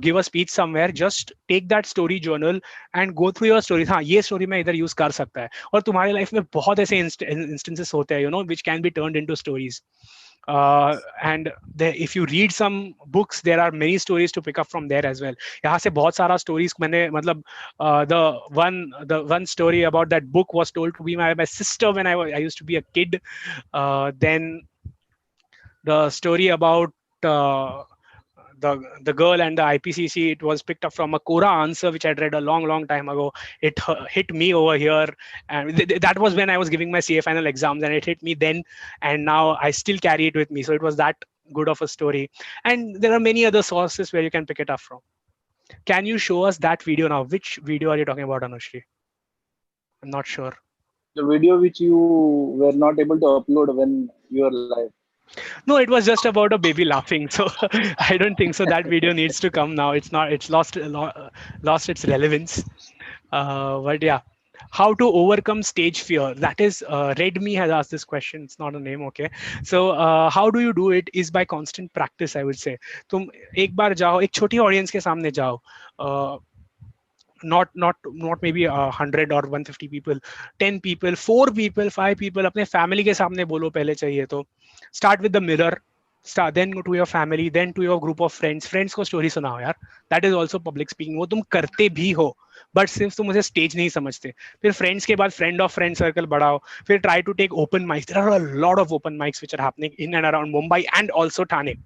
give a speech somewhere, just take that story journal and go through your stories. हाँ, ये story मैं इधर use कर सकता है. और तुम्हारे life में बहुत ऐसे instances होते हैं, which can be turned into stories. And if you read some books, there are many stories to pick up from there as well. यहाँ से बहुत सारा stories मैंने मतलब the one story about that book was told to me by my sister when I used to be a kid. Then the story about the girl and the IPCC, it was picked up from a Quora answer which I'd read a long time ago. It hit me over here, and that was when I was giving my CA final exams, and it hit me then, and now I still carry it with me. So it was that good of a story. And there are many other sources where you can pick it up from. Can you show us that video now? Which video are you talking about, Anushri? I'm not sure. The video which you were not able to upload when you were live. No, it was just about a baby laughing. So I don't think so. That video needs to come now. It's not. It's lost its relevance. But yeah, how to overcome stage fear? That is, Redme has asked this question. It's not a name, okay? So how do you do it? Is by constant practice, I would say. तुम एक बार जाओ, एक छोटी audience के सामने जाओ. Not maybe 100 or 150 people, 10 people, 4 people, 5 people, अपने family के सामने बोलो पहले चाहिए तो. Start with the mirror, then go to your family, then to your group of friends को story सुनाओ यार. That is also public speaking. वो तुम करते भी हो, but सिर्फ तुम उसे stage नहीं समझते. फिर friends के बाद friend of friend circle बढ़ाओ. फिर try to take open mics. There are a lot of open mics which are happening in and around Mumbai and also Thane.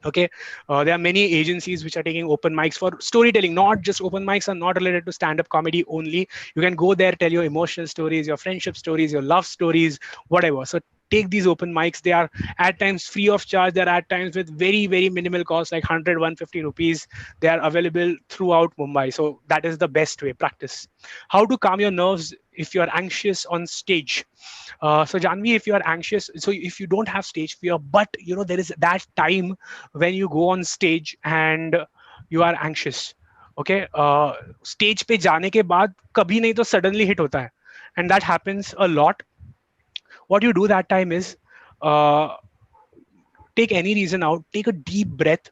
Okay, there are many agencies which are taking open mics for storytelling. Not just open mics are not related to stand-up comedy only. You can go there, tell your emotional stories, your friendship stories, your love stories, whatever. So take these open mics. They are at times free of charge. They're at times with very minimal cost, like 100, 150 rupees. They are available throughout Mumbai. So that is the best way. Practice. How to calm your nerves if you're anxious on stage. So Janvi, if you are anxious, so if you don't have stage fear, but there is that time when you go on stage and you are anxious. Okay, stage पे जाने के बाद कभी नहीं तो suddenly hit होता है, and that happens a lot. What you do that time is take any reason out, take a deep breath,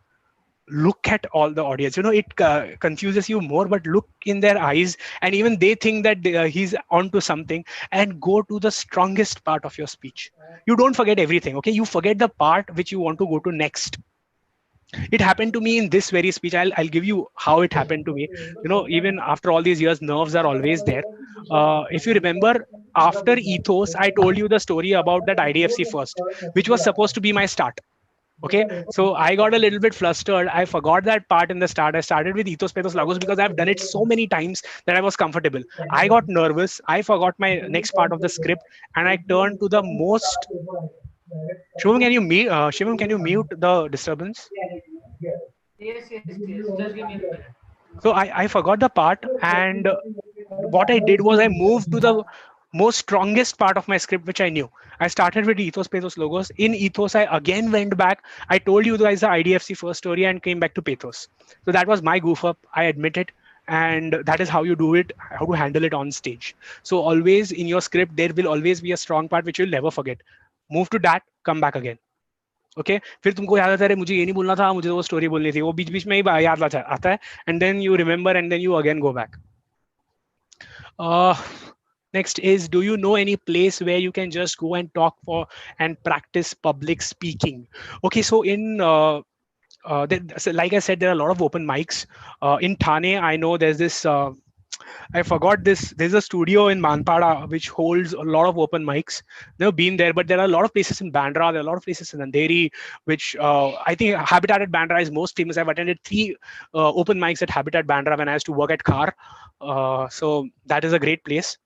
look at all the audience. It confuses you more, but look in their eyes, and even they think that he's onto something, and go to the strongest part of your speech. You don't forget everything, okay? You forget the part which you want to go to next. It happened to me in this very speech. I'll give you how it happened to me. Even after all these years, nerves are always there. If you remember, after Ethos, I told you the story about that IDFC first, which was supposed to be my start. Okay, so I got a little bit flustered. I forgot that part in the start. I started with Ethos, Pathos, Lagos because I've done it so many times that I was comfortable. I got nervous. I forgot my next part of the script, and I turned to the most. Shivam, can you mute the disturbance? Yes. Just give me a minute. So I forgot the part, and what I did was I moved to the most strongest part of my script, which I knew. I started with Ethos, Pathos, Logos. In Ethos, I again went back. I told you guys the IDFC first story and came back to Pathos. So that was my goof up. I admit it. And that is how you do it, how to handle it on stage. So always in your script, there will always be a strong part which you'll never forget. Move to that, come back again. Okay, फिर तुमको याद आता है, अरे मुझे ये नहीं बोलना था, मुझे वो स्टोरी बोलनी थी, वो बीच में ही याद आता है, and then you remember and then you again go back. Next is, do you know any place where you can just go and talk for and practice public speaking? Okay, so in so like I said, there are a lot of open mics. In Thane, I know there's this. I forgot this. There's a studio in Manpada which holds a lot of open mics. Never been there, but there are a lot of places in Bandra. There are a lot of places in Andheri, which I think Habitat at Bandra is most famous. I've attended 3 open mics at Habitat Bandra when I used to work at CAR. So that is a great place.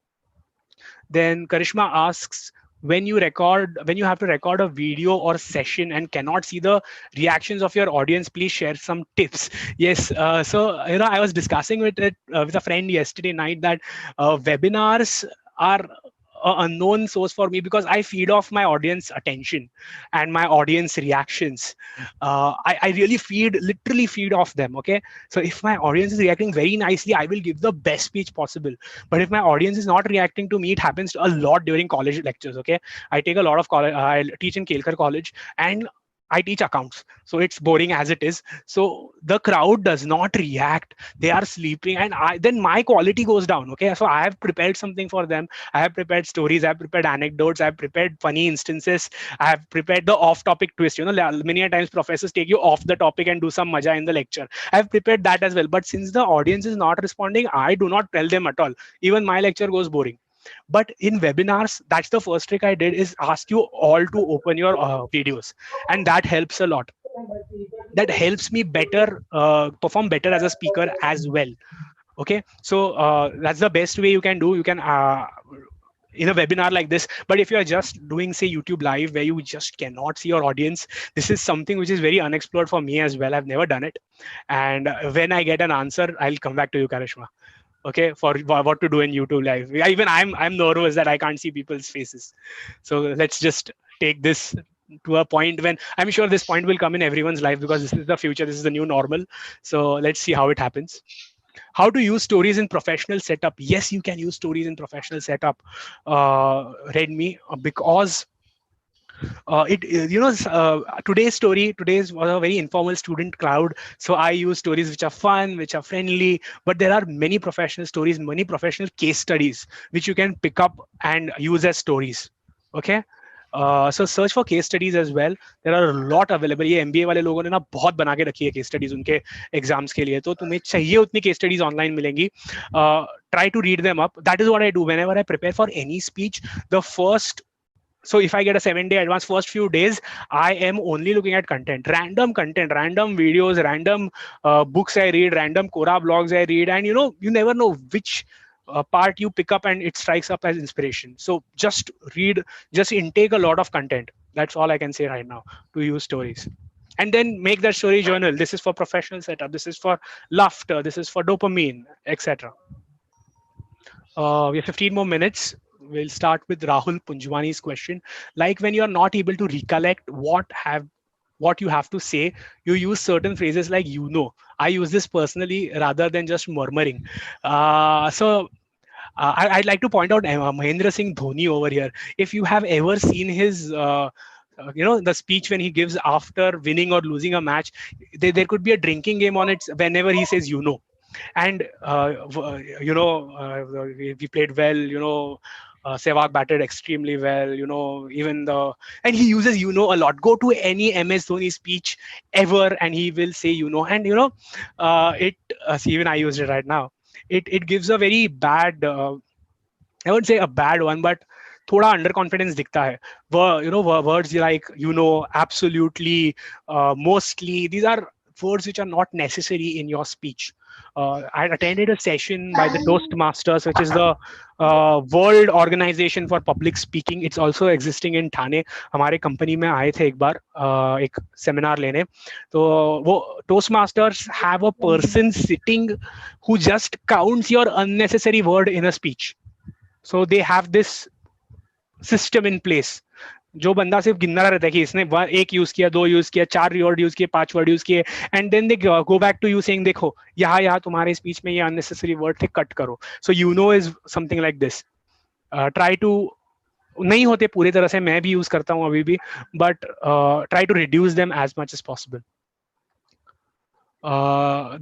Then Karishma asks, when you have to record a video or session and cannot see the reactions of your audience, please share some tips. Yes, so I was discussing with a friend yesterday night that webinars are a unknown source for me because I feed off my audience attention and my audience reactions. I really literally feed off them. Okay, so if my audience is reacting very nicely, I will give the best speech possible. But if my audience is not reacting to me, it happens a lot during college lectures. Okay, I take a lot of college. I teach in Kelkar College, and I teach accounts, so it's boring as it is. So the crowd does not react; they are sleeping, and then my quality goes down. Okay, so I have prepared something for them. I have prepared stories. I have prepared anecdotes. I have prepared funny instances. I have prepared the off-topic twist. Many a times professors take you off the topic and do some maja in the lecture. I have prepared that as well. But since the audience is not responding, I do not tell them at all. Even my lecture goes boring. But in webinars, that's the first trick I did, is ask you all to open your videos, and that helps a lot. That helps me better perform better as a speaker as well. Okay, so that's the best way you can do. You can in a webinar like this. But if you are just doing, say, YouTube live, where you just cannot see your audience, this is something which is very unexplored for me as well. I've never done it, and when I get an answer, I'll come back to you, Karishma. Okay, for what to do in YouTube live. Even I'm nervous that I can't see people's faces. So let's just take this to a point when I'm sure this point will come in everyone's life, because this is the future, this is the new normal. So let's see how it happens. How to use stories in professional setup? Yes, you can use stories in professional setup, Redmi, because today's was a very informal student crowd, so I use stories which are fun, which are friendly. But there are many professional stories, many professional case studies which you can pick up and use as stories. Okay, so search for case studies as well. There are a lot available. ये MBA वाले लोगों ने ना बहुत बना के रखी है case studies उनके exams के लिए, तो तुम्हें चाहिए उतनी case studies online मिलेंगी. Try to read them up. That is what I do whenever I prepare for any speech. So if I get a 7-day advance, first few days, I am only looking at content, random videos, random books I read, random Quora blogs I read. And you never know which part you pick up and it strikes up as inspiration. So just intake a lot of content. That's all I can say right now to use stories. And then make that story journal. This is for professional setup. This is for laughter. This is for dopamine, etc. We have 15 more minutes. We'll start with Rahul Punjwani's question. Like, when you're not able to recollect what you have to say, you use certain phrases like I use this personally rather than just murmuring. I'd like to point out Mahendra Singh Dhoni over here. If you have ever seen his the speech when he gives after winning or losing a match, there could be a drinking game on it whenever he says and we played well, Sehwag batted extremely well, and he uses a lot. Go to any MS Dhoni speech ever and he will say and see, even I used it right now. It gives a very bad, I wouldn't say a bad one, but थोड़ा underconfidence दिखता है. Words like absolutely, mostly, these are words which are not necessary in your speech. I attended a session by the Toastmasters, which is the world organization for public speaking. It's also existing in Thane. हमारे company में आए थे एक बार एक seminar लेने. तो वो Toastmasters have a person sitting who just counts your unnecessary word in a speech. So they have this system in place. जो बंदा सिर्फ गिनना रहता है कि इसने एक यूज किया, 2 यूज किया, 4 वर्ड यूज किए, 5 वर्ड यूज किए, and then they go back to you saying देखो यहाँ तुम्हारे स्पीच में ये अननेसेसरी वर्ड थे, कट करो. So is something like this. Try to, नहीं होते पूरी तरह से, मैं भी यूज करता हूँ अभी भी, but try to reduce them as much as possible.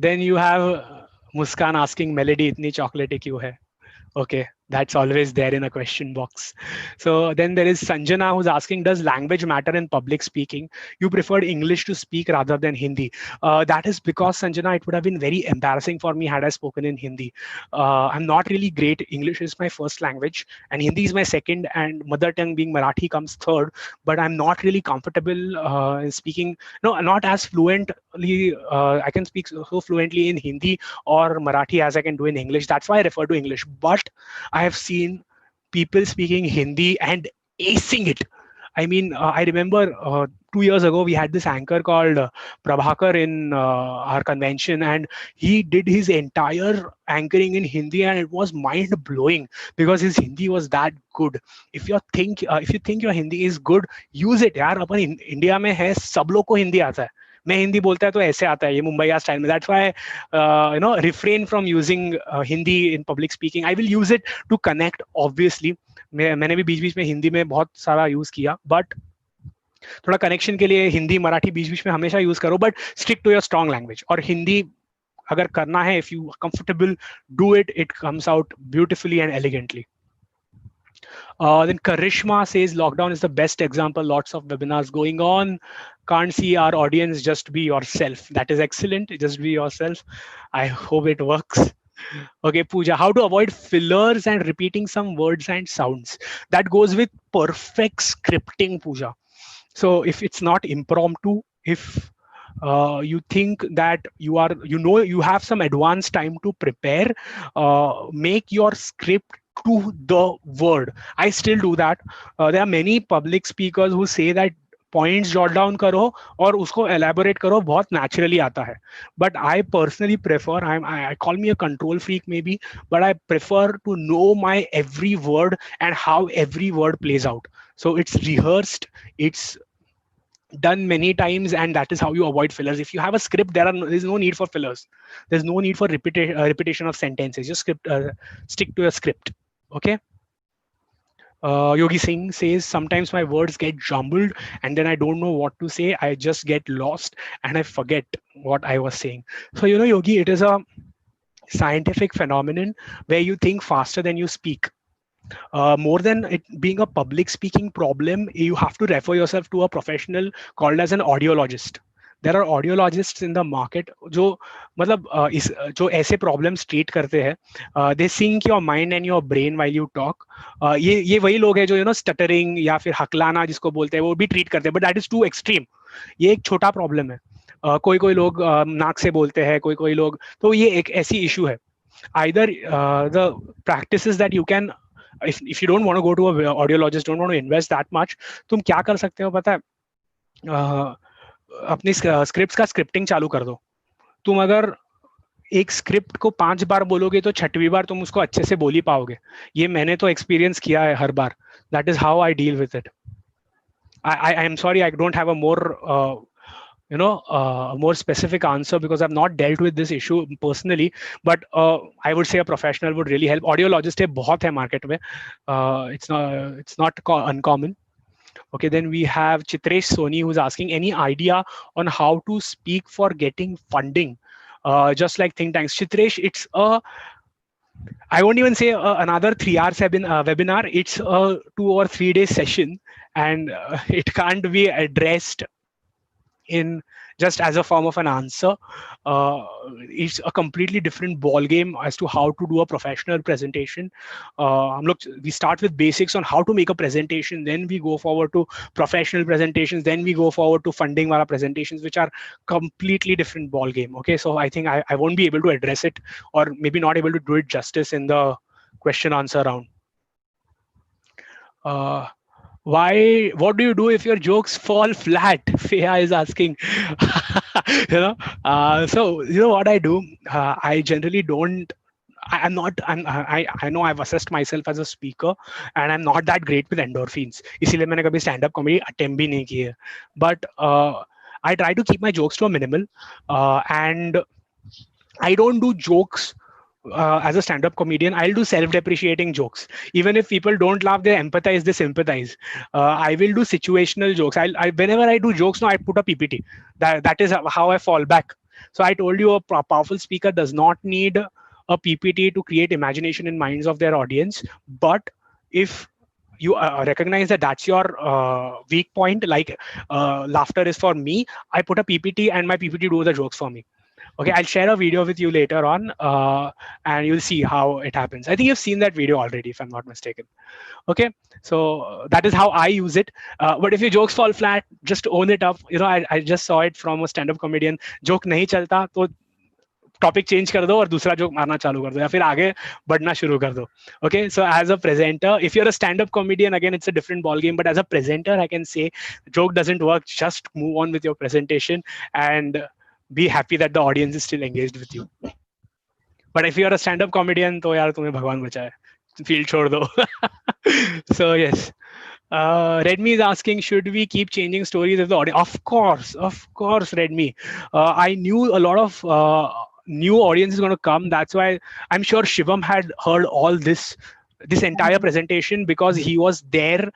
Then you have Muskaan asking Melody इतनी चॉकलेटी क्यों है. Okay, that's always there in a question box. So then there is Sanjana who's asking, does language matter in public speaking? You preferred English to speak rather than Hindi. That is because, Sanjana, it would have been very embarrassing for me had I spoken in Hindi. I'm not really great. English is my first language and Hindi is my second, and mother tongue being Marathi comes third. But I'm not really comfortable in speaking, not as fluently. I can speak so fluently in Hindi or Marathi as I can do in English. That's why I refer to English. But I have seen people speaking Hindi and acing it. I mean, I remember 2 years ago we had this anchor called Prabhakar in our convention, and he did his entire anchoring in Hindi, and it was mind blowing because his Hindi was that good. If you think your Hindi is good, use it. यार अपन India में है, सब लोग को हिंदी आता है. मैं हिंदी बोलता है तो ऐसे आता है ये मुंबई स्टाइल में. That's why refrain from using Hindi in public speaking. I will use it to connect, obviously. मैंने भी बीच बीच में हिंदी में बहुत सारा यूज किया, बट थोड़ा कनेक्शन के लिए हिंदी मराठी बीच बीच में हमेशा यूज करो, but stick to your strong language. और हिंदी अगर करना है, if you comfortable, do it. It comes out beautifully and elegantly. Then Karishma says lockdown is the best example. Lots of webinars going on. Can't see our audience. Just be yourself. That is excellent. Just be yourself. I hope it works. Okay, Pooja, how to avoid fillers and repeating some words and sounds? That goes with perfect scripting, Pooja. So if it's not impromptu, if you think that you have some advanced time to prepare, make your script to the word. I still do that. There are many public speakers who say that points jot down करो और उसको elaborate करो, बहुत naturally आता है. But I personally prefer, I call me a control freak maybe, but I prefer to know my every word and how every word plays out. So it's rehearsed, it's done many times, and that is how you avoid fillers. If you have a script, there's no need for fillers. There's no need for repetition of sentences. Just stick to a script. Okay. Yogi Singh says, sometimes my words get jumbled and then I don't know what to say. I just get lost and I forget what I was saying. So, Yogi, it is a scientific phenomenon where you think faster than you speak. More than it being a public speaking problem, you have to refer yourself to a professional called as an audiologist. There are audiologists in the market जो मतलब जो ऐसे problems treat करते हैं. They sync your mind and your brain while you talk. ये वही लोग हैं जो stuttering या फिर हकलाना जिसको बोलते हैं वो भी treat करते हैं, but that is too extreme. ये एक छोटा problem है. कोई लोग नाक से बोलते हैं, कोई लोग, तो ये एक ऐसी issue है. Either the practices that you can, if you don't want to go to a audiologist, don't want to invest that much, तुम क्या कर सकते हो पता है? अपनी स्क्रिप्ट्स का स्क्रिप्टिंग चालू कर दो. तुम अगर एक स्क्रिप्ट को 5 बार बोलोगे तो 6वीं बार तुम उसको अच्छे से बोल ही पाओगे. ये मैंने तो एक्सपीरियंस किया है हर बार. That is how I deal with it. I am sorry, I don't have a more specific answer because I've not dealt with this issue personally, but I would say a professional would really help. Audiologist है बहुत है market में. It's not uncommon. Okay, then we have Chitresh Soni who's asking, any idea on how to speak for getting funding? Just like think tanks. Chitresh, I won't even say another 3 hours webinar. It's a 2 or 3 day session, and it can't be addressed in just as a form of an answer. It's a completely different ball game as to how to do a professional presentation. We start with basics on how to make a presentation, then we go forward to professional presentations, then we go forward to funding wala presentations, which are completely different ball game. Okay, so I think I won't be able to address it, or maybe not able to do it justice in the question answer round. What do you do if your jokes fall flat? Feya is asking. So what I do, I generally don't, I know I've assessed myself as a speaker and I'm not that great with endorphins. इसीलिए मैंने कभी stand-up comedy attempt भी नहीं की है. But I try to keep my jokes to a minimal, and I don't do jokes. As a stand-up comedian, I'll do self-depreciating jokes. Even if people don't laugh, they empathize, they sympathize. I will do situational jokes. Whenever I do jokes now, I put a PPT. That is how I fall back. So I told you, a powerful speaker does not need a PPT to create imagination in minds of their audience. But if you recognize that that's your weak point, like laughter is for me, I put a PPT and my PPT do the jokes for me. Okay, I'll share a video with you later on, and you'll see how it happens. I think you've seen that video already, if I'm not mistaken. Okay, so that is how I use it. But if your jokes fall flat, just own it up. I just saw it from a stand-up comedian. Joke nahi chalta, to topic change कर दो और दूसरा joke मारना चालू कर दो या फिर आगे बढ़ना शुरू कर दो. Okay, so as a presenter, if you're a stand-up comedian, again it's a different ball game, but as a presenter I can say joke doesn't work, just move on with your presentation and be happy that the audience is still engaged with you. But if you're a stand-up comedian, तो यार तुम्हें भगवान बचाए, field छोड़ दो. So yes. Redmi is asking, should we keep changing stories as the audience? Of course, Redmi. I knew a lot of new audience is going to come. That's why I'm sure Shivam had heard all this entire presentation because he was there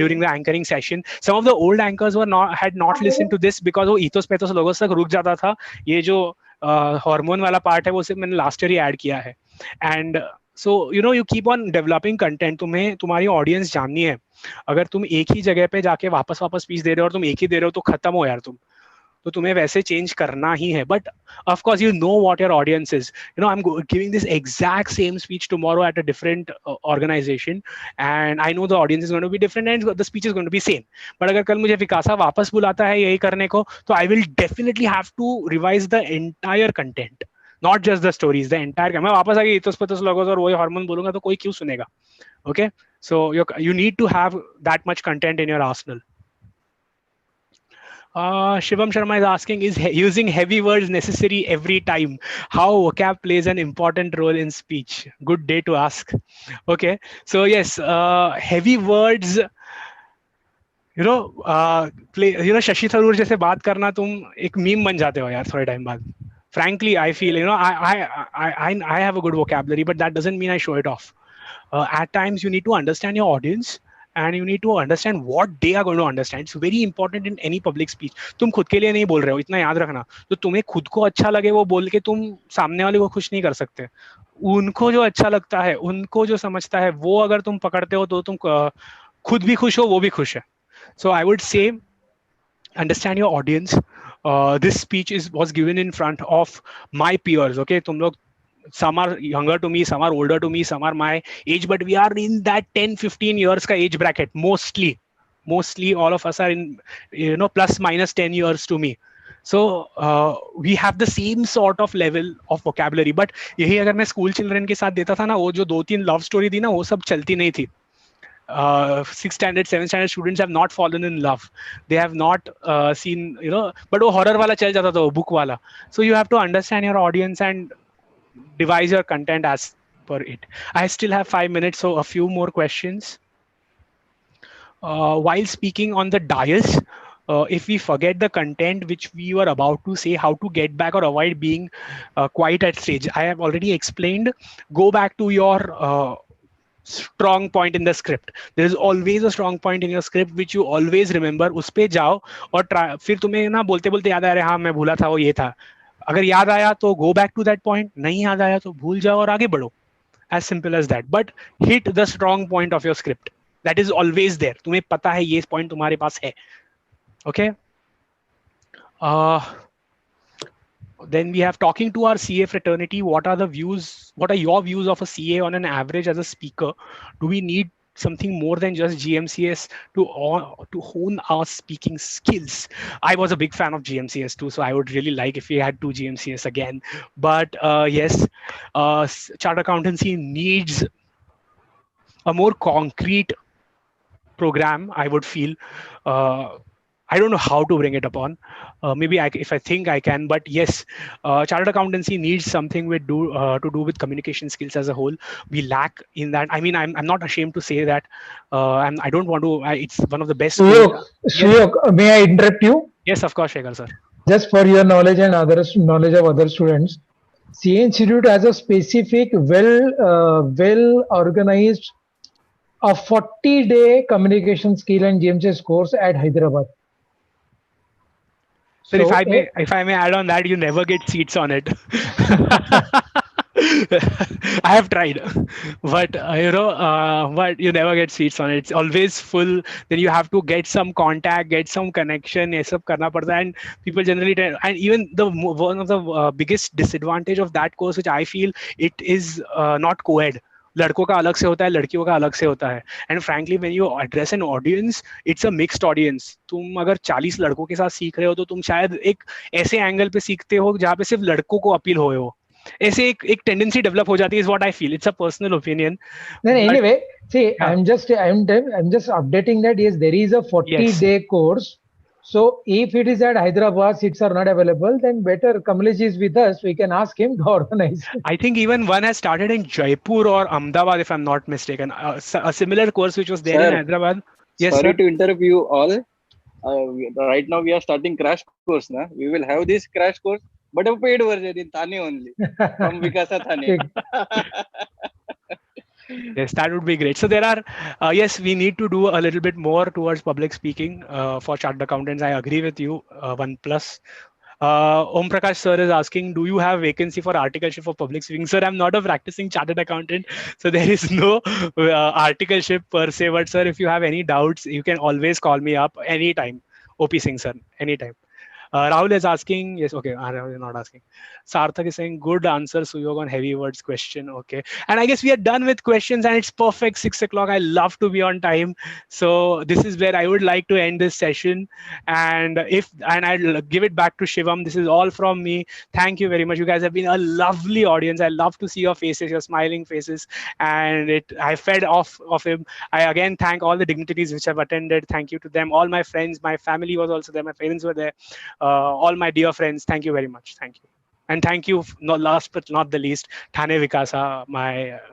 during the anchoring session. Some of the old anchors had not listened to this because वो ethos pathos logos तक रुक जाता था. ये जो hormone वाला part है वो सिर्फ मैंने last year ही add किया है. And so you keep on developing content. तुम्हें तुम्हारी audience जाननी है. अगर तुम एक ही जगह पे जाके वापस स्पीच दे रहे हो और तुम एक ही दे रहे हो तो खत्म हो यार तुम. तो तुम्हें वैसे चेंज करना ही है. But of course you know what your audience is. I am giving this exact same speech tomorrow at a different organisation and I know the audience is going to be different and the speech is going to be same. But अगर कल मुझे विकासा वापस बुलाता है यही करने को तो I will definitely have to revise the entire content, not just the stories, the entire. मैं वापस आके इतोस पतोस लोगों और वही हार्मोन बोलूंगा तो कोई क्यों सुनेगा. Okay, so you need to have that much content in your arsenal. Shivam Sharma is asking, is using heavy words necessary every time? How vocab plays an important role in speech? Good day to ask. Okay, so yes, heavy words, Shashi Tharoor जैसे बात करना तुम एक meme बन जाते हो यार थोड़े टाइम बाद. Frankly, I feel I have a good vocabulary, but that doesn't mean I show it off. At times you need to understand your audience and you need to understand what they are going to understand. It's very important in any public speech. तुम खुद के लिए नहीं बोल रहे हो, इतना याद रखना. तो तुम्हें खुद को अच्छा लगे वो बोल के तुम सामने वाले को खुश नहीं कर सकते. उनको जो अच्छा लगता है, उनको जो समझता है वो अगर तुम पकड़ते हो तो तुम खुद भी खुश हो, वो भी खुश है. So I would say understand your audience. This speech was given in front of my peers. Okay, तुम लोग, some are younger to me, some are older to me, some are my age, but we are in that 10-15 years ka age bracket. Mostly all of us are in plus minus 10 years to me. So we have the same sort of level of vocabulary. But यही अगर मैं school children के साथ देता था ना, वो जो 2-3 love story थी ना, वो सब चलती नहीं थी. 6th standard 7th standard students have not fallen in love. They have not seen but वो horror वाला चल जाता था, वो book वाला. So you have to understand your audience and devise your content as per it. I still have 5 minutes, so a few more questions. While speaking on the dais, if we forget the content which we were about to say, how to get back or avoid being quiet at stage. I have already explained. Go back to your strong point in the script. There is always a strong point in your script which you always remember. उस पे जाओ और फिर तुम्हें ना बोलते बोलते याद आ रहा है, हाँ मैं भूला था वो ये था. अगर याद आया तो go back to that point, नहीं याद आया तो भूल जाओ और आगे बढ़ो. As simple as that. But hit the strong point of your script. That is always there. तुम्हें पता है ये point तुम्हारे पास है. Okay. Then we have talking to our CA fraternity. What are your views of a CA on an average as a speaker? Do we need something more than just GMCS to hone our speaking skills? I was a big fan of GMCS too, so I would really like if we had 2 GMCS again. But yes, chartered accountancy needs a more concrete program, I would feel. I don't know how to bring it upon. Maybe if I think I can, but yes, chartered accountancy needs something to do with communication skills as a whole. We lack in that. I mean, I'm not ashamed to say that. And I don't want to. It's one of the best. Suyog, may I interrupt you? Yes, of course, Shekhar sir. Just for your knowledge and knowledge of other students, CA Institute has a specific, well organized, a 40-day communication skill and GMCS course at Hyderabad. So if I may add on that, you never get seats on it. I have tried, but but you never get seats on it. It's always full. Then you have to get some contact, get some connection. ये सब करना पड़ता है, and people generally and even one of the biggest disadvantage of that course, which I feel, it is not co-ed. लड़कों का अलग से होता है, लड़कियों का अलग से होता है. And frankly when you address an audience, it's a mixed audience. तुम अगर 40 लड़कों के साथ सीख रहे हो तो तुम शायद एक ऐसे एंगल पे सीखते हो जहाँ पे सिर्फ लड़कों को अपील हो. ऐसे एक टेंडेंसी डेवलप हो जाती है, is what I feel. It's a personal opinion. Then But anyway, see, yeah, I'm just updating that yes, there is a 40-day course. So if it is at Hyderabad, seats are not available, then better Kamlesh is with us. We can ask him to organize. I think even one has started in Jaipur or Ahmedabad, if I'm not mistaken. A similar course which was there in Sir, Hyderabad. Yes, sorry sir. to interrupt you all. Right now we are starting crash course. Na? We will have this crash course, but a paid version in Thane only from Wicasa Thane. Yes, that would be great. So there are, yes, we need to do a little bit more towards public speaking for chartered accountants. I agree with you. One plus. Om Prakash sir is asking, do you have vacancy for articleship for public speaking? Sir, I'm not a practicing chartered accountant, so there is no articleship per se. But sir, if you have any doubts, you can always call me up anytime. OP Singh sir, anytime. Rahul is asking, yes, okay, Rahul is not asking. Sarthak is saying, good answer, Suyog, on heavy words question. Okay. And I guess we are done with questions and it's perfect 6 o'clock. I love to be on time. So this is where I would like to end this session. And I'll give it back to Shivam. This is all from me. Thank you very much. You guys have been a lovely audience. I love to see your faces, your smiling faces. And I fed off of him. I again thank all the dignitaries which have attended. Thank you to them. All my friends, my family was also there. My parents were there. All my dear friends, thank you very much. Thank you. And thank you, no, last but not the least, Thane Wicasa,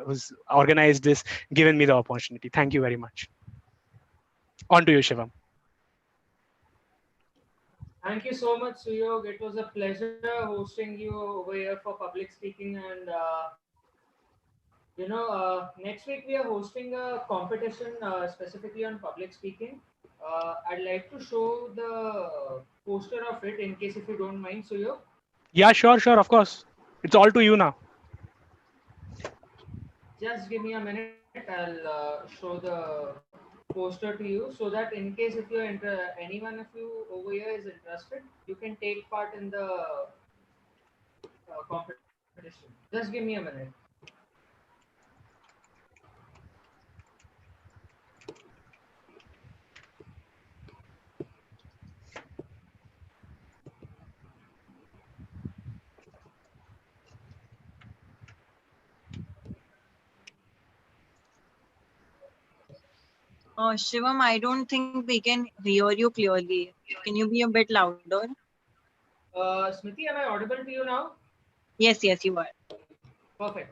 who's organized this, given me the opportunity. Thank you very much. On to you, Shivam. Thank you so much, Suyog. It was a pleasure hosting you over here for public speaking. And next week we are hosting a competition specifically on public speaking. I'd like to show the poster of it in case if you don't mind, Suyog. Yeah, sure, of course. It's all to you now. Just give me a minute. I'll show the poster to you so that in case if you're anyone of you over here is interested, you can take part in the competition. Just give me a minute. Shivam, I don't think we can hear you clearly. Can you be a bit louder? Smriti, am I audible to you now? Yes, you are. Perfect.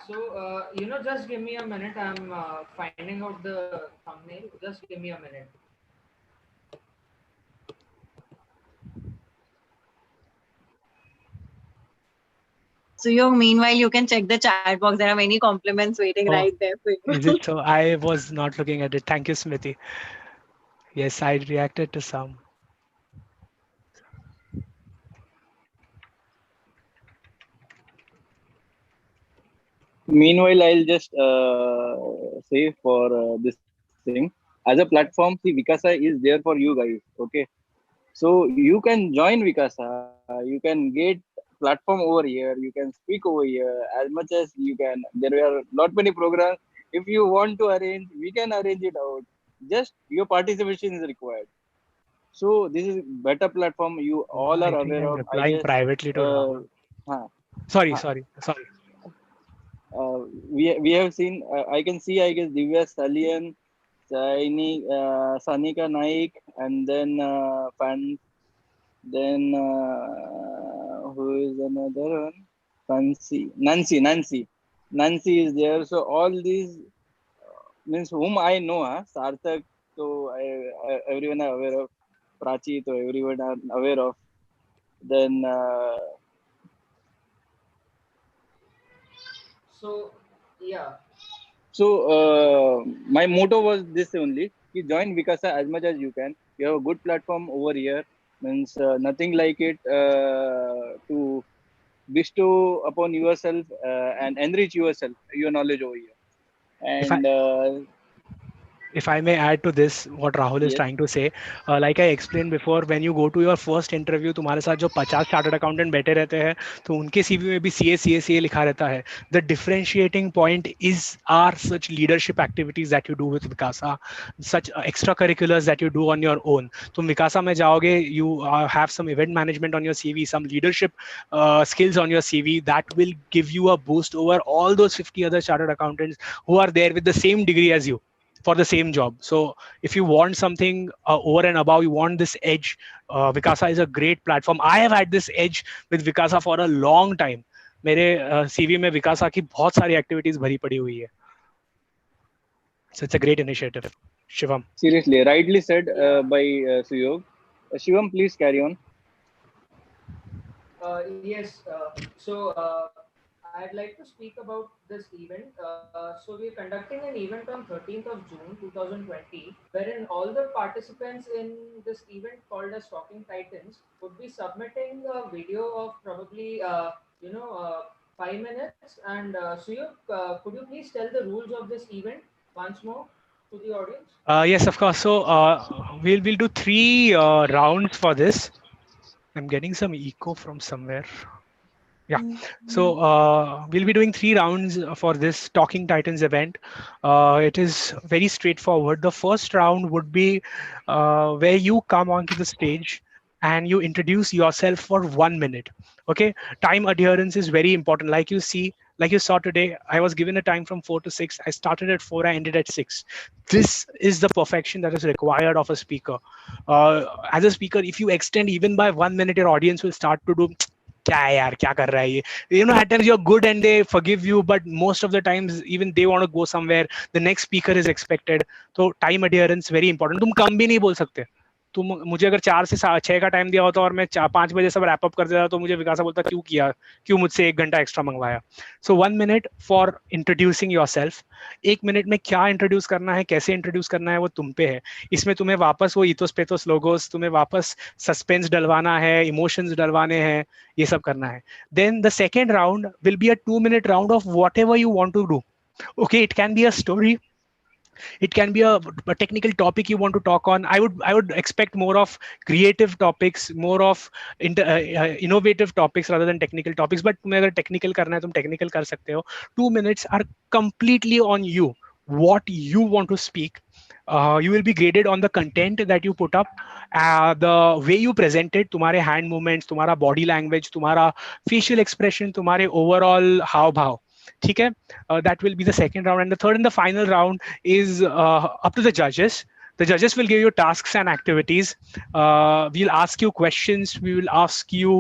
So, just give me a minute. I'm finding out the thumbnail. Just give me a minute. So, meanwhile, you can check the chat box. There are many compliments waiting right there for you. Is it so? I was not looking at it. Thank you, Smriti. Yes, I reacted to some. Meanwhile, I'll just say for this thing as a platform. See, Wicasa is there for you guys. Okay, so you can join Wicasa. You can get platform over here. You can speak over here as much as you can. There are not many programs. If you want to arrange, we can arrange it out. Just your participation is required. So this is better platform. You all I are think aware I'm of. I replying guess. privately to Rahul. Huh, Sorry. we have seen. I can see. I guess Divya Salian, Sanika Naik, and then then who is another one? Nancy is there. So all these means whom I know. Sarthak, so everyone are aware of. Prachi, so everyone are aware of. Then So, yeah. so my motto was this only: you join Wicasa as much as you can. You have a good platform over here. Means nothing like it to bestow upon yourself and enrich yourself, your knowledge over here. And if I may add to this, what Rahul is Yes. trying to say, like I explained before, when you go to your first interview, तुम्हारे साथ जो 50 chartered accountant बैठे रहते हैं, तो उनके CV में भी CA लिखा रहता है. The differentiating point is are such leadership activities that you do with Vikasa, such extracurriculars that you do on your own. तुम Vikasa में जाओगे, you have some event management on your CV, some leadership skills on your CV that will give you a boost over all those 50 other chartered accountants who are there with the same degree as you for the same job. So if you want something over and above, you want this edge, Vikasa is a great platform. I have had this edge with Vikasa for a long time. मेरे CV में Vikasa की बहुत सारी activities भरी पड़ी हुई है. So it's a great initiative. Shivam. Seriously, rightly said by Suyog. Shivam, please carry on. Yes. I'd like to speak about this event. So we're conducting an event on 13th of June 2020, wherein all the participants in this event called as Talking Titans would be submitting a video of probably 5 minutes. And Suyog, could you please tell the rules of this event once more to the audience? Yes, of course. So we'll do 3 rounds for this. I'm getting some echo from somewhere. Yeah. So we'll be doing 3 rounds for this Talking Titans event. It is very straightforward. The first round would be where you come onto the stage and you introduce yourself for 1 minute. Okay. Time adherence is very important. Like you saw today, I was given a time from 4 to 6. I started at 4, I ended at 6. This is the perfection that is required of a speaker. As a speaker, if you extend even by 1 minute, your audience will start to do, क्या है यार, क्या कर रहा है ये? You know, at times you're good and they forgive you, but most of the times even they want to go somewhere. The next speaker is expected. So time adherence very important. तुम कम भी नहीं बोल सकते. तुम मुझे अगर 4 से 6 का टाइम दिया होता और मैं 5 बजे सब रैप अप कर देता तो मुझे विकासा बोलता क्यों किया, क्यों मुझसे 1 घंटा एक्स्ट्रा मंगवाया. सो 1 minute for introducing yourself. 1 minute में क्या इंट्रोड्यूस करना है, कैसे इंट्रोड्यूस करना है, वो तुम पे है. इसमें तुम्हें वापस वो इथोस पेथोस लोगोस, तुम्हें वापस सस्पेंस डलवाना है, इमोशंस डलवाने हैं, ये सब करना है. Then the second round will be a 2 minute round of whatever you want to do. Okay, it can be a story, it can be a technical topic you want to talk on. I would expect more of creative topics, more of innovative topics rather than technical topics. But तुम्हें अगर technical करना है तुम technical कर सकते हो. 2 minutes are completely on you, what you want to speak. You will be graded on the content that you put up, the way you present it, तुम्हारे hand movements, तुम्हारा body language, तुम्हारा facial expression, तुम्हारे overall हाव भाव. ठीक है? That will be the second round, and the third and the final round is up to the judges. The judges will give you tasks and activities. We'll ask you questions. We will ask you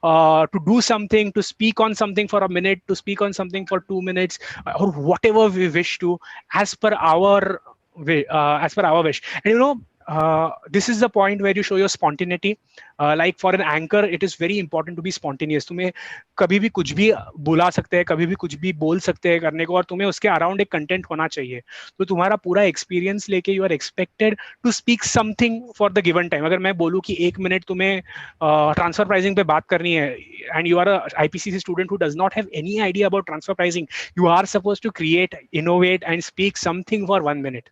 to do something, to speak on something for a minute, to speak on something for 2 minutes, or whatever we wish to, as per our wish. And you know, this is the point where you show your spontaneity. Like for an anchor, it is very important to be spontaneous. तुम्हें कभी भी कुछ भी बुला सकते हैं, कभी भी कुछ भी बोल सकते हैं करने को, और तुम्हें उसके अराउंड एक कंटेंट होना चाहिए. तो तुम्हारा पूरा एक्सपीरियंस लेके you are expected to speak something for the given time. अगर मैं बोलूँ कि 1 मिनट तुम्हें ट्रांसफर प्राइसिंग पे बात करनी है, and you are a IPCC student who does not have any idea about transfer pricing, you are suppose to create, innovate and speak something for 1 minute.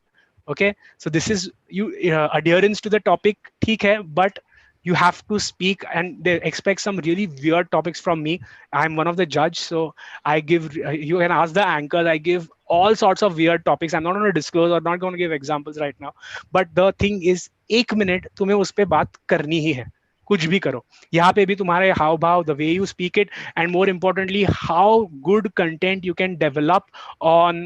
Okay, so this is you adherence to the topic, ठीक है, but you have to speak, and they expect some really weird topics from me. I'm one of the judge, so I give, you can ask the anchors, I give all sorts of weird topics. I'm not going to disclose or not going to give examples right now, but the thing is 1 minute तुम्हें उस पे बात करनी ही है, कुछ भी करो. यहाँ पे भी तुम्हारे हाव भाव, the way you speak it, and more importantly how good content you can develop on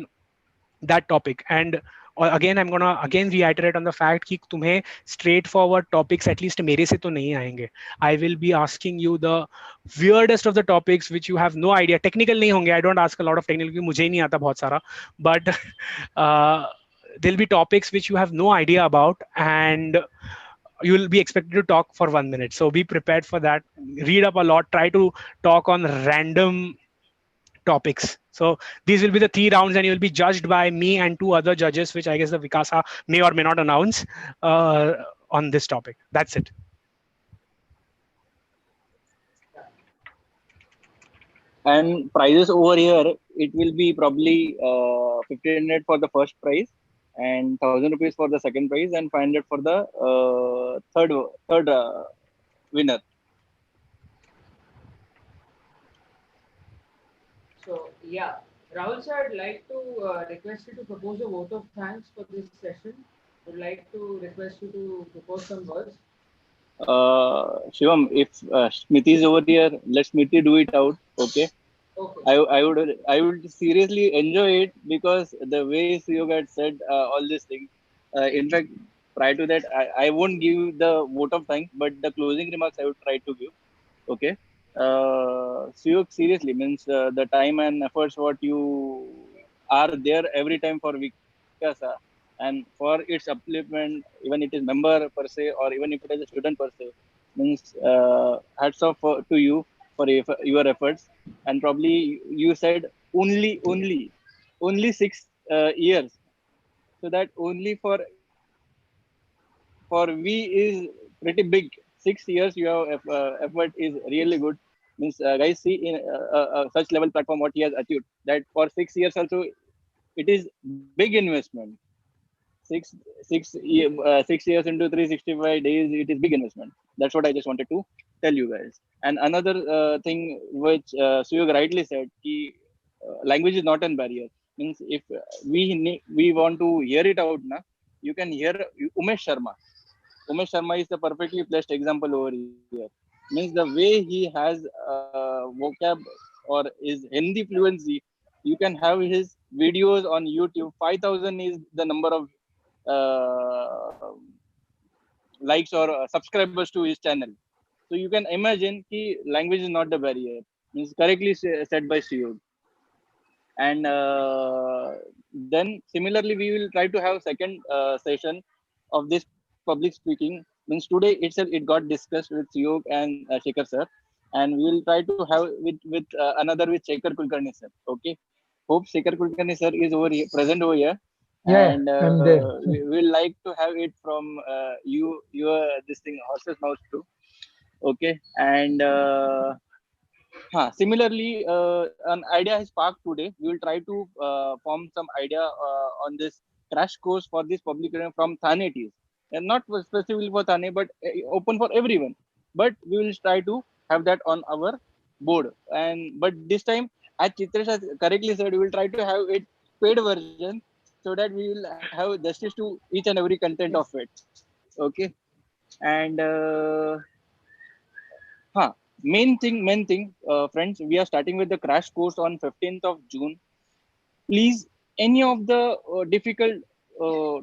that topic. And again I'm gonna again reiterate on the fact कि तुम्हें straight forward topics at least मेरे से तो नहीं आएंगे. I will be asking you the weirdest of the topics which you have no idea. Technical नहीं होंगे, I don't ask a lot of technical क्योंकि मुझे ही नहीं आता बहुत सारा, but there'll be topics which you have no idea about, and you will be expected to talk for 1 minute. So be prepared for that. Read up a lot, try to talk on random topics. So these will be the 3 rounds, and you will be judged by me and 2 other judges, which I guess the Vikasa may or may not announce on this topic. That's it. And prizes over here, it will be probably 1,500 for the first prize, and 1,000 rupees for the second prize, and 500 for the third winner. So yeah, Rahul sir, I'd like to request you to propose a vote of thanks for this session. Would like to request you to propose some words. Shivam, if Smriti is over here, let Smriti do it out. Okay. Okay. I would seriously enjoy it because the way Suyog had said all these things. In fact, prior to that, I won't give the vote of thanks, but the closing remarks I would try to give. Okay. Suyog, seriously means the time and efforts what you are there every time for Vikasa and for its upliftment, even it is member per se or even if it is a student per se, means hats off to you for your efforts. And probably you said only 6 years, so that only for we is pretty big. 6 years you have effort is really good. Means guys, see in such level platform what he has achieved, that for 6 years also it is big investment. Six 6 years into 365 days, it is big investment. That's what I just wanted to tell you guys. And another thing which Suyog rightly said, language is not a barrier. Means if we want to hear it out na, you can hear Umesh Sharma. Umesh Sharma is the perfectly placed example over here. Means the way he has vocab or his Hindi fluency, you can have his videos on YouTube. 5,000 is the number of likes or subscribers to his channel. So you can imagine ki language is not the barrier. Means correctly said by Suyog. And then similarly we will try to have second session of this public speaking. Means today itself it got discussed with Suyog and Shekhar sir, and we will try to have with another with Shekhar Kulkarni sir. Okay, hope Shekhar Kulkarni sir is over here, present over here, Yeah, and I'm there. we will like to have it from your this thing horse's mouth too. Okay, and similarly, an idea has sparked today. We will try to form some idea on this crash course for this public hearing from Thane it is. And not specifically for Thane, but open for everyone. But we will try to have that on our board. And but this time, as Chitresh has correctly said, we will try to have it paid version so that we will have justice to each and every content of it. Okay. And main thing, friends, we are starting with the crash course on 15th of June. Please, any of the difficult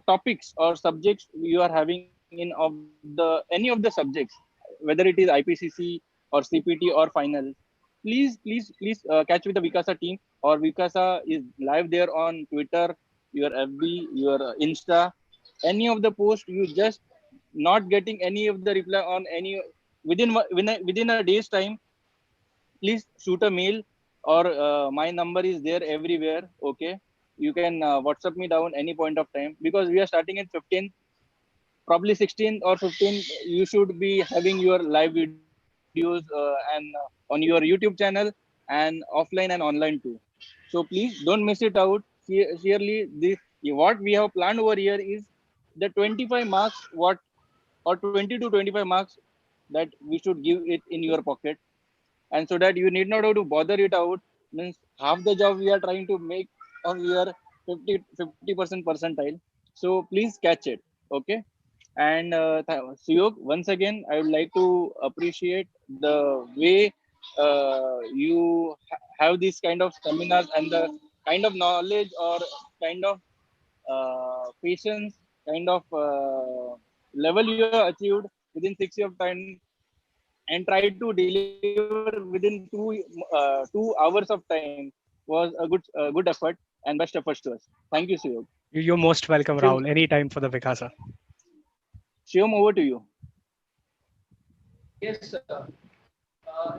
topics or subjects you are having in of the any of the subjects, whether it is IPCC or CPT or final, please catch with the Wicasa team, or Wicasa is live there on Twitter, your FB, your Insta. Any of the post you just not getting any of the reply on any within a day's time, please shoot a mail, or my number is there everywhere. Okay, you can WhatsApp me down any point of time, because we are starting in 15th, probably 16th or 15th you should be having your live videos and on your YouTube channel, and offline and online too. So please don't miss it out. Surely this, what we have planned over here is the 25 marks, what, or 20 to 25 marks that we should give it in your pocket. And so that you need not have to bother it out. Means half the job we are trying to make on your 50% percentile. So please catch it. Okay. And Suyog, once again I would like to appreciate the way you have these kind of seminars, and the kind of knowledge or kind of patience, kind of level you have achieved within 6 years of time, and try to deliver within 2 hours of time, was a good effort, and best efforts to us. Thank you, Suyog. You're most welcome, Shiv, Rahul. Anytime for the Wicasa. Shivam, over to you. Yes, sir.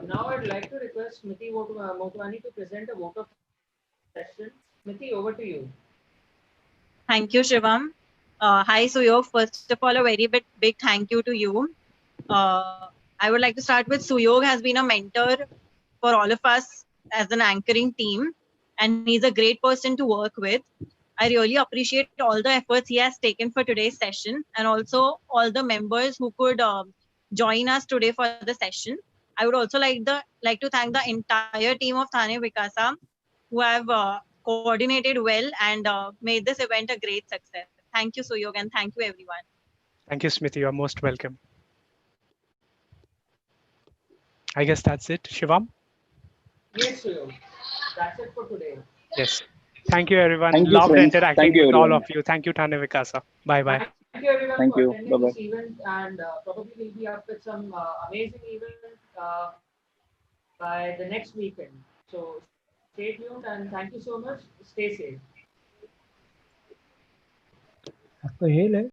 Now I'd like to request Smriti Motwani to present a vote of thanks for this session. Smriti, over to you. Thank you, Shivam. Hi, Suyog. First of all, a very big thank you to you. I would like to start with Suyog has been a mentor for all of us as an anchoring team, and he's a great person to work with. I really appreciate all the efforts he has taken for today's session, and also all the members who could join us today for the session. I would also like to thank the entire team of Thane Wicasa who have coordinated well and made this event a great success. Thank you, Suyog, and thank you, everyone. Thank you, Smriti. You are most welcome. I guess that's it. Shivam? Yes, Suyog. That's it for today. Yes. Thank you, everyone. Thank you, Loved friends. interacting Thank you, with all everyone. of you. Thank you, Thane Wicasa. Bye-bye. Thank you everyone Thank for you. attending Bye-bye. this event, and probably we'll be up with some amazing event by the next weekend. So stay tuned and thank you so much. Stay safe. तो hello है